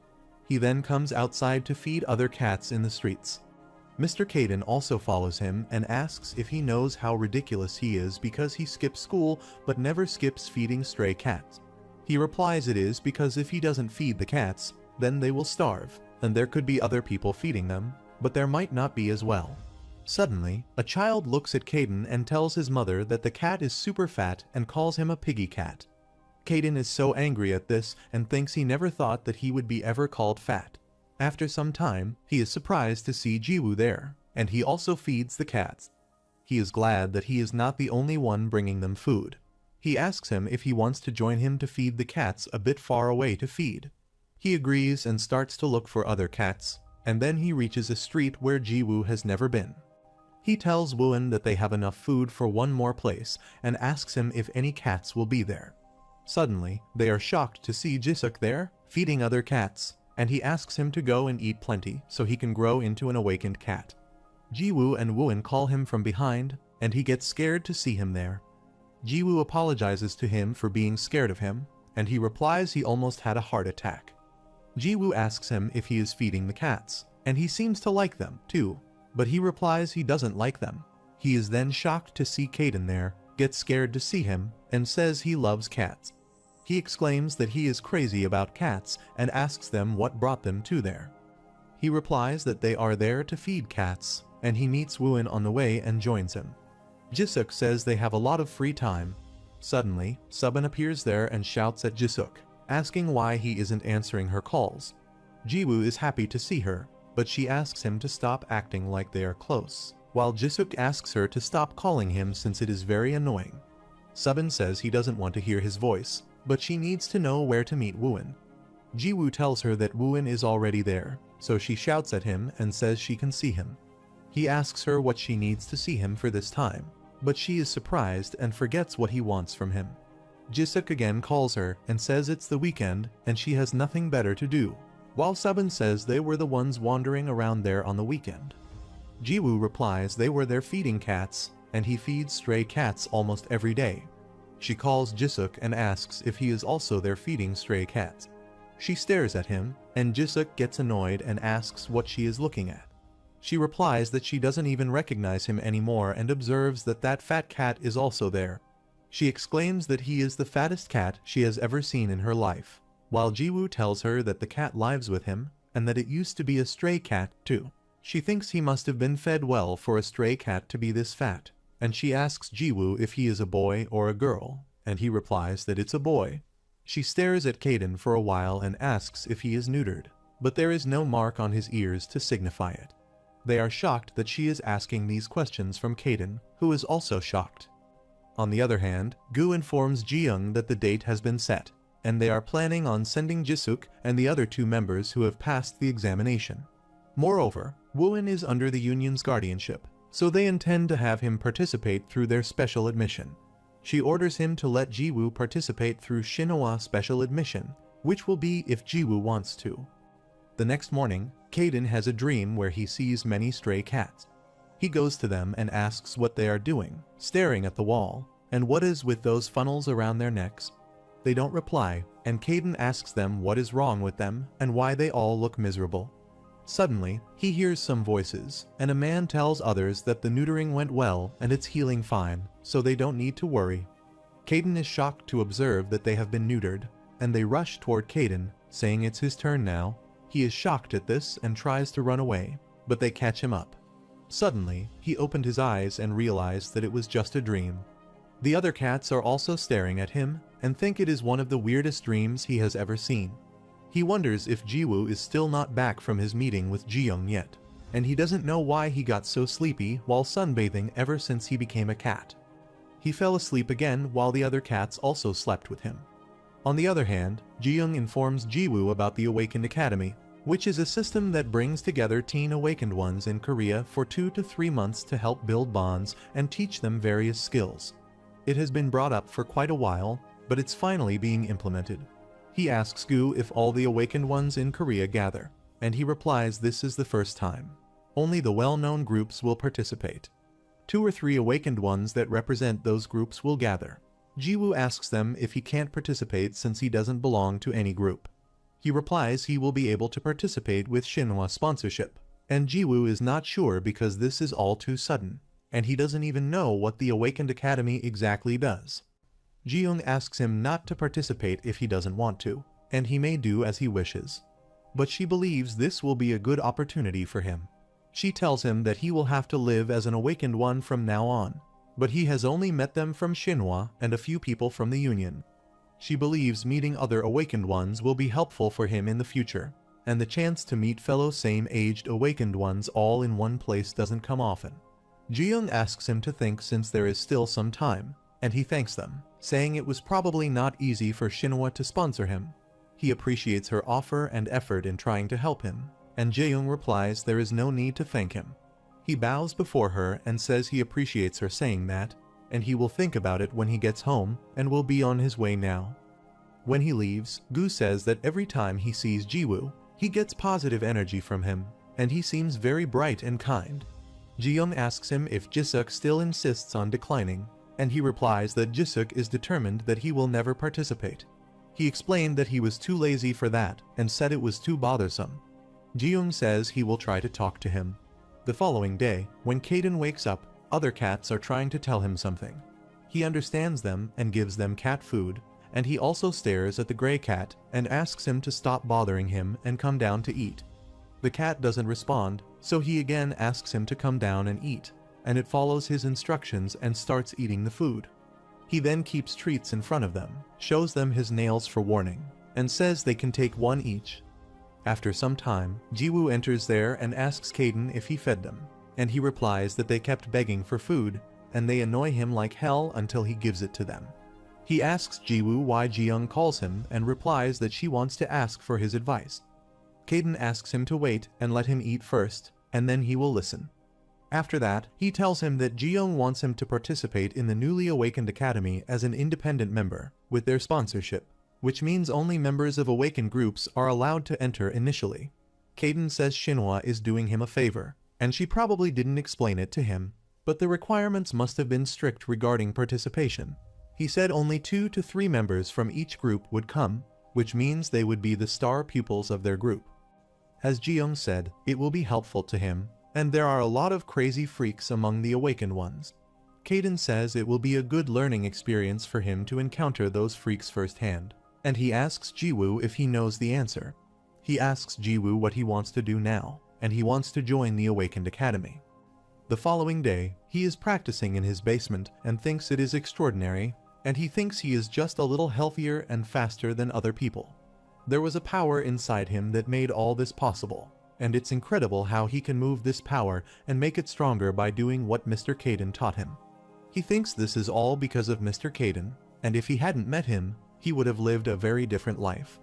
He then comes outside to feed other cats in the streets. Mr. Kaden also follows him and asks if he knows how ridiculous he is because he skips school but never skips feeding stray cats. He replies it is because if he doesn't feed the cats, then they will starve, and there could be other people feeding them, but there might not be as well. Suddenly, a child looks at Kaden and tells his mother that the cat is super fat and calls him a piggy cat. Kaden is so angry at this and thinks he never thought that he would be ever called fat. After some time, he is surprised to see Jiwoo there, and he also feeds the cats. He is glad that he is not the only one bringing them food. He asks him if he wants to join him to feed the cats a bit far away to feed. He agrees and starts to look for other cats, and then he reaches a street where Jiwoo has never been. He tells Wooin that they have enough food for one more place and asks him if any cats will be there. Suddenly, they are shocked to see Jisuk there, feeding other cats, and he asks him to go and eat plenty so he can grow into an awakened cat. Jiwoo and Wooin call him from behind, and he gets scared to see him there. Jiwoo apologizes to him for being scared of him, and he replies he almost had a heart attack. Jiwoo asks him if he is feeding the cats, and he seems to like them too, but he replies he doesn't like them. He is then shocked to see Kaden there, gets scared to see him, and says he loves cats. He exclaims that he is crazy about cats and asks them what brought them to there. He replies that they are there to feed cats, and he meets Wooin on the way and joins him. Jisuk says they have a lot of free time. Suddenly, Subin appears there and shouts at Jisuk, asking why he isn't answering her calls. Jiwoo is happy to see her, but she asks him to stop acting like they are close, while Jisuk asks her to stop calling him since it is very annoying. Subin says he doesn't want to hear his voice, but she needs to know where to meet Wooin. Jiwoo tells her that Wooin is already there, so she shouts at him and says she can see him. He asks her what she needs to see him for this time, but she is surprised and forgets what he wants from him. Jisuk again calls her and says it's the weekend and she has nothing better to do, while Subin says they were the ones wandering around there on the weekend. Jiwoo replies they were there feeding cats, and he feeds stray cats almost every day. She calls Jisuk and asks if he is also there feeding stray cats. She stares at him, and Jisuk gets annoyed and asks what she is looking at. She replies that she doesn't even recognize him anymore and observes that that fat cat is also there. She exclaims that he is the fattest cat she has ever seen in her life, while Jiwoo tells her that the cat lives with him and that it used to be a stray cat too. She thinks he must have been fed well for a stray cat to be this fat, and she asks Jiwoo if he is a boy or a girl, and he replies that it's a boy. She stares at Kaden for a while and asks if he is neutered. but there is no mark on his ears to signify it. They are shocked that she is asking these questions from Kaden, who is also shocked. On the other hand, Gu informs Ji-young that the date has been set, and they are planning on sending Jisuk and the other 2 members who have passed the examination. Moreover, Woo-in is under the Union's guardianship, so they intend to have him participate through their special admission. She orders him to let Ji-woo participate through Shinhwa special admission, which will be if Ji-woo wants to. The next morning, Kaden has a dream where he sees many stray cats. He goes to them and asks what they are doing, staring at the wall, and what is with those funnels around their necks. They don't reply, and Kaden asks them what is wrong with them and why they all look miserable. Suddenly, he hears some voices, and a man tells others that the neutering went well and it's healing fine, so they don't need to worry. Kaden is shocked to observe that they have been neutered, and they rush toward Kaden, saying it's his turn now. He is shocked at this and tries to run away, but they catch him up. Suddenly, he opened his eyes and realized that it was just a dream. The other cats are also staring at him and think it is one of the weirdest dreams he has ever seen. He wonders if Ji-woo is still not back from his meeting with Ji-young yet, and he doesn't know why he got so sleepy while sunbathing ever since he became a cat. He fell asleep again while the other cats also slept with him. On the other hand, Ji-young informs Ji-woo about the Awakened Academy, which is a system that brings together teen awakened ones in Korea for 2 to 3 months to help build bonds and teach them various skills. It has been brought up for quite a while, but it's finally being implemented. He asks Gu if all the awakened ones in Korea gather, and he replies this is the first time. Only the well-known groups will participate. 2 or 3 awakened ones that represent those groups will gather. Ji-woo asks them if he can't participate since he doesn't belong to any group. He replies he will be able to participate with Shinhwa sponsorship, and Ji-woo is not sure because this is all too sudden, and he doesn't even know what the Awakened Academy exactly does. Ji-young asks him not to participate if he doesn't want to, and he may do as he wishes. But she believes this will be a good opportunity for him. She tells him that he will have to live as an awakened one from now on, but he has only met them from Shinhwa and a few people from the Union. She believes meeting other awakened ones will be helpful for him in the future, and the chance to meet fellow same-aged awakened ones all in one place doesn't come often. Ji-young asks him to think since there is still some time, and he thanks them, saying it was probably not easy for Shinhwa to sponsor him. He appreciates her offer and effort in trying to help him, and Jae-young replies there is no need to thank him. He bows before her and says he appreciates her saying that, and he will think about it when he gets home and will be on his way now. When he leaves, Gu says that every time he sees Ji-woo, he gets positive energy from him, and he seems very bright and kind. Ji-young asks him if Jisuk still insists on declining, and he replies that Jisuk is determined that he will never participate. He explained that he was too lazy for that and said it was too bothersome. Ji-young says he will try to talk to him. The following day, when Kaden wakes up, other cats are trying to tell him something. He understands them and gives them cat food, and he also stares at the gray cat and asks him to stop bothering him and come down to eat. The cat doesn't respond, so he again asks him to come down and eat, and it follows his instructions and starts eating the food. He then keeps treats in front of them, shows them his nails for warning, and says they can take one each. After some time, Ji-woo enters there and asks Kaden if he fed them, and he replies that they kept begging for food, and they annoy him like hell until he gives it to them. He asks Ji-woo why Ji-young calls him and replies that she wants to ask for his advice. Kaden asks him to wait and let him eat first, and then he will listen. After that, he tells him that Ji-young wants him to participate in the newly awakened academy as an independent member, with their sponsorship, which means only members of awakened groups are allowed to enter initially. Kaden says Shinhwa is doing him a favor, and she probably didn't explain it to him, but the requirements must have been strict regarding participation. He said only 2 to 3 members from each group would come, which means they would be the star pupils of their group. As Ji-young said, it will be helpful to him, and there are a lot of crazy freaks among the awakened ones. Kaden says it will be a good learning experience for him to encounter those freaks firsthand, and he asks Ji-woo if he knows the answer. He asks Ji-woo what he wants to do now, and he wants to join the Awakened Academy. The following day, he is practicing in his basement and thinks it is extraordinary, and he thinks he is just a little healthier and faster than other people. There was a power inside him that made all this possible, and it's incredible how he can move this power and make it stronger by doing what Mr. Caden taught him. He thinks this is all because of Mr. Caden, and if he hadn't met him, he would have lived a very different life.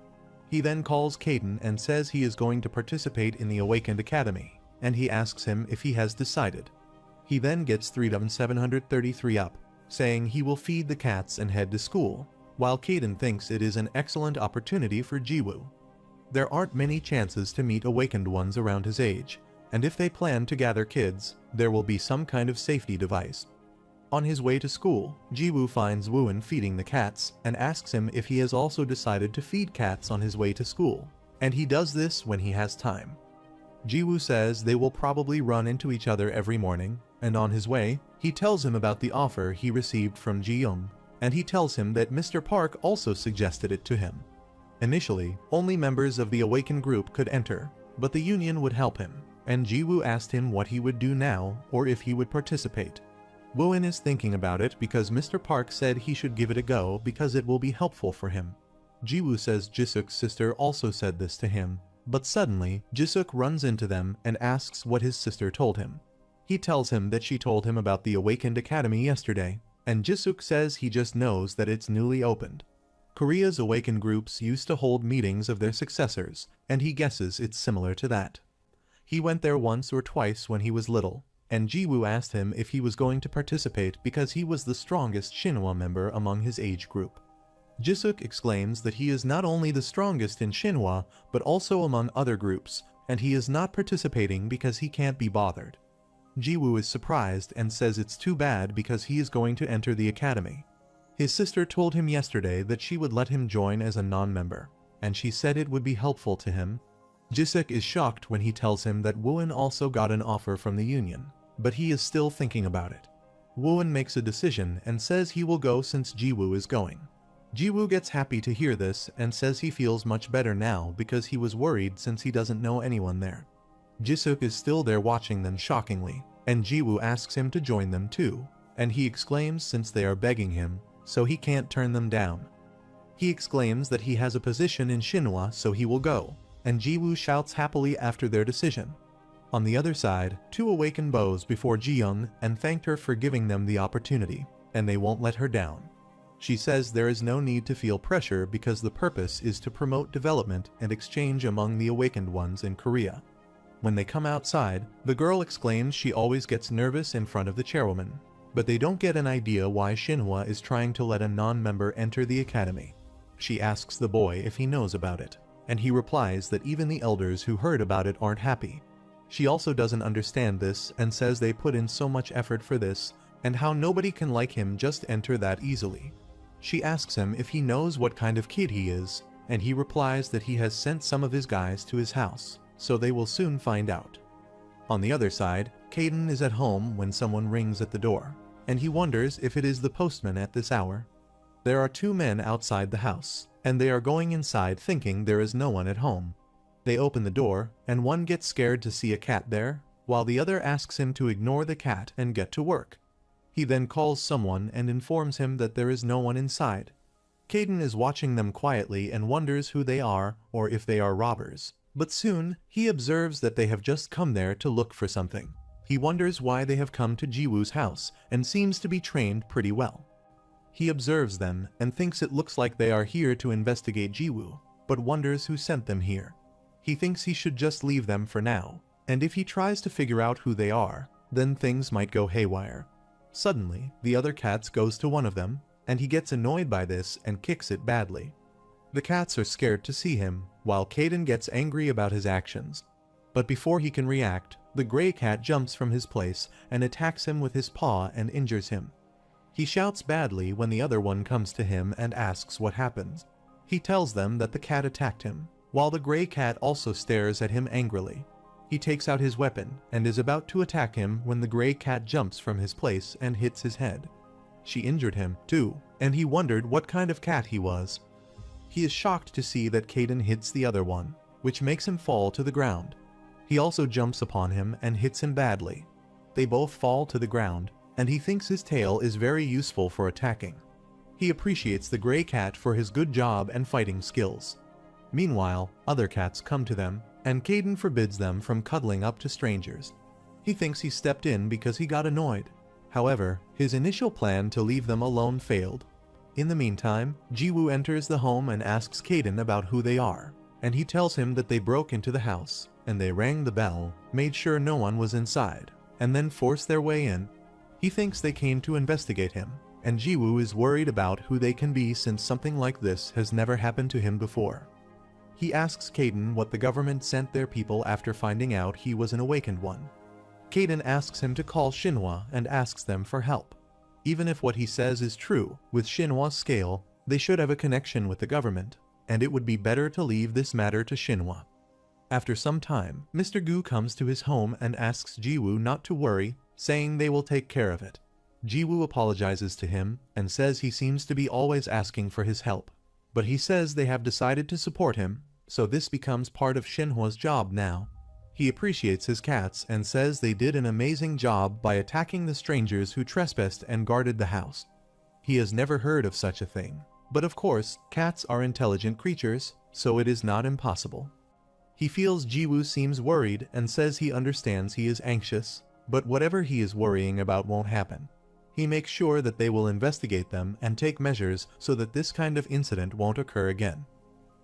He then calls Caden and says he is going to participate in the Awakened Academy, and he asks him if he has decided. He then gets 3733 up, saying he will feed the cats and head to school, while Caden thinks it is an excellent opportunity for Jiwoo. There aren't many chances to meet awakened ones around his age, and if they plan to gather kids, there will be some kind of safety device. On his way to school, Jiwoo finds Wooin feeding the cats and asks him if he has also decided to feed cats on his way to school, and he does this when he has time. Jiwoo says they will probably run into each other every morning, and on his way, he tells him about the offer he received from Ji-young, and he tells him that Mr. Park also suggested it to him. Initially, only members of the Awakened group could enter, but the union would help him, and Jiwoo asked him what he would do now or if he would participate. Wooin is thinking about it because Mr. Park said he should give it a go because it will be helpful for him. Jiwoo says Jisuk's sister also said this to him, but suddenly Jisuk runs into them and asks what his sister told him. He tells him that she told him about the Awakened Academy yesterday, and Jisuk says he just knows that it's newly opened. Korea's Awakened groups used to hold meetings of their successors, and he guesses it's similar to that. He went there once or twice when he was little, and Jiwoo asked him if he was going to participate because he was the strongest Shinhwa member among his age group. Jisuk exclaims that he is not only the strongest in Shinhwa, but also among other groups, and he is not participating because he can't be bothered. Jiwoo is surprised and says it's too bad because he is going to enter the academy. His sister told him yesterday that she would let him join as a non-member, and she said it would be helpful to him. Jisuk is shocked when he tells him that Wooin also got an offer from the union, but he is still thinking about it. Wooin makes a decision and says he will go since Jiwoo is going. Jiwoo gets happy to hear this and says he feels much better now because he was worried since he doesn't know anyone there. Jisuk is still there watching them shockingly, and Jiwoo asks him to join them too, and he exclaims since they are begging him, so he can't turn them down. He exclaims that he has a position in Shinhwa so he will go, and Jiwoo shouts happily after their decision. On the other side, two Awakened bows before Ji-young and thanked her for giving them the opportunity, and they won't let her down. She says there is no need to feel pressure because the purpose is to promote development and exchange among the Awakened ones in Korea. When they come outside, the girl exclaims she always gets nervous in front of the chairwoman, but they don't get an idea why Shinhwa is trying to let a non-member enter the academy. She asks the boy if he knows about it, and he replies that even the elders who heard about it aren't happy. She also doesn't understand this and says they put in so much effort for this, and how nobody can like him just enter that easily. She asks him if he knows what kind of kid he is, and he replies that he has sent some of his guys to his house, so they will soon find out. On the other side, Caden is at home when someone rings at the door, and he wonders if it is the postman at this hour. There are two men outside the house, and they are going inside thinking there is no one at home. They open the door, and one gets scared to see a cat there, while the other asks him to ignore the cat and get to work. He then calls someone and informs him that there is no one inside. Caden is watching them quietly and wonders who they are or if they are robbers, but soon he observes that they have just come there to look for something. He wonders why they have come to Jiwoo's house and seems to be trained pretty well. He observes them and thinks it looks like they are here to investigate Jiwoo, but wonders who sent them here. He thinks he should just leave them for now, and if he tries to figure out who they are, then things might go haywire. Suddenly, the other cat goes to one of them, and he gets annoyed by this and kicks it badly. The cats are scared to see him, while Caden gets angry about his actions. But before he can react, the gray cat jumps from his place and attacks him with his paw and injures him. He shouts badly when the other one comes to him and asks what happens. He tells them that the cat attacked him, while the gray cat also stares at him angrily. He takes out his weapon and is about to attack him when the gray cat jumps from his place and hits his head. She injured him too, and he wondered what kind of cat he was. He is shocked to see that Caden hits the other one, which makes him fall to the ground. He also jumps upon him and hits him badly. They both fall to the ground, and he thinks his tail is very useful for attacking. He appreciates the gray cat for his good job and fighting skills. Meanwhile, other cats come to them, and Caden forbids them from cuddling up to strangers. He thinks he stepped in because he got annoyed. However, his initial plan to leave them alone failed. In the meantime, Jiwoo enters the home and asks Caden about who they are, and he tells him that they broke into the house, and they rang the bell, made sure no one was inside, and then forced their way in. He thinks they came to investigate him, and Jiwoo is worried about who they can be since something like this has never happened to him before. He asks Caden what the government sent their people after finding out he was an awakened one. Caden asks him to call Shinhwa and asks them for help. Even if what he says is true, with Shinhwa's scale, they should have a connection with the government, and it would be better to leave this matter to Shinhwa. After some time, Mr. Gu comes to his home and asks Jiwoo not to worry, saying they will take care of it. Jiwoo apologizes to him and says he seems to be always asking for his help, but he says they have decided to support him, so this becomes part of Shinhwa's job now. He appreciates his cats and says they did an amazing job by attacking the strangers who trespassed and guarded the house. He has never heard of such a thing, but of course, cats are intelligent creatures, so it is not impossible. He feels Jiwoo seems worried and says he understands he is anxious, but whatever he is worrying about won't happen. He makes sure that they will investigate them and take measures so that this kind of incident won't occur again.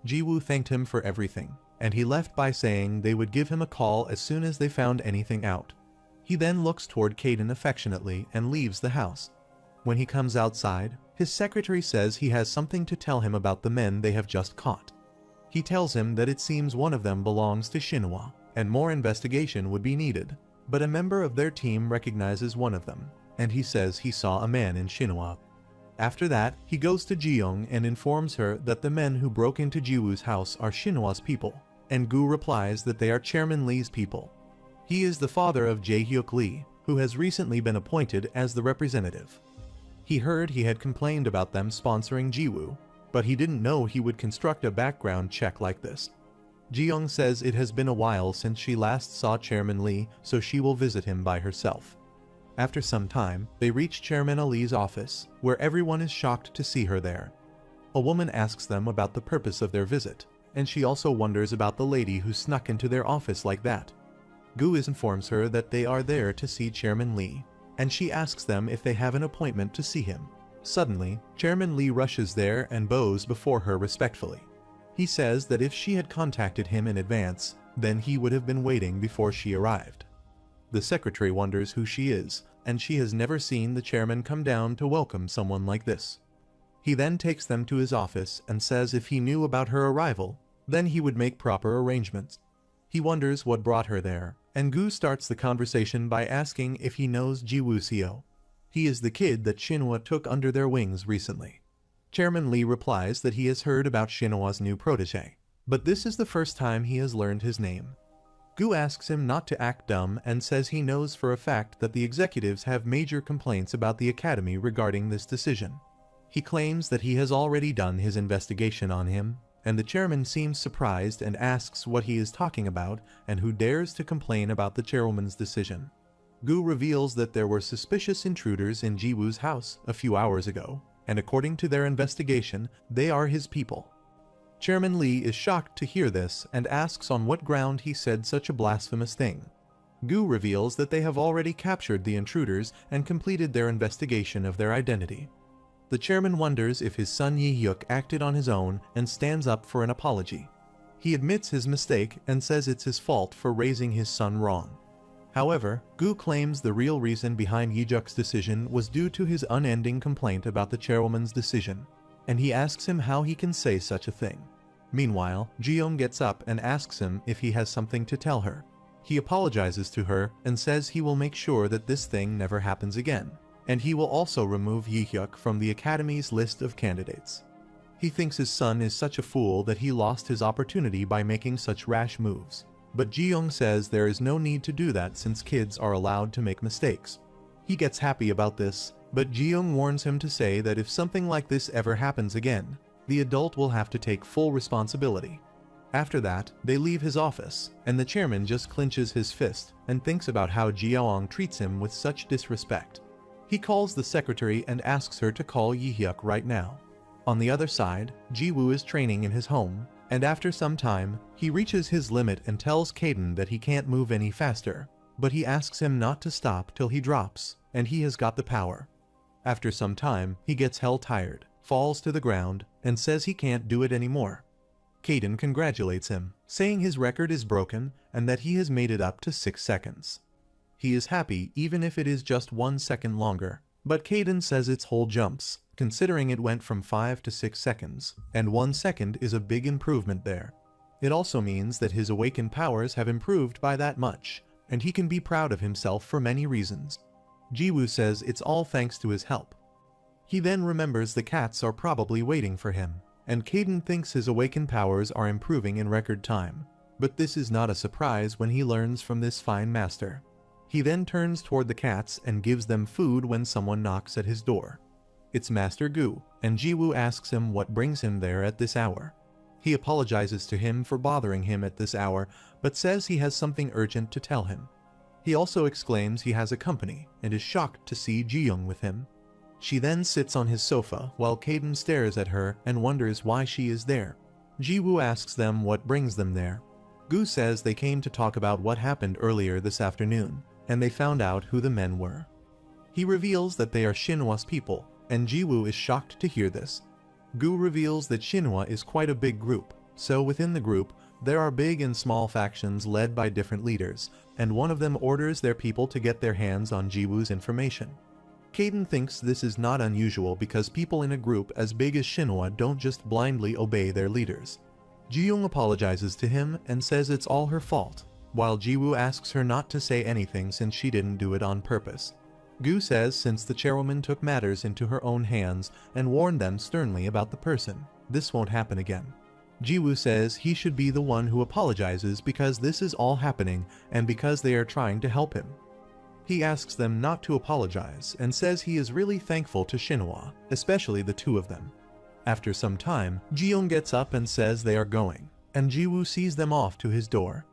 Jiwoo thanked him for everything, and he left by saying they would give him a call as soon as they found anything out. He then looks toward Caden affectionately and leaves the house. When he comes outside, his secretary says he has something to tell him about the men they have just caught. He tells him that it seems one of them belongs to Shinhwa, and more investigation would be needed, but a member of their team recognizes one of them, and he says he saw a man in Shinhwa. After that, he goes to Jiyoung and informs her that the men who broke into Jiwoo's house are Shinhwa's people, and Gu replies that they are Chairman Lee's people. He is the father of Jae-hyuk Lee, who has recently been appointed as the representative. He heard he had complained about them sponsoring Jiwoo, but he didn't know he would construct a background check like this. Jiyoung says it has been a while since she last saw Chairman Lee, so she will visit him by herself. After some time, they reach Chairman Lee's office, where everyone is shocked to see her there. A woman asks them about the purpose of their visit, and she also wonders about the lady who snuck into their office like that. Gu informs her that they are there to see Chairman Lee, and she asks them if they have an appointment to see him. Suddenly, Chairman Lee rushes there and bows before her respectfully. He says that if she had contacted him in advance, then he would have been waiting before she arrived. The secretary wonders who she is, and she has never seen the chairman come down to welcome someone like this. He then takes them to his office and says if he knew about her arrival, then he would make proper arrangements. He wonders what brought her there, and Gu starts the conversation by asking if he knows Jiwoo Seo. He is the kid that Shinhwa took under their wings recently. Chairman Lee replies that he has heard about Shinhwa's new protege, but this is the first time he has learned his name. Gu asks him not to act dumb and says he knows for a fact that the executives have major complaints about the academy regarding this decision. He claims that he has already done his investigation on him, and the chairman seems surprised and asks what he is talking about and who dares to complain about the chairwoman's decision. Gu reveals that there were suspicious intruders in Jiwoo's house a few hours ago, and according to their investigation, they are his people. Chairman Lee is shocked to hear this and asks on what ground he said such a blasphemous thing. Gu reveals that they have already captured the intruders and completed their investigation of their identity. The chairman wonders if his son Yi-hyuk acted on his own and stands up for an apology. He admits his mistake and says it's his fault for raising his son wrong. However, Gu claims the real reason behind Yi-hyuk's decision was due to his unending complaint about the chairwoman's decision, and he asks him how he can say such a thing. Meanwhile, Jiyoung gets up and asks him if he has something to tell her. He apologizes to her and says he will make sure that this thing never happens again, and he will also remove Yi-hyuk from the academy's list of candidates. He thinks his son is such a fool that he lost his opportunity by making such rash moves, but Jiyoung says there is no need to do that since kids are allowed to make mistakes. He gets happy about this, but Jiyoung warns him to say that if something like this ever happens again, the adult will have to take full responsibility. After that, they leave his office, and the chairman just clenches his fist and thinks about how Jiyoung treats him with such disrespect. He calls the secretary and asks her to call Yi-hyuk right now. On the other side, Jiwoo is training in his home, And after some time, he reaches his limit and tells Caden that he can't move any faster, but he asks him not to stop till he drops, and he has got the power. After some time, he gets hell tired, falls to the ground, and says he can't do it anymore. Caden congratulates him, saying his record is broken and that he has made it up to 6 seconds. He is happy even if it is just 1 second longer, but Caden says it's whole jumps, considering it went from 5 to 6 seconds, and 1 second is a big improvement there. It also means that his awakened powers have improved by that much, and he can be proud of himself for many reasons. Jiwoo says it's all thanks to his help. He then remembers the cats are probably waiting for him, and Caden thinks his awakened powers are improving in record time. But this is not a surprise when he learns from this fine master. He then turns toward the cats and gives them food when someone knocks at his door. It's Master Gu, and Jiwoo asks him what brings him there at this hour. He apologizes to him for bothering him at this hour, but says he has something urgent to tell him. He also exclaims he has a company and is shocked to see Ji-young with him. She then sits on his sofa while Caden stares at her and wonders why she is there. Jiwoo asks them what brings them there. Gu says they came to talk about what happened earlier this afternoon, and they found out who the men were. He reveals that they are Shinhwa's people, and Jiwoo is shocked to hear this. Gu reveals that Shinhwa is quite a big group, so within the group, there are big and small factions led by different leaders, and one of them orders their people to get their hands on Jiwoo's information. Caden thinks this is not unusual because people in a group as big as Shinhwa don't just blindly obey their leaders. Ji-young apologizes to him and says it's all her fault, while Jiwoo asks her not to say anything since she didn't do it on purpose. Gu says since the chairwoman took matters into her own hands and warned them sternly about the person, this won't happen again. Jiwoo says he should be the one who apologizes because this is all happening and because they are trying to help him. He asks them not to apologize and says he is really thankful to Shinhwa, especially the two of them. After some time, Ji-young gets up and says they are going, and Jiwoo sees them off to his door.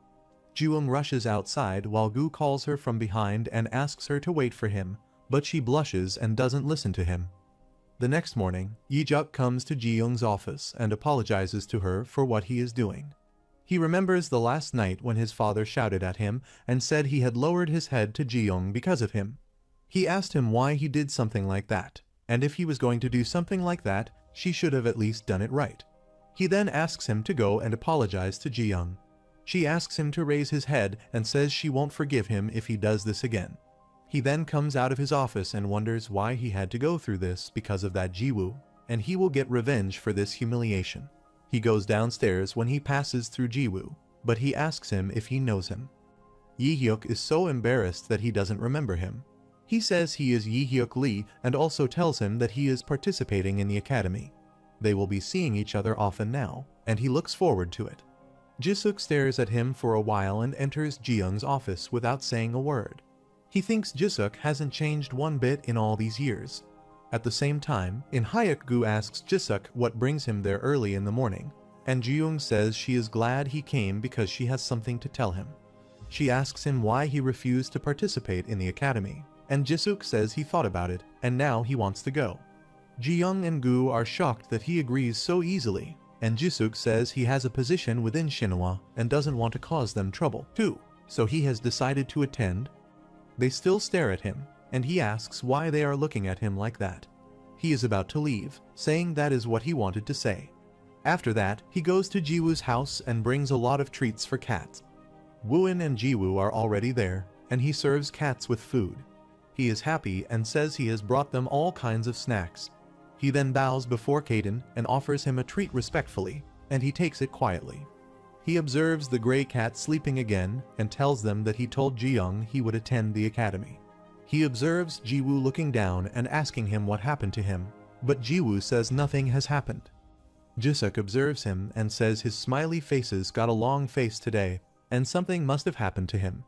Ji-young rushes outside while Gu calls her from behind and asks her to wait for him, but she blushes and doesn't listen to him. The next morning, Yi-juk comes to Ji-young's office and apologizes to her for what he is doing. He remembers the last night when his father shouted at him and said he had lowered his head to Ji-young because of him. He asked him why he did something like that, and if he was going to do something like that, she should have at least done it right. He then asks him to go and apologize to Ji-young. She asks him to raise his head and says she won't forgive him if he does this again. He then comes out of his office and wonders why he had to go through this because of that Jiwoo, and he will get revenge for this humiliation. He goes downstairs when he passes through Jiwoo, but he asks him if he knows him. Yi-hyuk is so embarrassed that he doesn't remember him. He says he is Yi-hyuk Lee and also tells him that he is participating in the academy. They will be seeing each other often now, and he looks forward to it. Jisuk stares at him for a while and enters Ji-young's office without saying a word. He thinks Jisuk hasn't changed one bit in all these years. At the same time, in Hyuk, Gu asks Jisuk what brings him there early in the morning, and Ji-young says she is glad he came because she has something to tell him. She asks him why he refused to participate in the academy, and Jisuk says he thought about it, and now he wants to go. Ji-young and Gu are shocked that he agrees so easily, and Jisuk says he has a position within Shinhwa and doesn't want to cause them trouble too, so he has decided to attend. They still stare at him, and he asks why they are looking at him like that. He is about to leave, saying that is what he wanted to say. After that, he goes to Jiwoo's house and brings a lot of treats for cats. Woo-in and Jiwoo are already there, and he serves cats with food. He is happy and says he has brought them all kinds of snacks. He then bows before Caden and offers him a treat respectfully, and he takes it quietly. He observes the gray cat sleeping again and tells them that he told Ji-young he would attend the academy. He observes Jiwoo looking down and asking him what happened to him, but Jiwoo says nothing has happened. Jisuk observes him and says his smiley faces got a long face today, and something must have happened to him.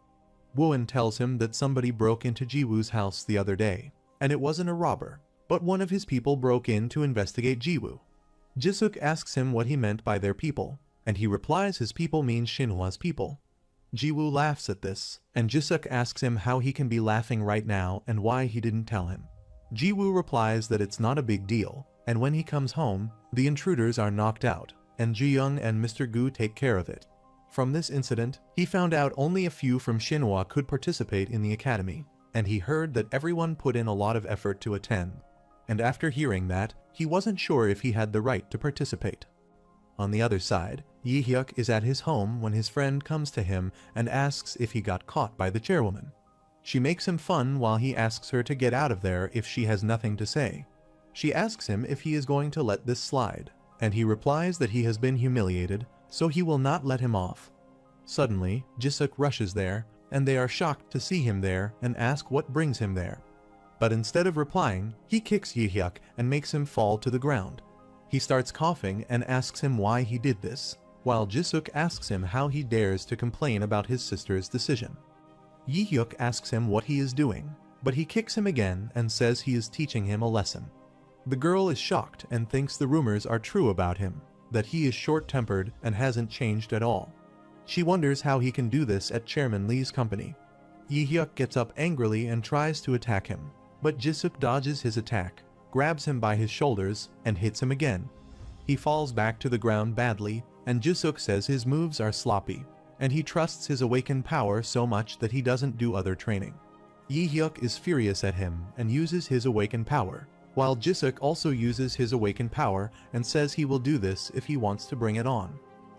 Woo-in tells him that somebody broke into Jiwoo's house the other day, and it wasn't a robber, but one of his people broke in to investigate Jiwoo. Jisuk asks him what he meant by their people, and he replies his people means Shinhwa's people. Jiwoo laughs at this, and Jisuk asks him how he can be laughing right now and why he didn't tell him. Jiwoo replies that it's not a big deal, and when he comes home, the intruders are knocked out, and Ji-young and Mr. Gu take care of it. From this incident, he found out only a few from Shinhwa could participate in the academy, and he heard that everyone put in a lot of effort to attend. And after hearing that, he wasn't sure if he had the right to participate. On the other side, Yi-hyuk is at his home when his friend comes to him and asks if he got caught by the chairwoman. She makes him fun while he asks her to get out of there if she has nothing to say. She asks him if he is going to let this slide, and he replies that he has been humiliated, so he will not let him off. Suddenly, Jisuk rushes there, and they are shocked to see him there and ask what brings him there. But instead of replying, he kicks Yi-hyuk and makes him fall to the ground. He starts coughing and asks him why he did this, while Jisuk asks him how he dares to complain about his sister's decision. Yi-hyuk asks him what he is doing, but he kicks him again and says he is teaching him a lesson. The girl is shocked and thinks the rumors are true about him, that he is short-tempered and hasn't changed at all. She wonders how he can do this at Chairman Lee's company. Yi-hyuk gets up angrily and tries to attack him, but Jisuk dodges his attack, grabs him by his shoulders, and hits him again. He falls back to the ground badly, and Jisuk says his moves are sloppy, and he trusts his awakened power so much that he doesn't do other training. Yi-hyuk is furious at him and uses his awakened power, while Jisuk also uses his awakened power and says he will do this if he wants to bring it on.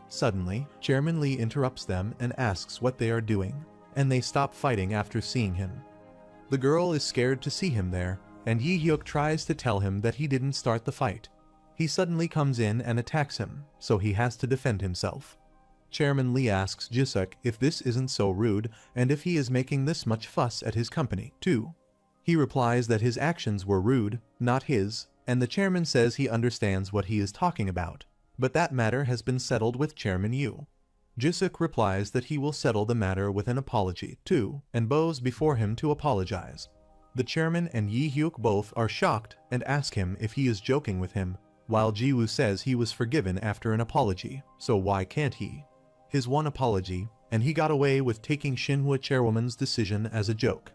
Suddenly, Chairman Lee interrupts them and asks what they are doing, and they stop fighting after seeing him. The girl is scared to see him there, and Yi-hyuk tries to tell him that he didn't start the fight. He suddenly comes in and attacks him, so he has to defend himself. Chairman Lee asks Jisuk if this isn't so rude and if he is making this much fuss at his company, too. He replies that his actions were rude, not his, and the chairman says he understands what he is talking about, but that matter has been settled with Chairman Yu. Jisuk replies that he will settle the matter with an apology, too, and bows before him to apologize. The chairman and Yi-hyuk both are shocked and ask him if he is joking with him, while Ji-woo says he was forgiven after an apology, so why can't he? His one apology, and he got away with taking Shinhwa chairwoman's decision as a joke.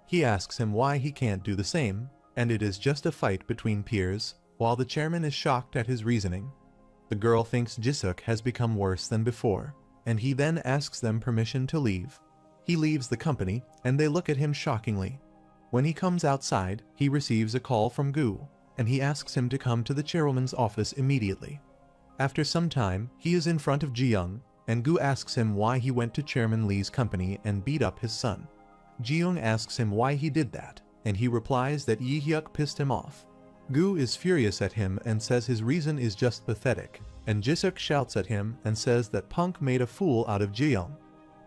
He asks him why he can't do the same, and it is just a fight between peers, while the chairman is shocked at his reasoning. The girl thinks Jisuk has become worse than before, and he then asks them permission to leave. He leaves the company, and they look at him shockingly. When he comes outside, he receives a call from Gu, and he asks him to come to the chairwoman's office immediately. After some time, he is in front of Ji-young, and Gu asks him why he went to Chairman Lee's company and beat up his son. Ji-young asks him why he did that, and he replies that Yi-hyuk pissed him off. Gu is furious at him and says his reason is just pathetic, and Jisuk shouts at him and says that Punk made a fool out of Ji-young.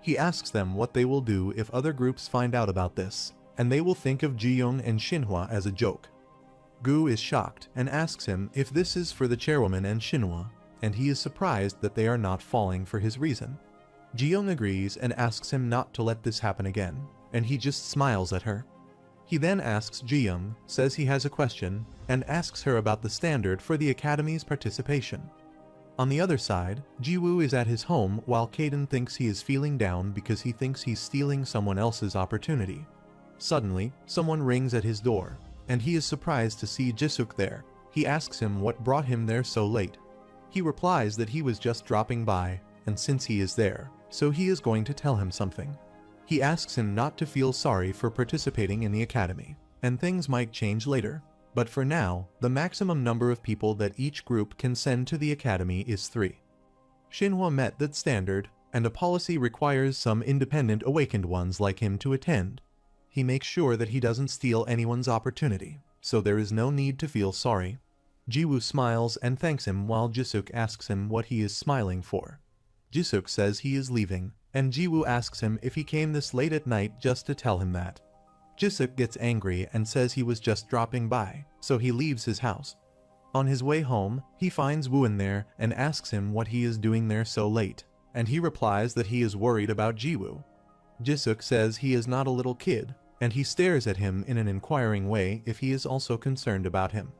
He asks them what they will do if other groups find out about this, and they will think of Ji-young and Shinhwa as a joke. Gu is shocked and asks him if this is for the chairwoman and Shinhwa, and he is surprised that they are not falling for his reason. Ji-young agrees and asks him not to let this happen again, and he just smiles at her. He then asks Ji-young, says he has a question, and asks her about the standard for the Academy's participation. On the other side, Ji-woo is at his home while Kaden thinks he is feeling down because he thinks he's stealing someone else's opportunity. Suddenly, someone rings at his door, and he is surprised to see Jisuk there. He asks him what brought him there so late. He replies that he was just dropping by, and since he is there, so he is going to tell him something. He asks him not to feel sorry for participating in the academy, and things might change later. But for now, the maximum number of people that each group can send to the academy is 3. Shinhwa met that standard, and a policy requires some independent awakened ones like him to attend. He makes sure that he doesn't steal anyone's opportunity, so there is no need to feel sorry. Ji-woo smiles and thanks him while Jisuk asks him what he is smiling for. Jisuk says he is leaving, and Ji-woo asks him if he came this late at night just to tell him that. Jisuk gets angry and says he was just dropping by, so he leaves his house. On his way home, he finds Woo-in there and asks him what he is doing there so late, and he replies that he is worried about Ji-woo. Jisuk says he is not a little kid, and he stares at him in an inquiring way if he is also concerned about him.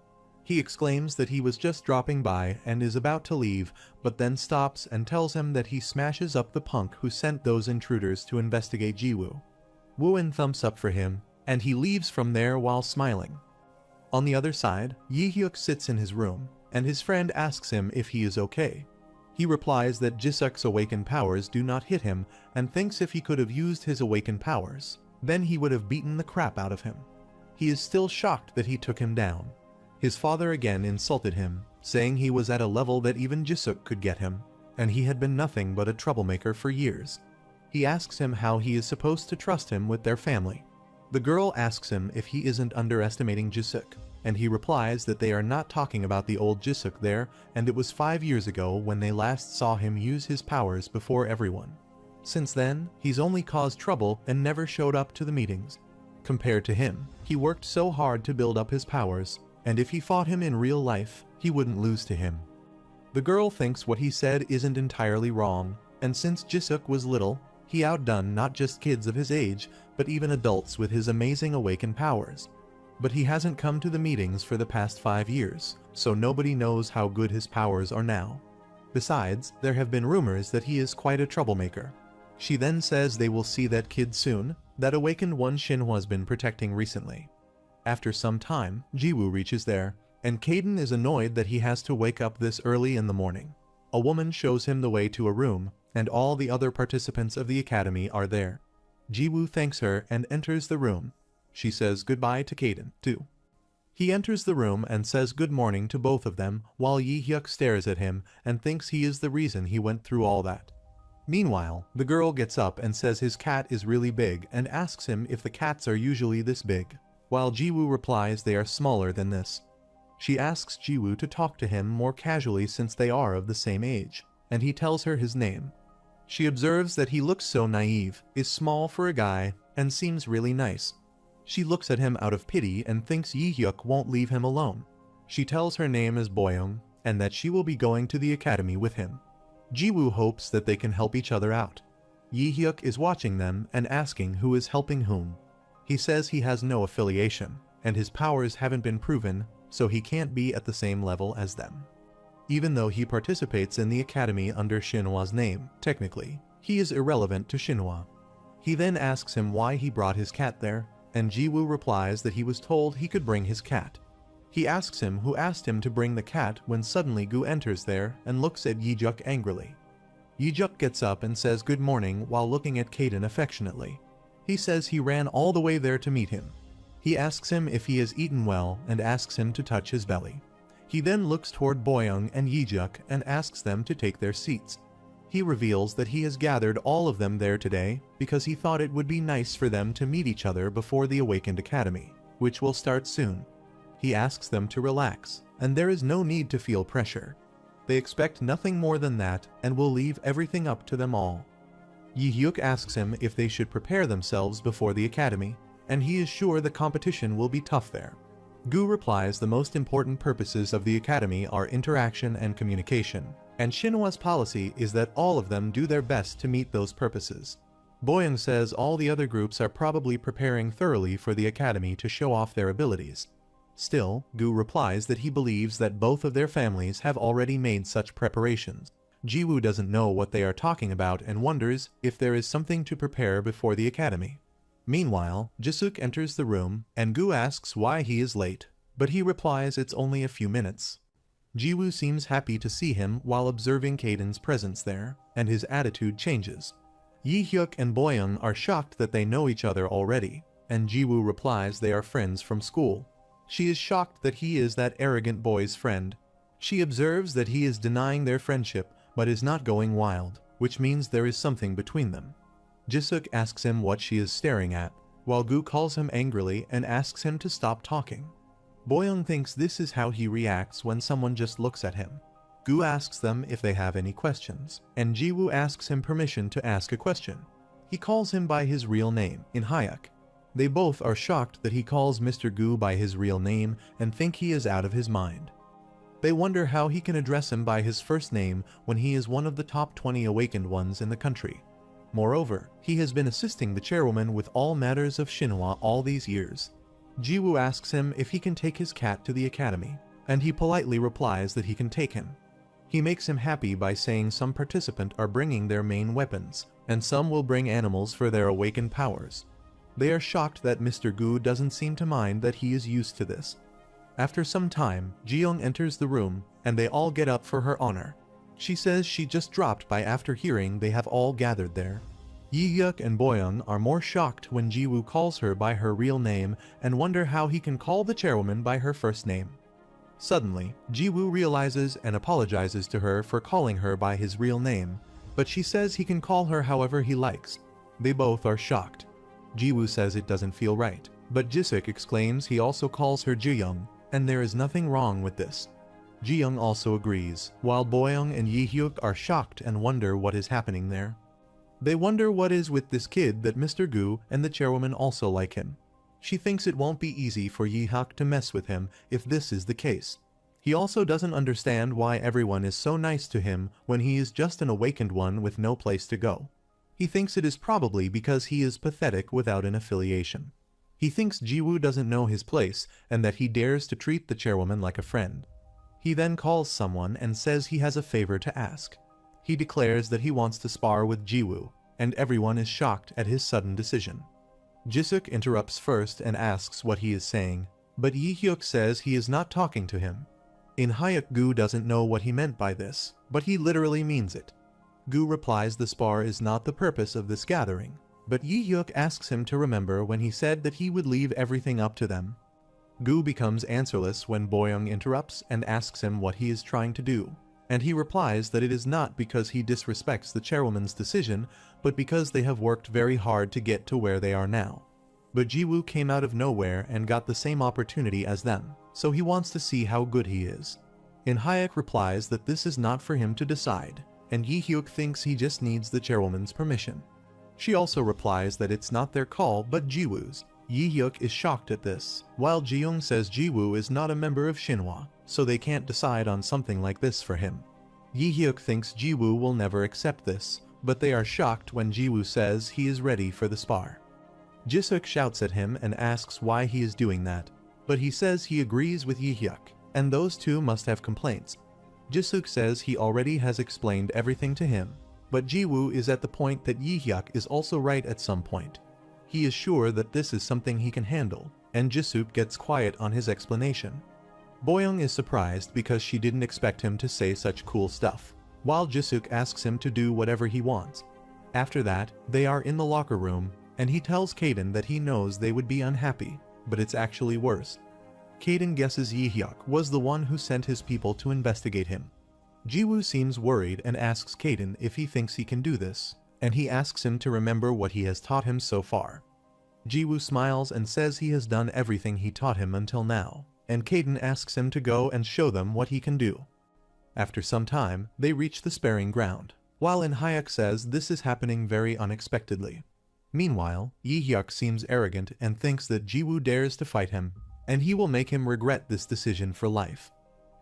He exclaims that he was just dropping by and is about to leave, but then stops and tells him that he smashes up the punk who sent those intruders to investigate Ji-woo. Woo-in thumbs up for him, and he leaves from there while smiling. On the other side, Yi-hyuk sits in his room, and his friend asks him if he is okay, He replies that Jisuk's awakened powers do not hit him and thinks if he could have used his awakened powers, then he would have beaten the crap out of him. He is still shocked that he took him down. His father again insulted him, saying he was at a level that even Jisuk could get him, and he had been nothing but a troublemaker for years. He asks him how he is supposed to trust him with their family. The girl asks him if he isn't underestimating Jisuk, and he replies that they are not talking about the old Jisuk there, and it was 5 years ago when they last saw him use his powers before everyone. Since then, he's only caused trouble and never showed up to the meetings. Compared to him, he worked so hard to build up his powers, and if he fought him in real life, he wouldn't lose to him. The girl thinks what he said isn't entirely wrong, and since Jisuk was little, he outdone not just kids of his age, but even adults with his amazing awakened powers. But he hasn't come to the meetings for the past 5 years, so nobody knows how good his powers are now. Besides, there have been rumors that he is quite a troublemaker. She then says they will see that kid soon, that awakened one Shinhwa's been protecting recently. After some time, Jiwoo reaches there, and Kaden is annoyed that he has to wake up this early in the morning. A woman shows him the way to a room, and all the other participants of the academy are there. Jiwoo thanks her and enters the room. She says goodbye to Kaden, too. He enters the room and says good morning to both of them while Yi-hyuk stares at him and thinks he is the reason he went through all that. Meanwhile, the girl gets up and says his cat is really big and asks him if the cats are usually this big, while Jiwoo replies they are smaller than this. She asks Jiwoo to talk to him more casually since they are of the same age, and he tells her his name. She observes that he looks so naive, is small for a guy, and seems really nice. She looks at him out of pity and thinks Yi-hyuk won't leave him alone. She tells her name is Boyoung, and that she will be going to the academy with him. Jiwoo hopes that they can help each other out. Yi-hyuk is watching them and asking who is helping whom. He says he has no affiliation, and his powers haven't been proven, so he can't be at the same level as them. Even though he participates in the academy under Shinhwa's name, technically, he is irrelevant to Shinhwa. He then asks him why he brought his cat there, and Jiwoo replies that he was told he could bring his cat. He asks him who asked him to bring the cat when suddenly Gu enters there and looks at Yi-hyuk angrily. Yi-hyuk gets up and says good morning while looking at Kaden affectionately. He says he ran all the way there to meet him. He asks him if he has eaten well and asks him to touch his belly. He then looks toward Boyoung and Yi-hyuk and asks them to take their seats. He reveals that he has gathered all of them there today because he thought it would be nice for them to meet each other before the Awakened Academy, which will start soon. He asks them to relax, and there is no need to feel pressure. They expect nothing more than that and will leave everything up to them all. Yi-hyuk asks him if they should prepare themselves before the academy, and he is sure the competition will be tough there. Gu replies the most important purposes of the academy are interaction and communication, and Shinhwa's policy is that all of them do their best to meet those purposes. Boyoung says all the other groups are probably preparing thoroughly for the academy to show off their abilities. Still, Gu replies that he believes that both of their families have already made such preparations. Jiwoo doesn't know what they are talking about and wonders if there is something to prepare before the academy. Meanwhile, Jisuk enters the room, and Gu asks why he is late, but he replies it's only a few minutes. Jiwoo seems happy to see him while observing Kaden's presence there, and his attitude changes. Yi-hyuk and Boyoung are shocked that they know each other already, and Jiwoo replies they are friends from school. She is shocked that he is that arrogant boy's friend. She observes that he is denying their friendship, but is not going wild, which means there is something between them. Jisuk asks him what she is staring at, while Gu calls him angrily and asks him to stop talking. Boyoung thinks this is how he reacts when someone just looks at him. Gu asks them if they have any questions, and Jiwoo asks him permission to ask a question. He calls him by his real name, in Hyuk. They both are shocked that he calls Mr. Gu by his real name and think he is out of his mind. They wonder how he can address him by his first name when he is one of the top 20 awakened ones in the country. Moreover, he has been assisting the chairwoman with all matters of Shinhwa all these years. Jiwoo asks him if he can take his cat to the academy, and he politely replies that he can take him. He makes him happy by saying some participants are bringing their main weapons, and some will bring animals for their awakened powers. They are shocked that Mr. Gu doesn't seem to mind that he is used to this. After some time, Jiyoung enters the room, and they all get up for her honor. She says she just dropped by after hearing they have all gathered there. Yi-hyuk and Boyoung are more shocked when Ji-woo calls her by her real name and wonder how he can call the chairwoman by her first name. Suddenly, Ji-woo realizes and apologizes to her for calling her by his real name, but she says he can call her however he likes. They both are shocked. Ji-woo says it doesn't feel right, but Jisuk exclaims he also calls her Ji-young, and there is nothing wrong with this. Ji-young also agrees, while Boyoung and Yi-hyuk are shocked and wonder what is happening there. They wonder what is with this kid that Mr. Gu and the chairwoman also like him. She thinks it won't be easy for Yi-hyuk to mess with him if this is the case. He also doesn't understand why everyone is so nice to him when he is just an awakened one with no place to go. He thinks it is probably because he is pathetic without an affiliation. He thinks Ji-woo doesn't know his place and that he dares to treat the chairwoman like a friend. He then calls someone and says he has a favor to ask. He declares that he wants to spar with Ji-woo, and everyone is shocked at his sudden decision. Jisuk interrupts first and asks what he is saying, but Yi-hyuk says he is not talking to him. In Hyuk, Gu doesn't know what he meant by this, but he literally means it. Gu replies the spar is not the purpose of this gathering, but Yi-hyuk asks him to remember when he said that he would leave everything up to them. Gu becomes answerless when Boyoung interrupts and asks him what he is trying to do, and he replies that it is not because he disrespects the chairwoman's decision, but because they have worked very hard to get to where they are now. But Ji-woo came out of nowhere and got the same opportunity as them, so he wants to see how good he is. In Hyuk replies that this is not for him to decide, and Yi-hyuk thinks he just needs the chairwoman's permission. She also replies that it's not their call but Ji-woo's. Yi-hyuk is shocked at this, while Ji-young says Ji-woo is not a member of Shinhwa, so they can't decide on something like this for him. Yi-hyuk thinks Ji-woo will never accept this, but they are shocked when Ji-woo says he is ready for the spar. Jisuk shouts at him and asks why he is doing that, but he says he agrees with Yi-hyuk, and those two must have complaints. Jisuk says he already has explained everything to him, but Ji-woo is at the point that Yi-hyuk is also right at some point. He is sure that this is something he can handle, and Jisuk gets quiet on his explanation. Boyoung is surprised because she didn't expect him to say such cool stuff, while Jisuk asks him to do whatever he wants. After that, they are in the locker room, and he tells Kaden that he knows they would be unhappy, but it's actually worse. Kaden guesses Yi-hyuk was the one who sent his people to investigate him. Ji-woo seems worried and asks Kaden if he thinks he can do this, and he asks him to remember what he has taught him so far. Ji-woo smiles and says he has done everything he taught him until now, and Kaden asks him to go and show them what he can do. After some time, they reach the sparring ground, while In Hyuk says this is happening very unexpectedly. Meanwhile, Yi-hyuk seems arrogant and thinks that Ji-woo dares to fight him, and he will make him regret this decision for life.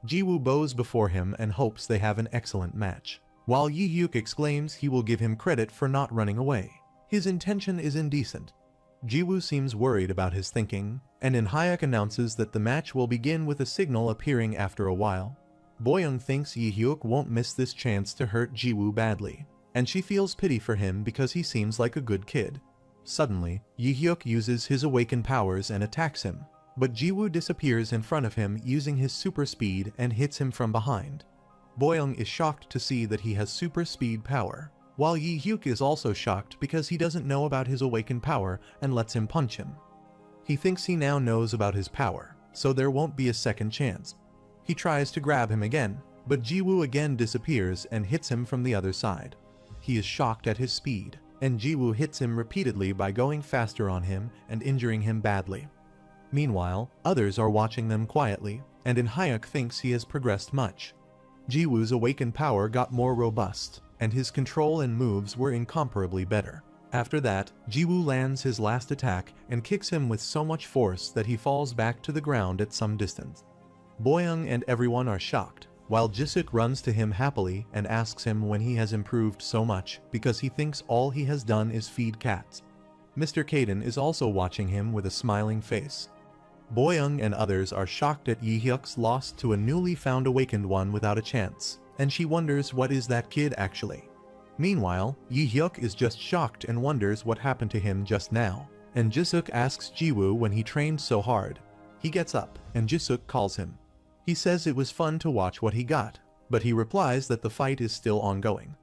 Ji-woo bows before him and hopes they have an excellent match, while Yi-hyuk exclaims he will give him credit for not running away. His intention is indecent. Ji-woo seems worried about his thinking, and In Hyuk announces that the match will begin with a signal appearing after a while. Boyoung thinks Yi-hyuk won't miss this chance to hurt Ji-woo badly, and she feels pity for him because he seems like a good kid. Suddenly, Yi-hyuk uses his awakened powers and attacks him, but Ji-woo disappears in front of him using his super speed and hits him from behind. Boyoung is shocked to see that he has super speed power, while Yi-hyuk is also shocked because he doesn't know about his awakened power and lets him punch him. He thinks he now knows about his power, so there won't be a second chance. He tries to grab him again, but Ji-woo again disappears and hits him from the other side. He is shocked at his speed, and Ji-woo hits him repeatedly by going faster on him and injuring him badly. Meanwhile, others are watching them quietly, and In Hyuk thinks he has progressed much. Ji-woo's awakened power got more robust, and his control and moves were incomparably better. After that, Ji-woo lands his last attack and kicks him with so much force that he falls back to the ground at some distance. Boyoung and everyone are shocked, while Jisuk runs to him happily and asks him when he has improved so much because he thinks all he has done is feed cats. Mr. Kaden is also watching him with a smiling face. Boyoung and others are shocked at Yi-hyuk's loss to a newly found awakened one without a chance, and she wonders what is that kid actually. Meanwhile, Yi-hyuk is just shocked and wonders what happened to him just now, and Jisuk asks Ji-woo when he trained so hard. He gets up, and Jisuk calls him. He says it was fun to watch what he got. but he replies that the fight is still ongoing.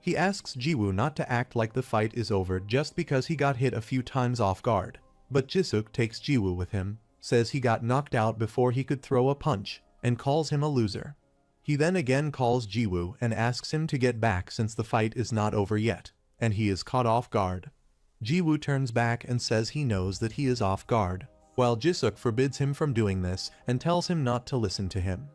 He asks Jiwoo not to act like the fight is over just because he got hit a few times off guard, but Jisuk takes Jiwoo with him, says he got knocked out before he could throw a punch, and calls him a loser. He then again calls Jiwoo and asks him to get back since the fight is not over yet, and he is caught off guard. Jiwoo turns back and says he knows that he is off guard, while Jisuk forbids him from doing this and tells him not to listen to him.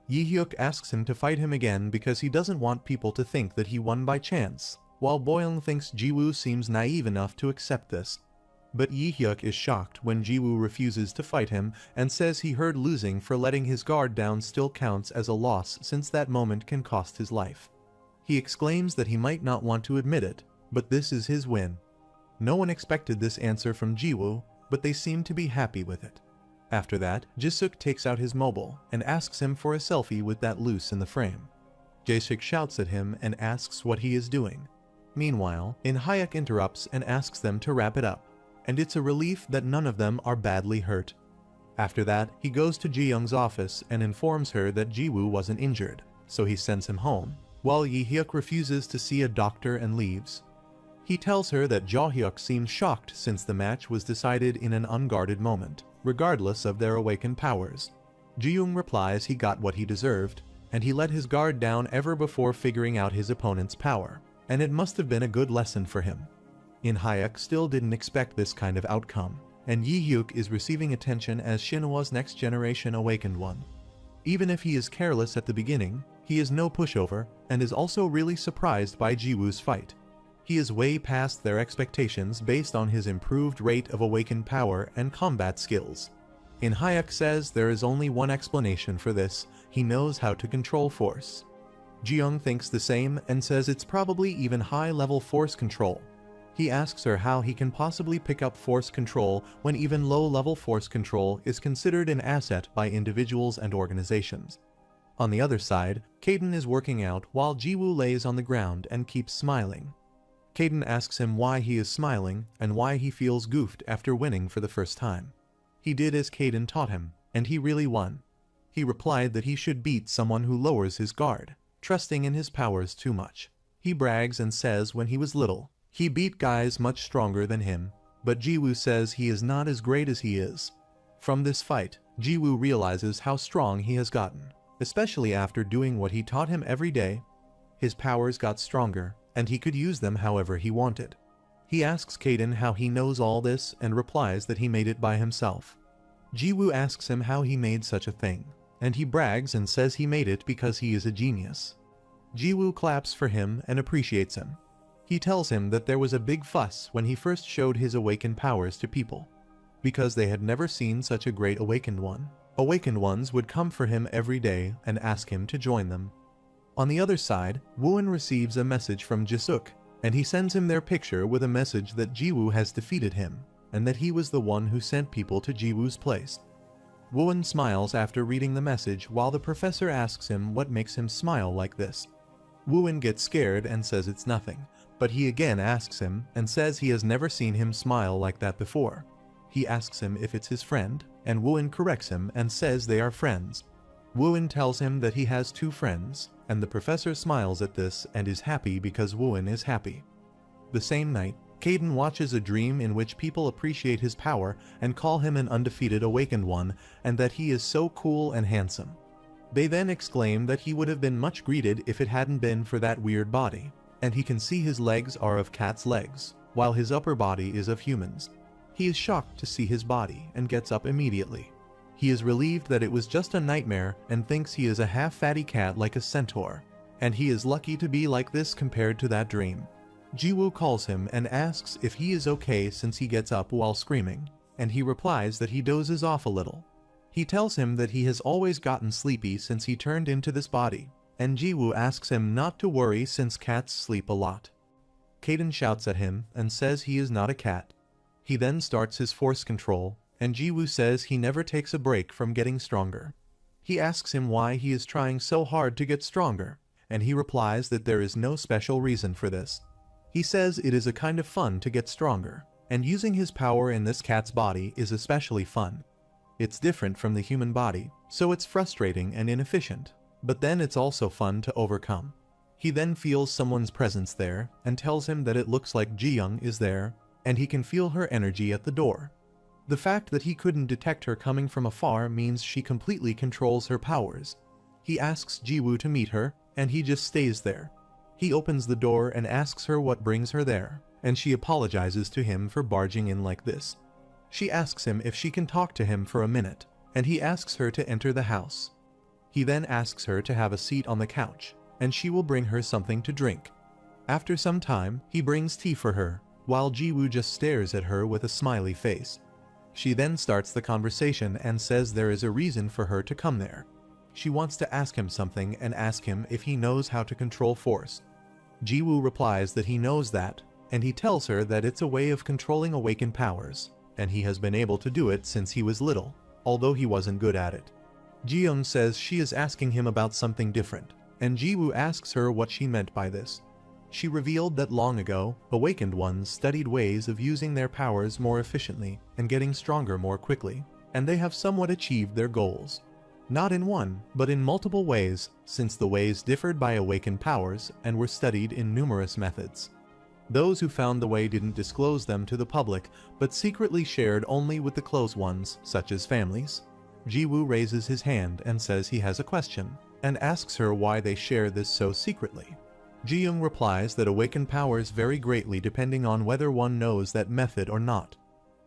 Yi-hyuk asks him to fight him again because he doesn't want people to think that he won by chance, while Boyoung thinks Jiwoo seems naive enough to accept this. But Yi-hyuk is shocked when Jiwoo refuses to fight him and says he heard losing for letting his guard down still counts as a loss since that moment can cost his life. He exclaims that he might not want to admit it, but this is his win. No one expected this answer from Jiwoo, but they seem to be happy with it. After that, Jisuk takes out his mobile and asks him for a selfie with that loose in the frame. Jae-sik shouts at him and asks what he is doing. Meanwhile, In-hyuk interrupts and asks them to wrap it up, and it's a relief that none of them are badly hurt. After that, he goes to Ji-young's office and informs her that Jiwoo wasn't injured, so he sends him home, while Yi-hyuk refuses to see a doctor and leaves. He tells her that Jo-hyuk seemed shocked since the match was decided in an unguarded moment, regardless of their awakened powers. Ji-young replies he got what he deserved, and he let his guard down ever before figuring out his opponent's power, and it must have been a good lesson for him. In-hyuk still didn't expect this kind of outcome, and Yi-hyuk is receiving attention as Shinhwa's next generation awakened one. Even if he is careless at the beginning, he is no pushover, and is also really surprised by Jiwoo's fight. He is way past their expectations based on his improved rate of awakened power and combat skills. In-hyuk says there is only one explanation for this: he knows how to control force. Ji-young thinks the same and says it's probably even high-level force control. He asks her how he can possibly pick up force control when even low-level force control is considered an asset by individuals and organizations. On the other side, Kaden is working out while Jiwoo lays on the ground and keeps smiling. Kaden asks him why he is smiling and why he feels goofed after winning for the first time. He did as Kaden taught him, and he really won. He replied that he should beat someone who lowers his guard, trusting in his powers too much. He brags and says when he was little, he beat guys much stronger than him, but Jiwoo says he is not as great as he is. From this fight, Jiwoo realizes how strong he has gotten, especially after doing what he taught him every day. His powers got stronger, and he could use them however he wanted. He asks Kaden how he knows all this and replies that he made it by himself. Jiwoo asks him how he made such a thing, and he brags and says he made it because he is a genius. Jiwoo claps for him and appreciates him. He tells him that there was a big fuss when he first showed his awakened powers to people, because they had never seen such a great awakened one. Awakened ones would come for him every day and ask him to join them. On the other side, Wooin receives a message from Jisuk, and he sends him their picture with a message that Jiwoo has defeated him, and that he was the one who sent people to Jiwoo's place. Wooin smiles after reading the message while the professor asks him what makes him smile like this. Wooin gets scared and says it's nothing, but he again asks him and says he has never seen him smile like that before. He asks him if it's his friend, and Wooin corrects him and says they are friends. Wooin tells him that he has two friends, and the professor smiles at this and is happy because Wooin is happy. The same night, Kaden watches a dream in which people appreciate his power and call him an undefeated awakened one and that he is so cool and handsome. They then exclaim that he would have been much greeted if it hadn't been for that weird body, and he can see his legs are of cat's legs, while his upper body is of humans. He is shocked to see his body and gets up immediately. He is relieved that it was just a nightmare and thinks he is a half-fatty cat like a centaur, and he is lucky to be like this compared to that dream. Jiwoo calls him and asks if he is okay since he gets up while screaming, and he replies that he dozes off a little. He tells him that he has always gotten sleepy since he turned into this body, and Jiwoo asks him not to worry since cats sleep a lot. Kaden shouts at him and says he is not a cat. He then starts his force control, and Jiwoo says he never takes a break from getting stronger. He asks him why he is trying so hard to get stronger, and he replies that there is no special reason for this. He says it is a kind of fun to get stronger, and using his power in this cat's body is especially fun. It's different from the human body, so it's frustrating and inefficient, but then it's also fun to overcome. He then feels someone's presence there and tells him that it looks like Ji-young is there, and he can feel her energy at the door. The fact that he couldn't detect her coming from afar means she completely controls her powers. He asks Ji-woo to meet her, and he just stays there. He opens the door and asks her what brings her there, and she apologizes to him for barging in like this. She asks him if she can talk to him for a minute, and he asks her to enter the house. He then asks her to have a seat on the couch, and she will bring her something to drink. After some time, he brings tea for her, while Ji-woo just stares at her with a smiley face. She then starts the conversation and says there is a reason for her to come there. She wants to ask him something and ask him if he knows how to control force. Ji-woo replies that he knows that, and he tells her that it's a way of controlling awakened powers, and he has been able to do it since he was little, although he wasn't good at it. Ji-young says she is asking him about something different, and Ji-woo asks her what she meant by this. She revealed that long ago, awakened ones studied ways of using their powers more efficiently and getting stronger more quickly, and they have somewhat achieved their goals. Not in one, but in multiple ways, since the ways differed by awakened powers and were studied in numerous methods. Those who found the way didn't disclose them to the public, but secretly shared only with the close ones, such as families. Ji-woo raises his hand and says he has a question, and asks her why they share this so secretly. Ji-young replies that awakened powers vary greatly depending on whether one knows that method or not.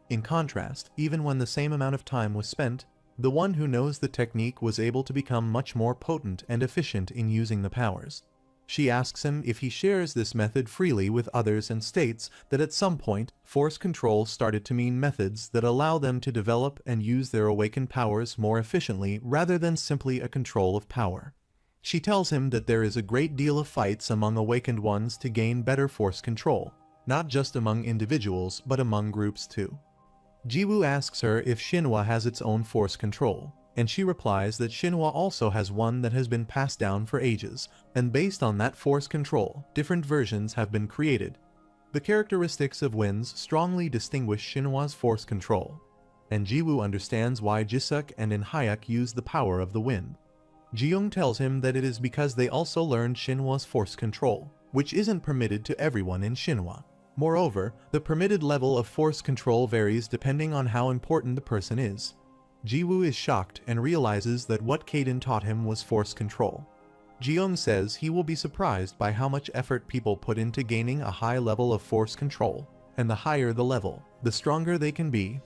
In contrast, even when the same amount of time was spent, the one who knows the technique was able to become much more potent and efficient in using the powers. She asks him if he shares this method freely with others and states that at some point, force control started to mean methods that allow them to develop and use their awakened powers more efficiently rather than simply a control of power. She tells him that there is a great deal of fights among awakened ones to gain better force control, not just among individuals but among groups too. Ji-woo asks her if Shinhwa has its own force control, and she replies that Shinhwa also has one that has been passed down for ages, and based on that force control, different versions have been created. The characteristics of winds strongly distinguish Shinhwa's force control, and Ji-woo understands why Jisuk and In-hyuk use the power of the wind. Ji-young tells him that it is because they also learned Shinhwa's force control, which isn't permitted to everyone in Shinhwa. Moreover, the permitted level of force control varies depending on how important the person is. Ji-woo is shocked and realizes that what Kaden taught him was force control. Ji-young says he will be surprised by how much effort people put into gaining a high level of force control, and the higher the level, the stronger they can be.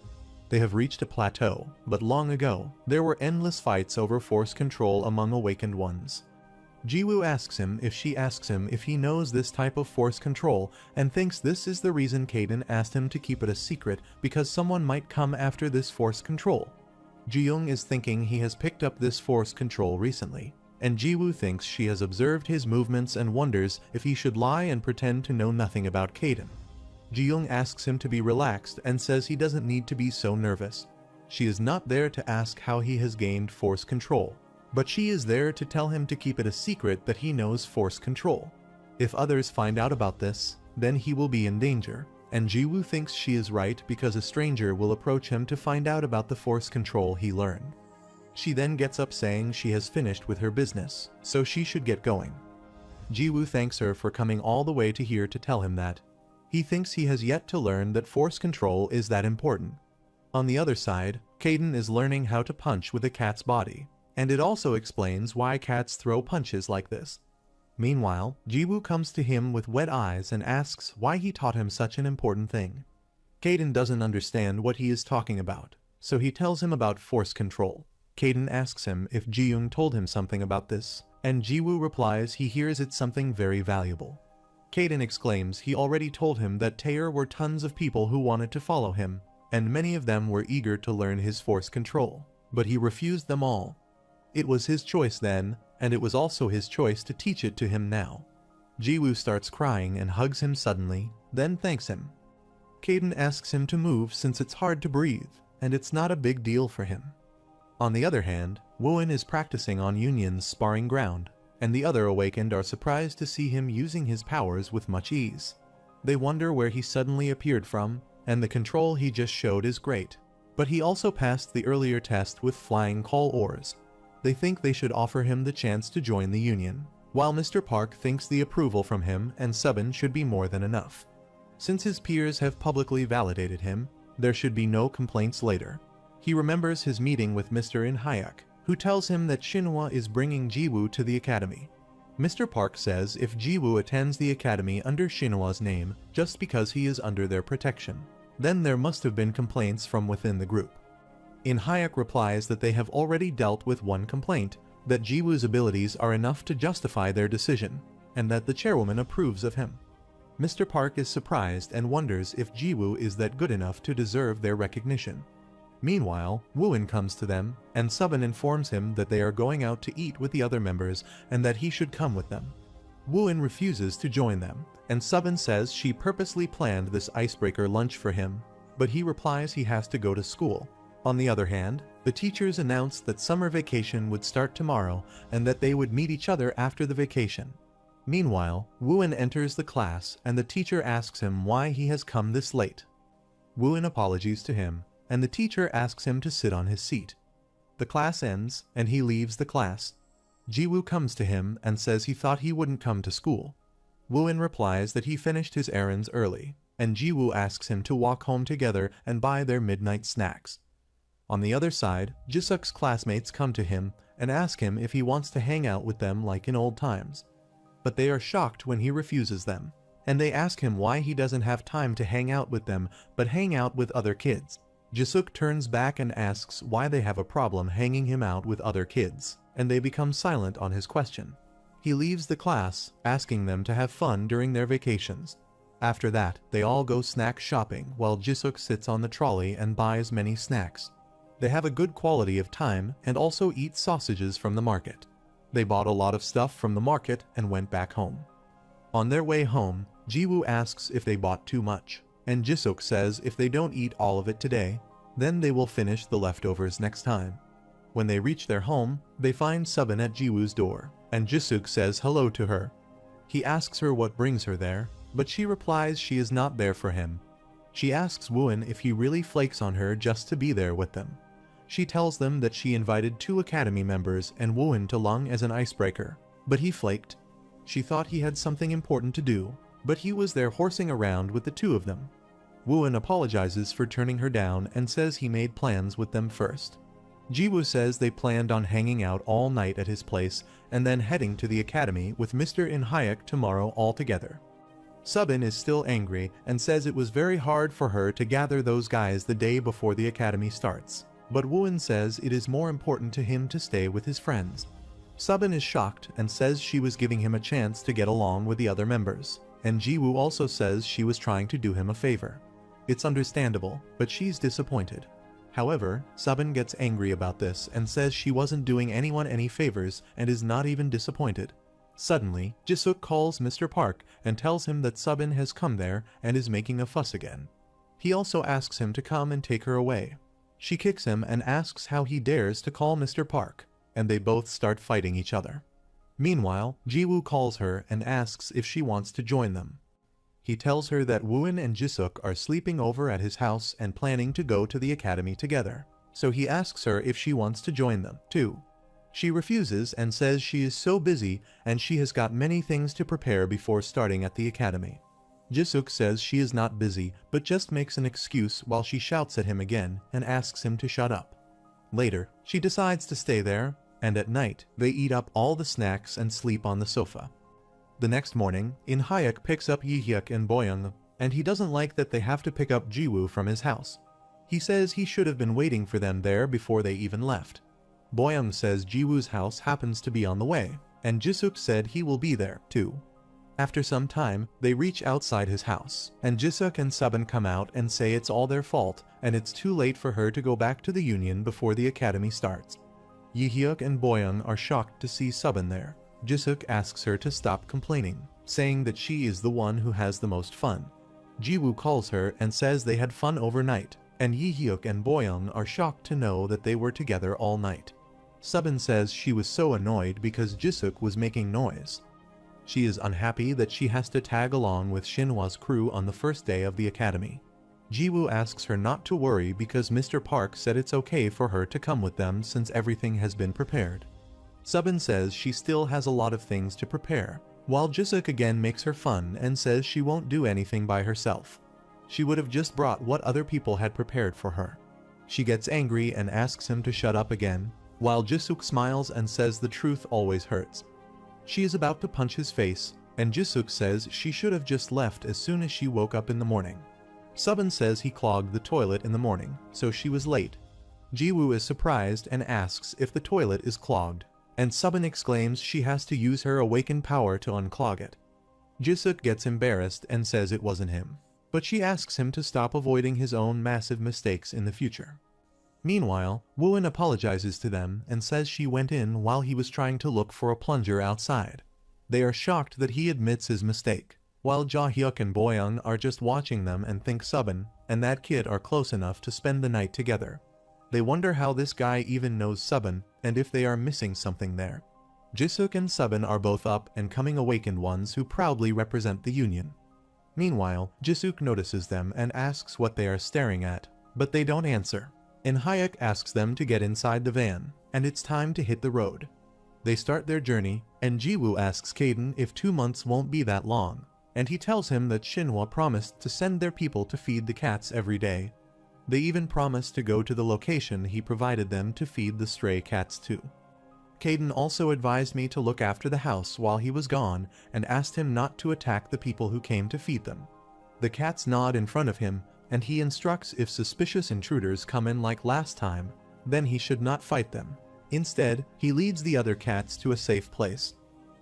They have reached a plateau, but long ago, there were endless fights over force control among awakened ones. Ji-woo asks him if she asks him if he knows this type of force control and thinks this is the reason Kaden asked him to keep it a secret because someone might come after this force control. Ji-young is thinking he has picked up this force control recently, and Ji-woo thinks she has observed his movements and wonders if he should lie and pretend to know nothing about Kaden. Ji-young asks him to be relaxed and says he doesn't need to be so nervous. She is not there to ask how he has gained force control, but she is there to tell him to keep it a secret that he knows force control. If others find out about this, then he will be in danger, and Ji-woo thinks she is right because a stranger will approach him to find out about the force control he learned. She then gets up saying she has finished with her business, so she should get going. Ji-woo thanks her for coming all the way to here to tell him that. He thinks he has yet to learn that force control is that important. On the other side, Kaden is learning how to punch with a cat's body, and it also explains why cats throw punches like this. Meanwhile, Ji-woo comes to him with wet eyes and asks why he taught him such an important thing. Kaden doesn't understand what he is talking about, so he tells him about force control. Kaden asks him if Ji-young told him something about this, and Ji-woo replies he hears it's something very valuable. Kaden exclaims he already told him that there were tons of people who wanted to follow him, and many of them were eager to learn his force control, but he refused them all. It was his choice then, and it was also his choice to teach it to him now. Ji-woo starts crying and hugs him suddenly, then thanks him. Kaden asks him to move since it's hard to breathe, and it's not a big deal for him. On the other hand, Woo-in is practicing on Union's sparring ground, and the other awakened are surprised to see him using his powers with much ease. They wonder where he suddenly appeared from, and the control he just showed is great, but he also passed the earlier test with flying call oars. They think they should offer him the chance to join the union, while Mr. Park thinks the approval from him and Subin should be more than enough. Since his peers have publicly validated him, there should be no complaints later. He remembers his meeting with Mr. In-hyuk, who tells him that Shinhwa is bringing Jiwoo to the academy. Mr. Park says if Jiwoo attends the academy under Shinhwa's name just because he is under their protection, then there must have been complaints from within the group. In-hyuk replies that they have already dealt with one complaint, that Jiwoo's abilities are enough to justify their decision, and that the chairwoman approves of him. Mr. Park is surprised and wonders if Jiwoo is that good enough to deserve their recognition. Meanwhile, Woo-in comes to them, and Subin informs him that they are going out to eat with the other members and that he should come with them. Woo-in refuses to join them, and Subin says she purposely planned this icebreaker lunch for him, but he replies he has to go to school. On the other hand, the teachers announced that summer vacation would start tomorrow and that they would meet each other after the vacation. Meanwhile, Woo-in enters the class and the teacher asks him why he has come this late. Woo-in apologizes to him, and the teacher asks him to sit on his seat. The class ends, and he leaves the class. Jiwoo comes to him and says he thought he wouldn't come to school. Woo-in replies that he finished his errands early, and Jiwoo asks him to walk home together and buy their midnight snacks. On the other side, Jisuk's classmates come to him and ask him if he wants to hang out with them like in old times. But they are shocked when he refuses them, and they ask him why he doesn't have time to hang out with them but hang out with other kids. Jisuk turns back and asks why they have a problem hanging him out with other kids, and they become silent on his question. He leaves the class, asking them to have fun during their vacations. After that, they all go snack shopping while Jisuk sits on the trolley and buys many snacks. They have a good quality of time and also eat sausages from the market. They bought a lot of stuff from the market and went back home. On their way home, Jiwoo asks if they bought too much, and Jisuk says if they don't eat all of it today, then they will finish the leftovers next time. When they reach their home, they find Subin at Jiwoo's door, and Jisuk says hello to her. He asks her what brings her there, but she replies she is not there for him. She asks Woo-in if he really flakes on her just to be there with them. She tells them that she invited 2 academy members and Woo-in to Lung as an icebreaker, but he flaked. She thought he had something important to do, but he was there horsing around with the 2 of them. Woo-in apologizes for turning her down and says he made plans with them first. Jiwoo says they planned on hanging out all night at his place and then heading to the academy with Mr. In-hyuk tomorrow all together. Subin is still angry and says it was very hard for her to gather those guys the day before the academy starts, but Woo-in says it is more important to him to stay with his friends. Subin is shocked and says she was giving him a chance to get along with the other members, and Jiwoo also says she was trying to do him a favor. It's understandable, but she's disappointed. However, Subin gets angry about this and says she wasn't doing anyone any favors and is not even disappointed. Suddenly, Jisuk calls Mr. Park and tells him that Subin has come there and is making a fuss again. He also asks him to come and take her away. She kicks him and asks how he dares to call Mr. Park, and they both start fighting each other. Meanwhile, Jiwoo calls her and asks if she wants to join them. He tells her that Woo-in and Jisuk are sleeping over at his house and planning to go to the academy together, so he asks her if she wants to join them, too. She refuses and says she is so busy and she has got many things to prepare before starting at the academy. Jisuk says she is not busy but just makes an excuse while she shouts at him again and asks him to shut up. Later, she decides to stay there, and at night, they eat up all the snacks and sleep on the sofa. The next morning, In-hyuk picks up Yi-hyuk and Boyoung, and he doesn't like that they have to pick up Jiwoo from his house. He says he should have been waiting for them there before they even left. Boyoung says Jiwoo's house happens to be on the way, and Jisuk said he will be there, too. After some time, they reach outside his house, and Jisuk and Subin come out and say it's all their fault, and it's too late for her to go back to the union before the academy starts. Yi-hyuk and Boyoung are shocked to see Subin there. Jisuk asks her to stop complaining, saying that she is the one who has the most fun. Jiwoo calls her and says they had fun overnight, and Yi-hyuk and Boyoung are shocked to know that they were together all night. Subin says she was so annoyed because Jisuk was making noise. She is unhappy that she has to tag along with Shinhwa's crew on the first day of the academy. Jiwoo asks her not to worry because Mr. Park said it's okay for her to come with them since everything has been prepared. Subin says she still has a lot of things to prepare, while Jisuk again makes her fun and says she won't do anything by herself. She would have just brought what other people had prepared for her. She gets angry and asks him to shut up again, while Jisuk smiles and says the truth always hurts. She is about to punch his face, and Jisuk says she should have just left as soon as she woke up in the morning. Subin says he clogged the toilet in the morning, so she was late. Jiwoo is surprised and asks if the toilet is clogged, and Subin exclaims she has to use her awakened power to unclog it. Jisuk gets embarrassed and says it wasn't him, but she asks him to stop avoiding his own massive mistakes in the future. Meanwhile, Wooin apologizes to them and says she went in while he was trying to look for a plunger outside. They are shocked that he admits his mistake, while Ja-hyuk and Boyoung are just watching them and think Subin and that kid are close enough to spend the night together. They wonder how this guy even knows Subin and if they are missing something there. Jisuk and Subin are both up and coming awakened ones who proudly represent the union. Meanwhile, Jisuk notices them and asks what they are staring at, but they don't answer. In-hyuk asks them to get inside the van, and it's time to hit the road. They start their journey, and Jiwoo asks Kaden if 2 months won't be that long, and he tells him that Shinhwa promised to send their people to feed the cats every day. They even promised to go to the location he provided them to feed the stray cats too. Kaden also advised me to look after the house while he was gone and asked him not to attack the people who came to feed them. The cats nod in front of him, and he instructs if suspicious intruders come in like last time, then he should not fight them. Instead, he leads the other cats to a safe place.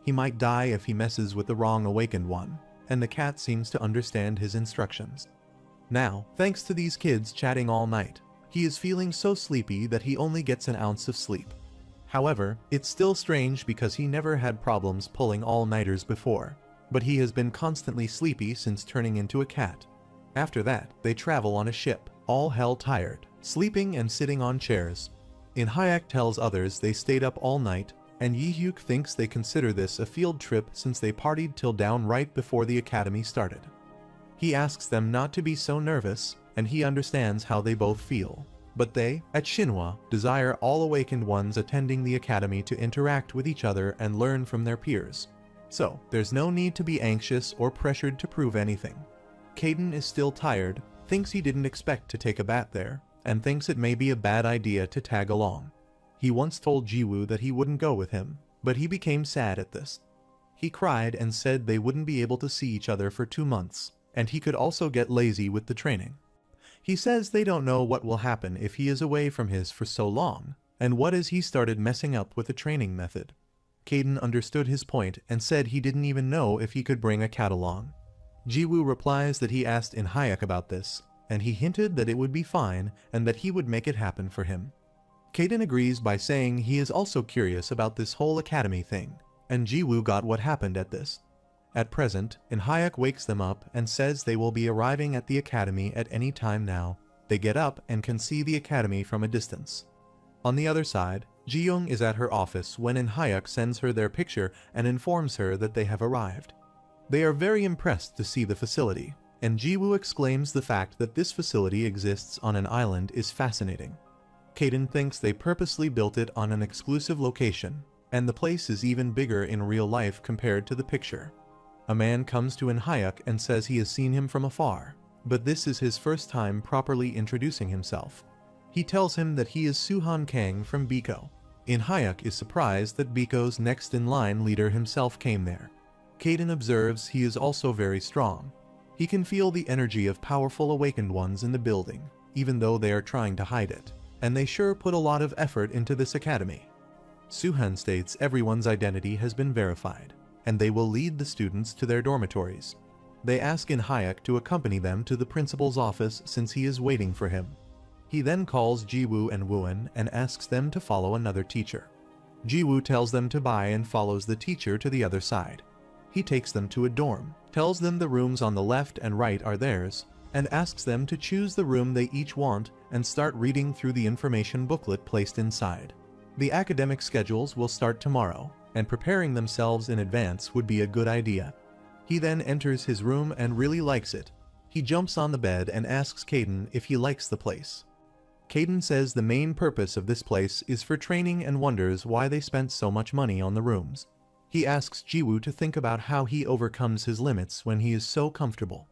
He might die if he messes with the wrong awakened one, and the cat seems to understand his instructions. Now, thanks to these kids chatting all night, he is feeling so sleepy that he only gets an ounce of sleep. However, it's still strange because he never had problems pulling all-nighters before, but he has been constantly sleepy since turning into a cat. After that, they travel on a ship, all hell tired, sleeping and sitting on chairs. In-hyuk tells others they stayed up all night, and Yi-hyuk thinks they consider this a field trip since they partied till down right before the academy started. He asks them not to be so nervous, and he understands how they both feel. But they, at Shinhwa, desire all awakened ones attending the academy to interact with each other and learn from their peers. So, there's no need to be anxious or pressured to prove anything. Kaden is still tired, thinks he didn't expect to take a bath there, and thinks it may be a bad idea to tag along. He once told Jiwoo that he wouldn't go with him, but he became sad at this. He cried and said they wouldn't be able to see each other for 2 months, and he could also get lazy with the training. He says they don't know what will happen if he is away from his for so long, and what is he started messing up with the training method. Kaden understood his point and said he didn't even know if he could bring a cat along. Jiwoo replies that he asked In-hyuk about this, and he hinted that it would be fine and that he would make it happen for him. Kaden agrees by saying he is also curious about this whole academy thing, and Jiwoo got what happened at this. At present, In-hyuk wakes them up and says they will be arriving at the academy at any time now. They get up and can see the academy from a distance. On the other side, Ji-young is at her office when In-hyuk sends her their picture and informs her that they have arrived. They are very impressed to see the facility, and Jiwoo exclaims the fact that this facility exists on an island is fascinating. Kaden thinks they purposely built it on an exclusive location, and the place is even bigger in real life compared to the picture. A man comes to In-hyuk and says he has seen him from afar, but this is his first time properly introducing himself. He tells him that he is Suhan Kang from Biko. In-hyuk is surprised that Biko's next-in-line leader himself came there. Kaden observes he is also very strong. He can feel the energy of powerful awakened ones in the building, even though they are trying to hide it, and they sure put a lot of effort into this academy. Suhan states everyone's identity has been verified, and they will lead the students to their dormitories. They ask In-hyuk to accompany them to the principal's office since he is waiting for him. He then calls Jiwoo and Wooin and asks them to follow another teacher. Jiwoo tells them to bye and follows the teacher to the other side. He takes them to a dorm, tells them the rooms on the left and right are theirs, and asks them to choose the room they each want and start reading through the information booklet placed inside. The academic schedules will start tomorrow, and preparing themselves in advance would be a good idea. He then enters his room and really likes it. He jumps on the bed and asks Kaden if he likes the place. Caden says the main purpose of this place is for training and wonders why they spent so much money on the rooms. He asks Jiwoo to think about how he overcomes his limits when he is so comfortable.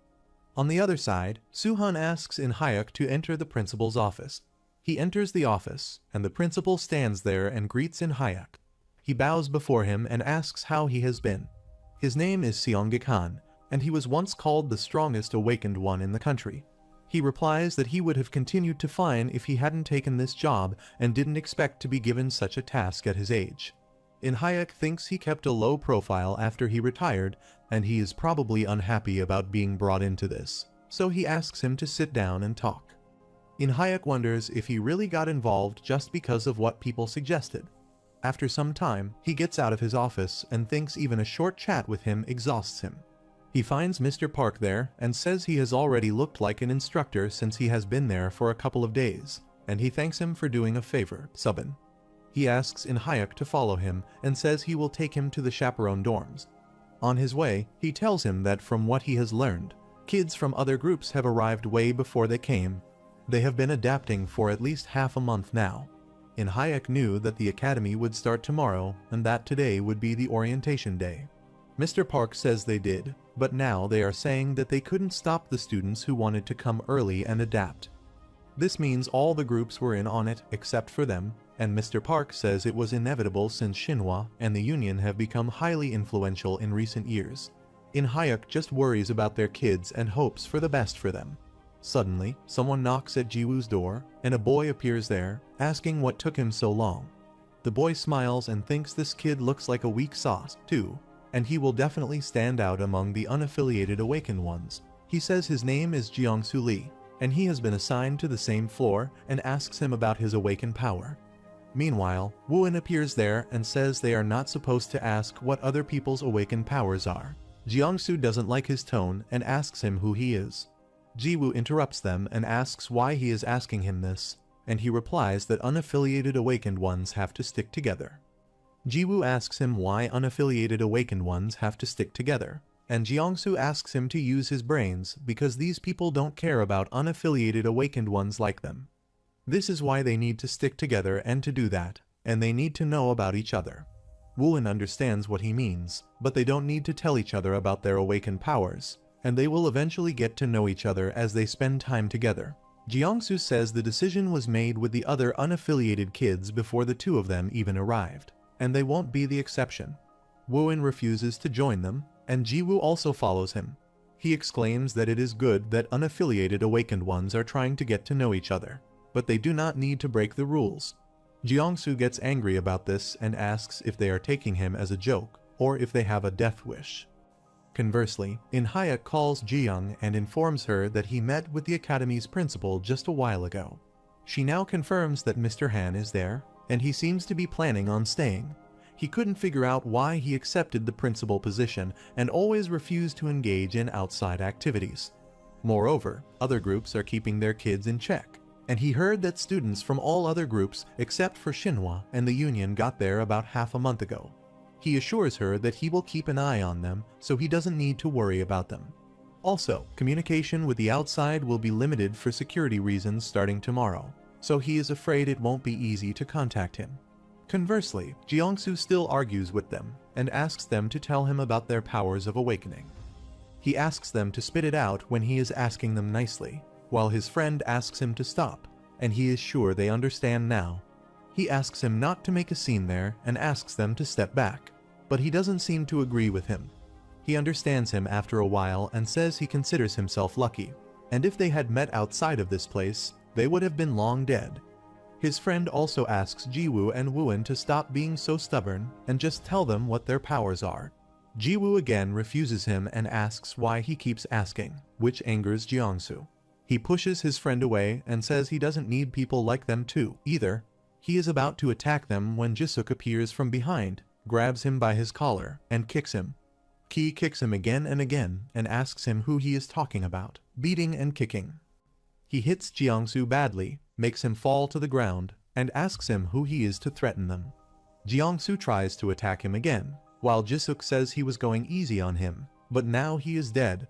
On the other side, Suhan asks In Hyuk to enter the principal's office. He enters the office, and the principal stands there and greets In Hyuk. He bows before him and asks how he has been. His name is Seong-gik-han, and he was once called the strongest awakened one in the country. He replies that he would have continued to fine if he hadn't taken this job and didn't expect to be given such a task at his age. In Hyuk thinks he kept a low profile after he retired, and he is probably unhappy about being brought into this, so he asks him to sit down and talk. In Hyuk wonders if he really got involved just because of what people suggested. After some time, he gets out of his office and thinks even a short chat with him exhausts him. He finds Mr. Park there and says he has already looked like an instructor since he has been there for a couple of days, and he thanks him for doing a favor, Subin. He asks In Hyuk to follow him and says he will take him to the chaperone dorms. On his way, he tells him that from what he has learned, kids from other groups have arrived way before they came. They have been adapting for at least half a month now. In Hyuk knew that the academy would start tomorrow and that today would be the orientation day. Mr. Park says they did, but now they are saying that they couldn't stop the students who wanted to come early and adapt. This means all the groups were in on it except for them, and Mr. Park says it was inevitable since Shinhwa and the Union have become highly influential in recent years. In Hyuk just worries about their kids and hopes for the best for them. Suddenly, someone knocks at Jiwoo's door, and a boy appears there, asking what took him so long. The boy smiles and thinks this kid looks like a weak sauce, too, and he will definitely stand out among the unaffiliated awakened ones. He says his name is Jeongsu Lee, and he has been assigned to the same floor and asks him about his awakened power. Meanwhile, Wooin appears there and says they are not supposed to ask what other people's awakened powers are. Jeongsu doesn't like his tone and asks him who he is. Jiwoo interrupts them and asks why he is asking him this, and he replies that unaffiliated awakened ones have to stick together. Jiwoo asks him why unaffiliated awakened ones have to stick together, and Jeongsu asks him to use his brains because these people don't care about unaffiliated awakened ones like them. This is why they need to stick together, and to do that, and they need to know about each other. Wooin understands what he means, but they don't need to tell each other about their awakened powers, and they will eventually get to know each other as they spend time together. Jeongsu says the decision was made with the other unaffiliated kids before the two of them even arrived, and they won't be the exception. Wooin refuses to join them, and Jiwoo also follows him. He exclaims that it is good that unaffiliated awakened ones are trying to get to know each other, but they do not need to break the rules. Jeongsu gets angry about this and asks if they are taking him as a joke, or if they have a death wish. Conversely, In Hyuk calls Jiyoung and informs her that he met with the academy's principal just a while ago. She now confirms that Mr. Han is there, and he seems to be planning on staying. He couldn't figure out why he accepted the principal position and always refused to engage in outside activities. Moreover, other groups are keeping their kids in check, and he heard that students from all other groups except for Shinhwa and the Union got there about half a month ago. He assures her that he will keep an eye on them so he doesn't need to worry about them. Also, communication with the outside will be limited for security reasons starting tomorrow, so he is afraid it won't be easy to contact him. Conversely, Jeongsu still argues with them and asks them to tell him about their powers of awakening. He asks them to spit it out when he is asking them nicely, while his friend asks him to stop, and he is sure they understand now. He asks him not to make a scene there and asks them to step back, but he doesn't seem to agree with him. He understands him after a while and says he considers himself lucky, and if they had met outside of this place, they would have been long dead. His friend also asks Jiwoo and Wooin to stop being so stubborn and just tell them what their powers are. Jiwoo again refuses him and asks why he keeps asking, which angers Jeongsu. He pushes his friend away and says he doesn't need people like them too, either. He is about to attack them when Jisuk appears from behind, grabs him by his collar, and kicks him. Ki kicks him again and again and asks him who he is talking about, beating and kicking. He hits Jeongsu badly, makes him fall to the ground, and asks him who he is to threaten them. Jeongsu tries to attack him again, while Jisuk says he was going easy on him, but now he is dead.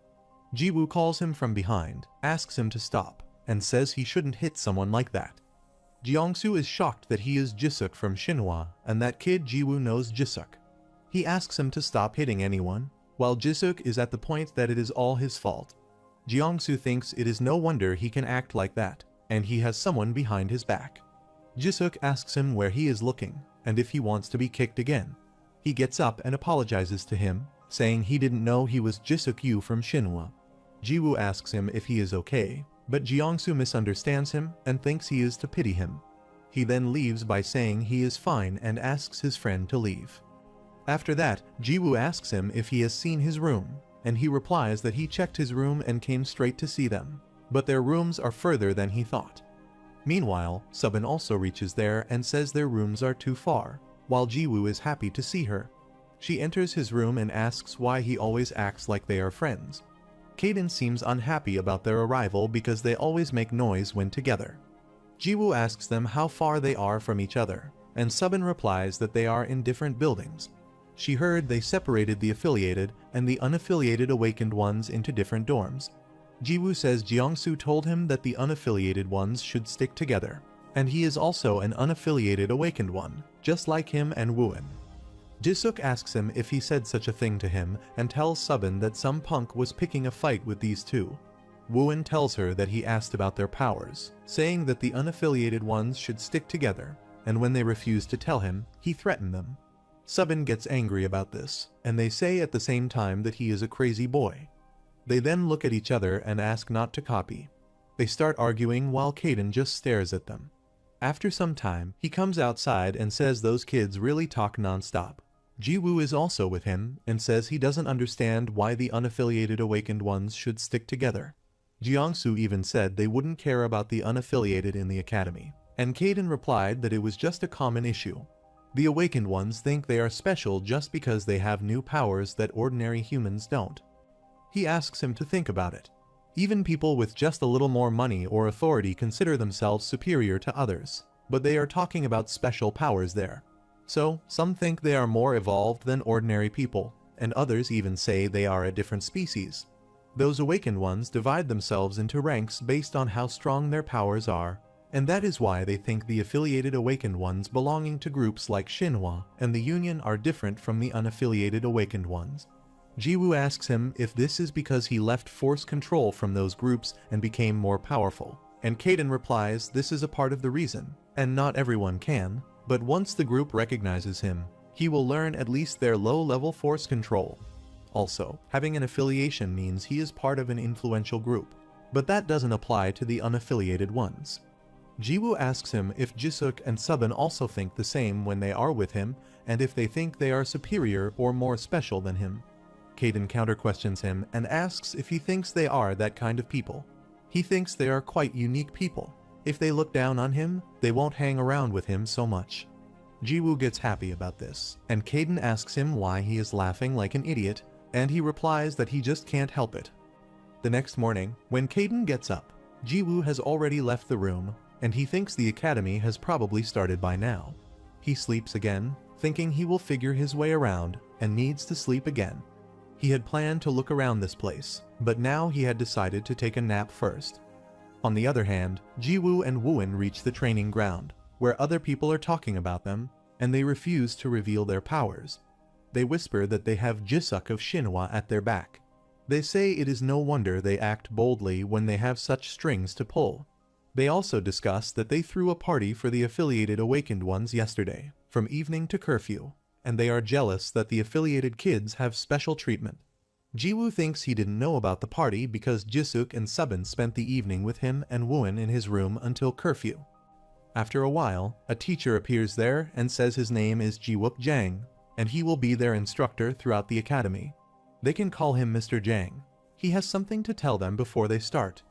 Jiwoo calls him from behind, asks him to stop, and says he shouldn't hit someone like that. Jiangsu is shocked that he is Jisuk from Xinhua and that kid Jiwoo knows Jisuk. He asks him to stop hitting anyone, while Jisuk is at the point that it is all his fault. Jiangsu thinks it is no wonder he can act like that, and he has someone behind his back. Jisuk asks him where he is looking, and if he wants to be kicked again. He gets up and apologizes to him, saying he didn't know he was Jisuk Yu from Xinhua. Jiwoo asks him if he is okay, but Jiangsu misunderstands him and thinks he is to pity him. He then leaves by saying he is fine and asks his friend to leave. After that, Jiwoo asks him if he has seen his room, and he replies that he checked his room and came straight to see them, but their rooms are further than he thought. Meanwhile, Subin also reaches there and says their rooms are too far, while Jiwoo is happy to see her. She enters his room and asks why he always acts like they are friends. Kaden seems unhappy about their arrival because they always make noise when together. Jiwoo asks them how far they are from each other, and Subin replies that they are in different buildings. She heard they separated the affiliated and the unaffiliated awakened ones into different dorms. Jiwoo says Jiangsu told him that the unaffiliated ones should stick together, and he is also an unaffiliated awakened one, just like him and Wooin. Jisuk asks him if he said such a thing to him and tells Subin that some punk was picking a fight with these two. Wooin tells her that he asked about their powers, saying that the unaffiliated ones should stick together, and when they refused to tell him, he threatened them. Subin gets angry about this, and they say at the same time that he is a crazy boy. They then look at each other and ask not to copy. They start arguing while Kaden just stares at them. After some time, he comes outside and says those kids really talk non-stop. Jiwoo is also with him and says he doesn't understand why the unaffiliated awakened ones should stick together. Jiangsu even said they wouldn't care about the unaffiliated in the academy, and Kaden replied that it was just a common issue. The awakened ones think they are special just because they have new powers that ordinary humans don't. He asks him to think about it. Even people with just a little more money or authority consider themselves superior to others, but they are talking about special powers there. So, some think they are more evolved than ordinary people, and others even say they are a different species. Those awakened ones divide themselves into ranks based on how strong their powers are, and that is why they think the affiliated awakened ones belonging to groups like Xinhua and the Union are different from the unaffiliated awakened ones. Jiwoo asks him if this is because he left force control from those groups and became more powerful, and Kaden replies this is a part of the reason, and not everyone can, but once the group recognizes him, he will learn at least their low-level force control. Also, having an affiliation means he is part of an influential group, but that doesn't apply to the unaffiliated ones. Jiwoo asks him if Jisuk and Subin also think the same when they are with him, and if they think they are superior or more special than him. Kaden counter-questions him and asks if he thinks they are that kind of people. He thinks they are quite unique people. If they look down on him, they won't hang around with him so much. Jiwoo gets happy about this, and Kaden asks him why he is laughing like an idiot, and he replies that he just can't help it. The next morning, when Kaden gets up, Jiwoo has already left the room, and he thinks the academy has probably started by now. He sleeps again, thinking he will figure his way around, and needs to sleep again. He had planned to look around this place, but now he had decided to take a nap first. On the other hand, Jiwoo and Wooin reach the training ground, where other people are talking about them, and they refuse to reveal their powers. They whisper that they have Jisuk of Xinhua at their back. They say it is no wonder they act boldly when they have such strings to pull. They also discuss that they threw a party for the affiliated awakened ones yesterday, from evening to curfew, and they are jealous that the affiliated kids have special treatment. Jiwoo thinks he didn't know about the party because Jisuk and Subin spent the evening with him and Wooin in his room until curfew. After a while, a teacher appears there and says his name is Jiwook Jang, and he will be their instructor throughout the academy. They can call him Mr. Jang. He has something to tell them before they start.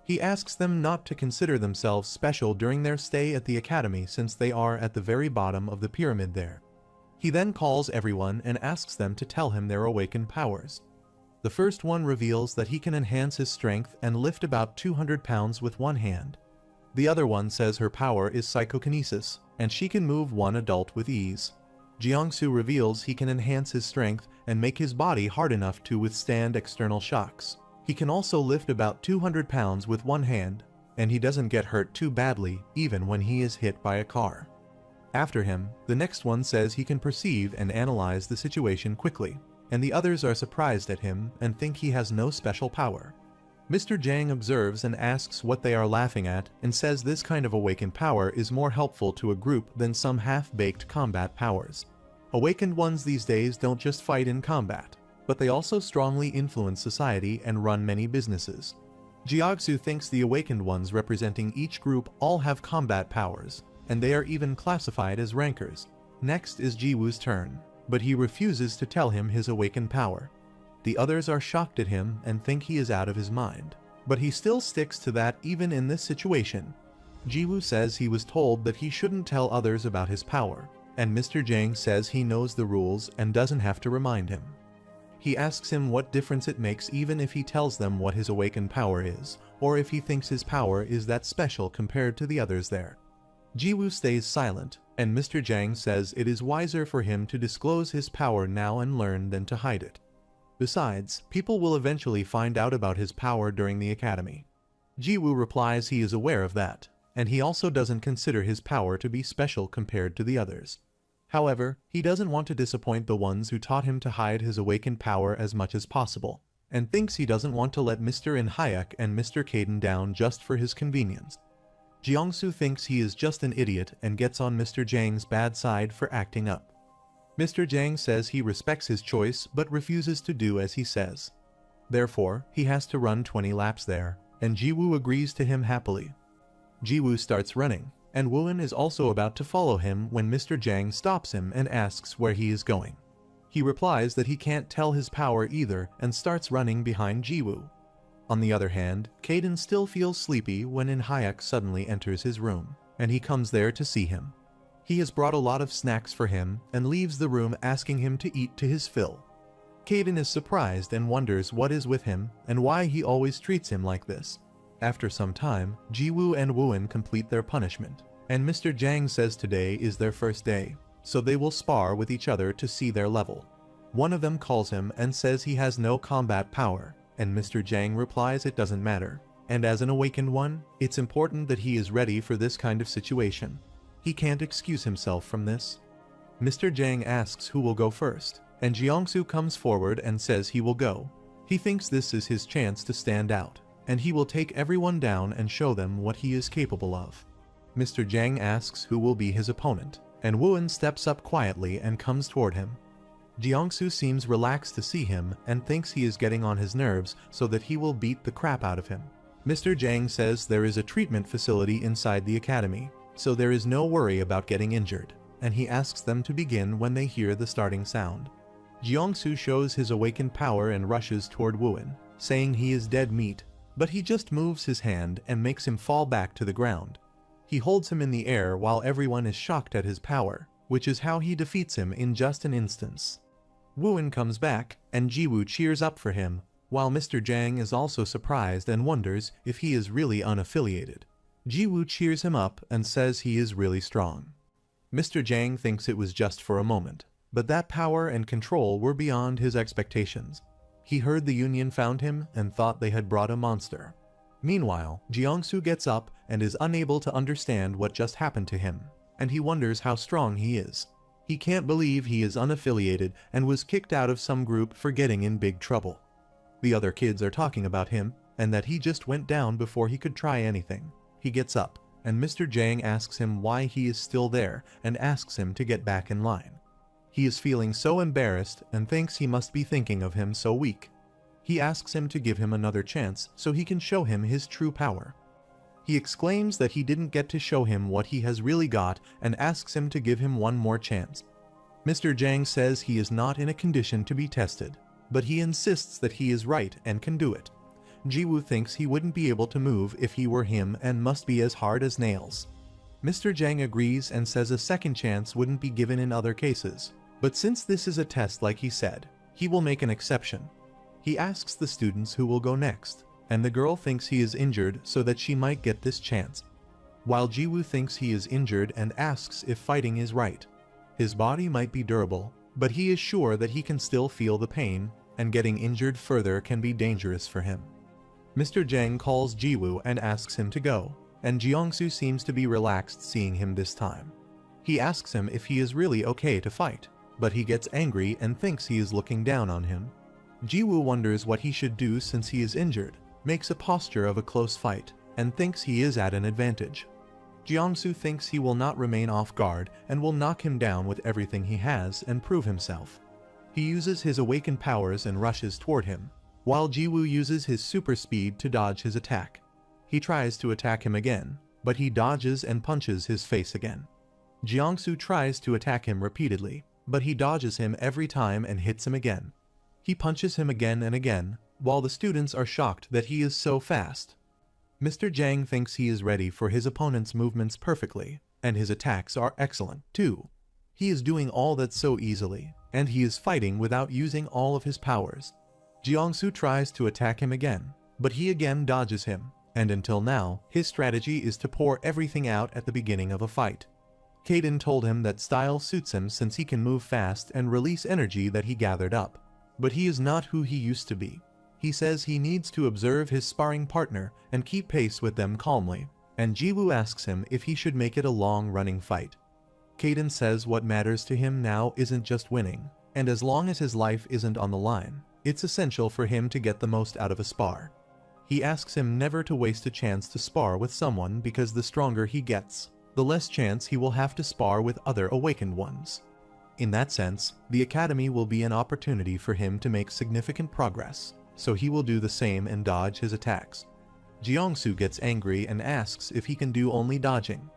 He asks them not to consider themselves special during their stay at the academy since they are at the very bottom of the pyramid there. He then calls everyone and asks them to tell him their awakened powers. The first one reveals that he can enhance his strength and lift about 200 pounds with one hand. The other one says her power is psychokinesis, and she can move one adult with ease. Jiangsu reveals he can enhance his strength and make his body hard enough to withstand external shocks. He can also lift about 200 pounds with one hand, and he doesn't get hurt too badly even when he is hit by a car. After him, the next one says he can perceive and analyze the situation quickly, and the others are surprised at him and think he has no special power. Mr. Jang observes and asks what they are laughing at and says this kind of awakened power is more helpful to a group than some half-baked combat powers. Awakened ones these days don't just fight in combat, but they also strongly influence society and run many businesses. Jiangsu thinks the awakened ones representing each group all have combat powers, and they are even classified as rankers. Next is Jiwoo's turn, but he refuses to tell him his awakened power. The others are shocked at him and think he is out of his mind, but he still sticks to that even in this situation. Jiwoo says he was told that he shouldn't tell others about his power, and Mr. Jang says he knows the rules and doesn't have to remind him. He asks him what difference it makes even if he tells them what his awakened power is, or if he thinks his power is that special compared to the others there. Jiwoo stays silent, and Mr. Jang says it is wiser for him to disclose his power now and learn than to hide it. Besides, people will eventually find out about his power during the academy. Jiwoo replies he is aware of that, and he also doesn't consider his power to be special compared to the others. However, he doesn't want to disappoint the ones who taught him to hide his awakened power as much as possible, and thinks he doesn't want to let Mr. In-hyuk and Mr. Kaden down just for his convenience. Jiangsu thinks he is just an idiot and gets on Mr. Jang's bad side for acting up. Mr. Jang says he respects his choice but refuses to do as he says. Therefore, he has to run 20 laps there, and Jiwoo agrees to him happily. Jiwoo starts running, and Wooin is also about to follow him when Mr. Jang stops him and asks where he is going. He replies that he can't tell his power either and starts running behind Jiwoo. On the other hand, Kaden still feels sleepy when In-hyuk suddenly enters his room, and he comes there to see him. He has brought a lot of snacks for him and leaves the room asking him to eat to his fill. Kaden is surprised and wonders what is with him and why he always treats him like this. After some time, Jiwoo and Wooin complete their punishment, and Mr. Jang says today is their first day, so they will spar with each other to see their level. One of them calls him and says he has no combat power, and Mr. Jang replies it doesn't matter, and as an awakened one, it's important that he is ready for this kind of situation. He can't excuse himself from this. Mr. Jang asks who will go first, and Jiangsu comes forward and says he will go. He thinks this is his chance to stand out, and he will take everyone down and show them what he is capable of. Mr. Jang asks who will be his opponent, and Wooin steps up quietly and comes toward him. Jiangsu seems relaxed to see him and thinks he is getting on his nerves so that he will beat the crap out of him. Mr. Jang says there is a treatment facility inside the academy, so there is no worry about getting injured, and he asks them to begin when they hear the starting sound. Jiangsu shows his awakened power and rushes toward Wooin, saying he is dead meat, but he just moves his hand and makes him fall back to the ground. He holds him in the air while everyone is shocked at his power, which is how he defeats him in just an instance. Wooin comes back, and Jiwoo cheers up for him, while Mr. Jang is also surprised and wonders if he is really unaffiliated. Jiwoo cheers him up and says he is really strong. Mr. Jang thinks it was just for a moment, but that power and control were beyond his expectations. He heard the Union found him and thought they had brought a monster. Meanwhile, Jiangsu gets up and is unable to understand what just happened to him, and he wonders how strong he is. He can't believe he is unaffiliated and was kicked out of some group for getting in big trouble. The other kids are talking about him, and that he just went down before he could try anything. He gets up, and Mr. Jang asks him why he is still there and asks him to get back in line. He is feeling so embarrassed and thinks he must be thinking of him so weak. He asks him to give him another chance so he can show him his true power. He exclaims that he didn't get to show him what he has really got and asks him to give him one more chance. Mr. Jang says he is not in a condition to be tested, but he insists that he is right and can do it. Jiwoo thinks he wouldn't be able to move if he were him and must be as hard as nails. Mr. Jang agrees and says a second chance wouldn't be given in other cases, but since this is a test like he said, he will make an exception. He asks the students who will go next, and the girl thinks he is injured so that she might get this chance, while Jiwoo thinks he is injured and asks if fighting is right. His body might be durable, but he is sure that he can still feel the pain, and getting injured further can be dangerous for him. Mr. Zhang calls Jiwoo and asks him to go, and Jiangsu seems to be relaxed seeing him this time. He asks him if he is really okay to fight, but he gets angry and thinks he is looking down on him. Jiwoo wonders what he should do since he is injured, makes a posture of a close fight, and thinks he is at an advantage. Jiangsu thinks he will not remain off guard and will knock him down with everything he has and prove himself. He uses his awakened powers and rushes toward him, while Jiwoo uses his super speed to dodge his attack. He tries to attack him again, but he dodges and punches his face again. Jiangsu tries to attack him repeatedly, but he dodges him every time and hits him again. He punches him again and again, while the students are shocked that he is so fast. Mr. Zhang thinks he is ready for his opponent's movements perfectly, and his attacks are excellent too. He is doing all that so easily, and he is fighting without using all of his powers. Jiangsu tries to attack him again, but he again dodges him, and until now, his strategy is to pour everything out at the beginning of a fight. Kaden told him that style suits him since he can move fast and release energy that he gathered up. But he is not who he used to be. He says he needs to observe his sparring partner and keep pace with them calmly, and Jiwoo asks him if he should make it a long-running fight. Kaden says what matters to him now isn't just winning, and as long as his life isn't on the line, it's essential for him to get the most out of a spar. He asks him never to waste a chance to spar with someone because the stronger he gets, the less chance he will have to spar with other awakened ones. In that sense, the academy will be an opportunity for him to make significant progress, so he will do the same and dodge his attacks. Jiangsu gets angry and asks if he can do only dodging,